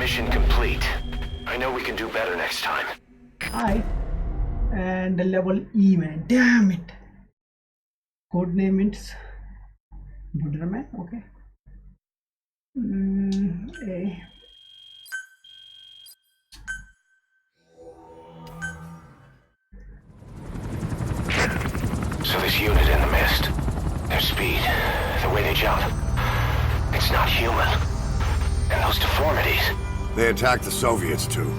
Mission complete. I know we can do better next time. Hi. And level E, man. Damn it. Code name is Budraman. Okay. A. So this unit in the mist, their speed, the way they jump, it's not human. And those deformities. They attacked the Soviets too.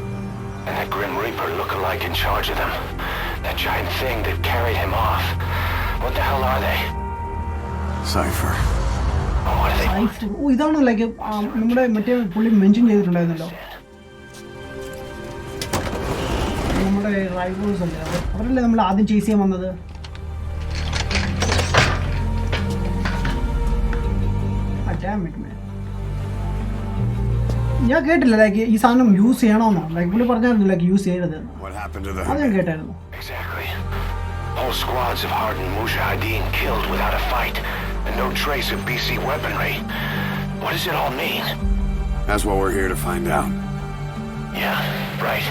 And that Grim Reaper look-alike in charge of them. That giant thing that carried him off. What the hell are they? Cypher. Oh, what are they? Oh, ഇതാണ് like നമ്മുടെ മറ്റേ പുള്ളി mention ചെയ്തിട്ടുണ്ടായിരുന്നല്ലോ നമ്മുടെ rivals അല്ലേ അവരല്ലേ നമ്മൾ ആദ്യം chase ചെയ്യാൻ വന്നത് damn it man ഞാൻ കേട്ടില്ല ലൈക്ക് ഈ സാധനം യൂസ് ചെയ്യണമെന്നോ ലൈക്ക് പുള്ളി പറഞ്ഞായിരുന്നു ലൈക്ക് യൂസ് ചെയ്യരുത് അത് ഞാൻ കേട്ടായിരുന്നു Exactly. Whole squads of hardened Mujahideen killed without a fight, and no trace of BC weaponry. What does it all mean? That's what we're here to find out. Yeah, right.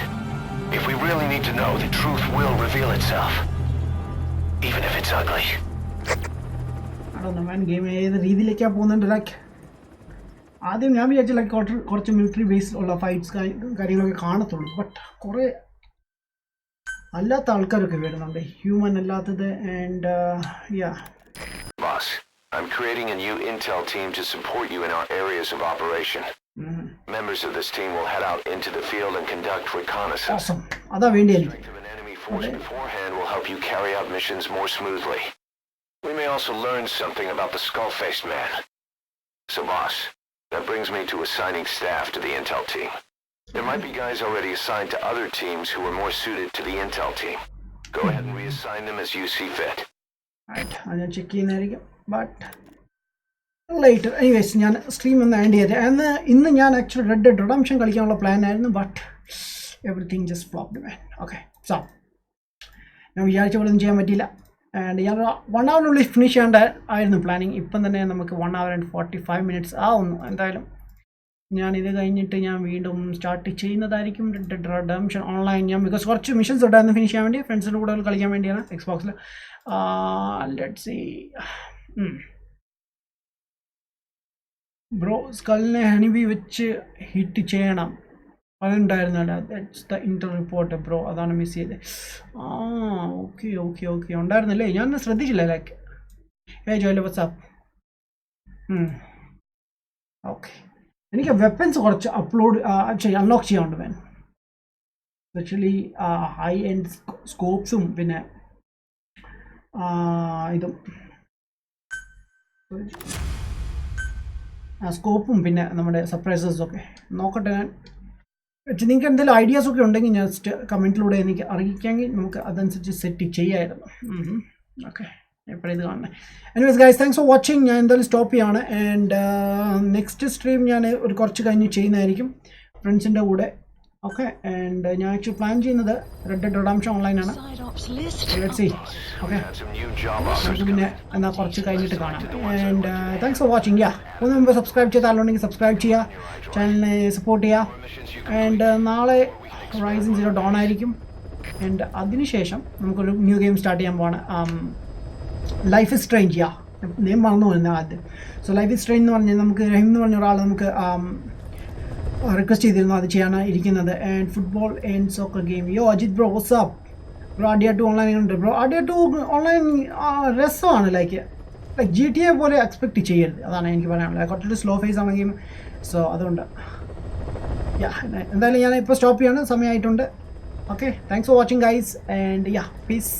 If we really need to know, the truth will reveal itself. Even if it's ugly. I don't know man, game ഏത് രീതിയിലേക്കാണ് പോകുന്നുണ്ട് like ആദ്യം ഞാൻ വിചാരിച്ചു like കുറച്ച് military based ഉള്ള fights കാര്യങ്ങളൊക്കെ കാണത്തുള്ളൂ ബട്ട് കുറേ അല്ലാത്ത ആൾക്കാരൊക്കെ വരുന്നുണ്ട് ഹ്യൂമൻ അല്ലാത്തത് and yeah Boss, I'm creating a new intel team to support you in our areas of operation. Members of this team will head out into the field and conduct reconnaissance. awesome അതാ വേണ്ടി എനിക്ക് Strength of an enemy force beforehand will help you carry out missions more smoothly. We may also learn something about the skull-faced man. So boss, that brings me to assigning staff to the intel team. There might be guys already assigned to other teams who are more suited to the intel team. Go ahead and reassign them as you see fit. Right, അത് ഞാൻ check ചെയ്യുന്നതായിരിക്കും but later anyways ഞാൻ stream ഒന്ന് and ചെയ്തത് ഇന്ന് ഞാൻ actually Red Dead Redemption കളിക്കാനുള്ള plan ആയിരുന്നു but everything just flopped man okay so ഞാൻ വിചാരിച്ച പോലെ ഒന്നും ചെയ്യാൻ പറ്റിയില്ല ആൻഡ് ഞാൻ 1 hourനുള്ളിൽ ഫിനിഷ് ചെയ്യേണ്ട ആയിരുന്നു പ്ലാനിങ് ഇപ്പം തന്നെ നമുക്ക് 1 hour and 45 minutes ആവുന്നു എന്തായാലും ഞാനിത് കഴിഞ്ഞിട്ട് ഞാൻ വീണ്ടും സ്റ്റാർട്ട് ചെയ്യുന്നതായിരിക്കും റെഡ് ഡെഡ് റിഡംഷൻ ഓൺലൈൻ ഞാൻ ബിക്കോസ് കുറച്ച് മിഷൻസ് ഉണ്ടായിരുന്നു ഫിനിഷ് ചെയ്യാൻ വേണ്ടി ഫ്രണ്ട്സിൻ്റെ കൂടെ കളിക്കാൻ വേണ്ടിയാണ് എക്സ്ബോക്സിൽ ലെറ്റ്സ് സീ ബ്രോ സ്കലിനെ ഹണിബി വെച്ച് ഹിറ്റ് ചെയ്യണം അതുണ്ടായിരുന്നല്ല that's the inter report bro അതാണ് മിസ് ചെയ്തത് ഓക്കെ ഓക്കെ ഓക്കെ ഉണ്ടായിരുന്നല്ലേ ഞാൻ ശ്രദ്ധിച്ചില്ല ലൈക്ക് ജോയിലെ വാട്സാപ്പ് ഓക്കെ എനിക്ക് വെപ്പൻസ് കുറച്ച് അൺലോക്ക് ചെയ്യാനുണ്ട് മാൻ സ്പെഷ്യലി ഹൈ എൻഡ് സ്കോപ്സും പിന്നെ ഇതും സ്കോപ്പും പിന്നെ നമ്മുടെ സർപ്രൈസസും ഒക്കെ നോക്കട്ടെ ഞാൻ നിങ്ങൾക്ക് എന്തെങ്കിലും ഐഡിയാസൊക്കെ ഉണ്ടെങ്കിൽ ജസ്റ്റ് കമൻറ്റിലൂടെ എനിക്ക് അറിയിക്കാമെങ്കിൽ നമുക്ക് അതനുസരിച്ച് സെറ്റ് ചെയ്യാമായിരുന്നു ഓക്കെ എപ്പോഴും ഇത് കാണണേ anyways guys thanks for watching ഞാൻ എന്തായാലും സ്റ്റോപ്പ് ചെയ്യാണ് ആൻഡ് നെക്സ്റ്റ് സ്ട്രീം ഞാൻ ഒരു കുറച്ച് കഴിഞ്ഞ് ചെയ്യുന്നതായിരിക്കും ഫ്രണ്ട്സിൻ്റെ കൂടെ ഓക്കെ ആൻഡ് ഞാൻ ആക്ച്വലി പ്ലാൻ ചെയ്യുന്നത് റെഡ് ഡെഡ് റിഡംഷൻ ഓൺലൈനാണ് ലെറ്റ്സ് സീ ഓക്കെ നമുക്ക് പിന്നെ എന്നാൽ കുറച്ച് കഴിഞ്ഞിട്ട് കാണാം and thanks for watching yeah ഒന്ന് മുമ്പ് സബ്സ്ക്രൈബ് ചെയ്താലുണ്ടെങ്കിൽ സബ്സ്ക്രൈബ് ചെയ്യുക ചാനലിനെ സപ്പോർട്ട് ചെയ്യുക ആൻഡ് നാളെ റൈസിങ് 0 ഡോൺ ആയിരിക്കും ആൻഡ് അതിനുശേഷം നമുക്കൊരു ന്യൂ ഗെയിം സ്റ്റാർട്ട് ചെയ്യാൻ പോവാണ് ലൈഫ് ഇസ് സ്ട്രേഞ്ച് നെയിം മറന്നു പോകുന്നത് ആദ്യം സോ ലൈഫ് ഇസ് സ്ട്രേഞ്ച് എന്ന് പറഞ്ഞാൽ നമുക്ക് റഹീം എന്ന് പറഞ്ഞ ഒരാൾ നമുക്ക് റിക്വസ്റ്റ് ചെയ്തിരുന്നു അത് ചെയ്യാനാണ് ഇരിക്കുന്നത് and football and soccer game yo Ajith bro what's up bro ADA2 online ഉണ്ട് ബ്രോ ADA2 ഓൺലൈൻ രസമാണ് ലൈക്ക് GTA പോലെ എക്സ്പെക്റ്റ് ചെയ്യരുത് അതാണ് എനിക്ക് പറയാനുള്ളത് കുറച്ചൊരു സ്ലോ ഫേസ് ആണ് ഗെയിം സോ അതുകൊണ്ട് എന്തായാലും ഞാൻ ഇപ്പോൾ സ്റ്റോപ്പ് ചെയ്യാണ് സമയമായിട്ടുണ്ട് okay thanks for watching guys and piece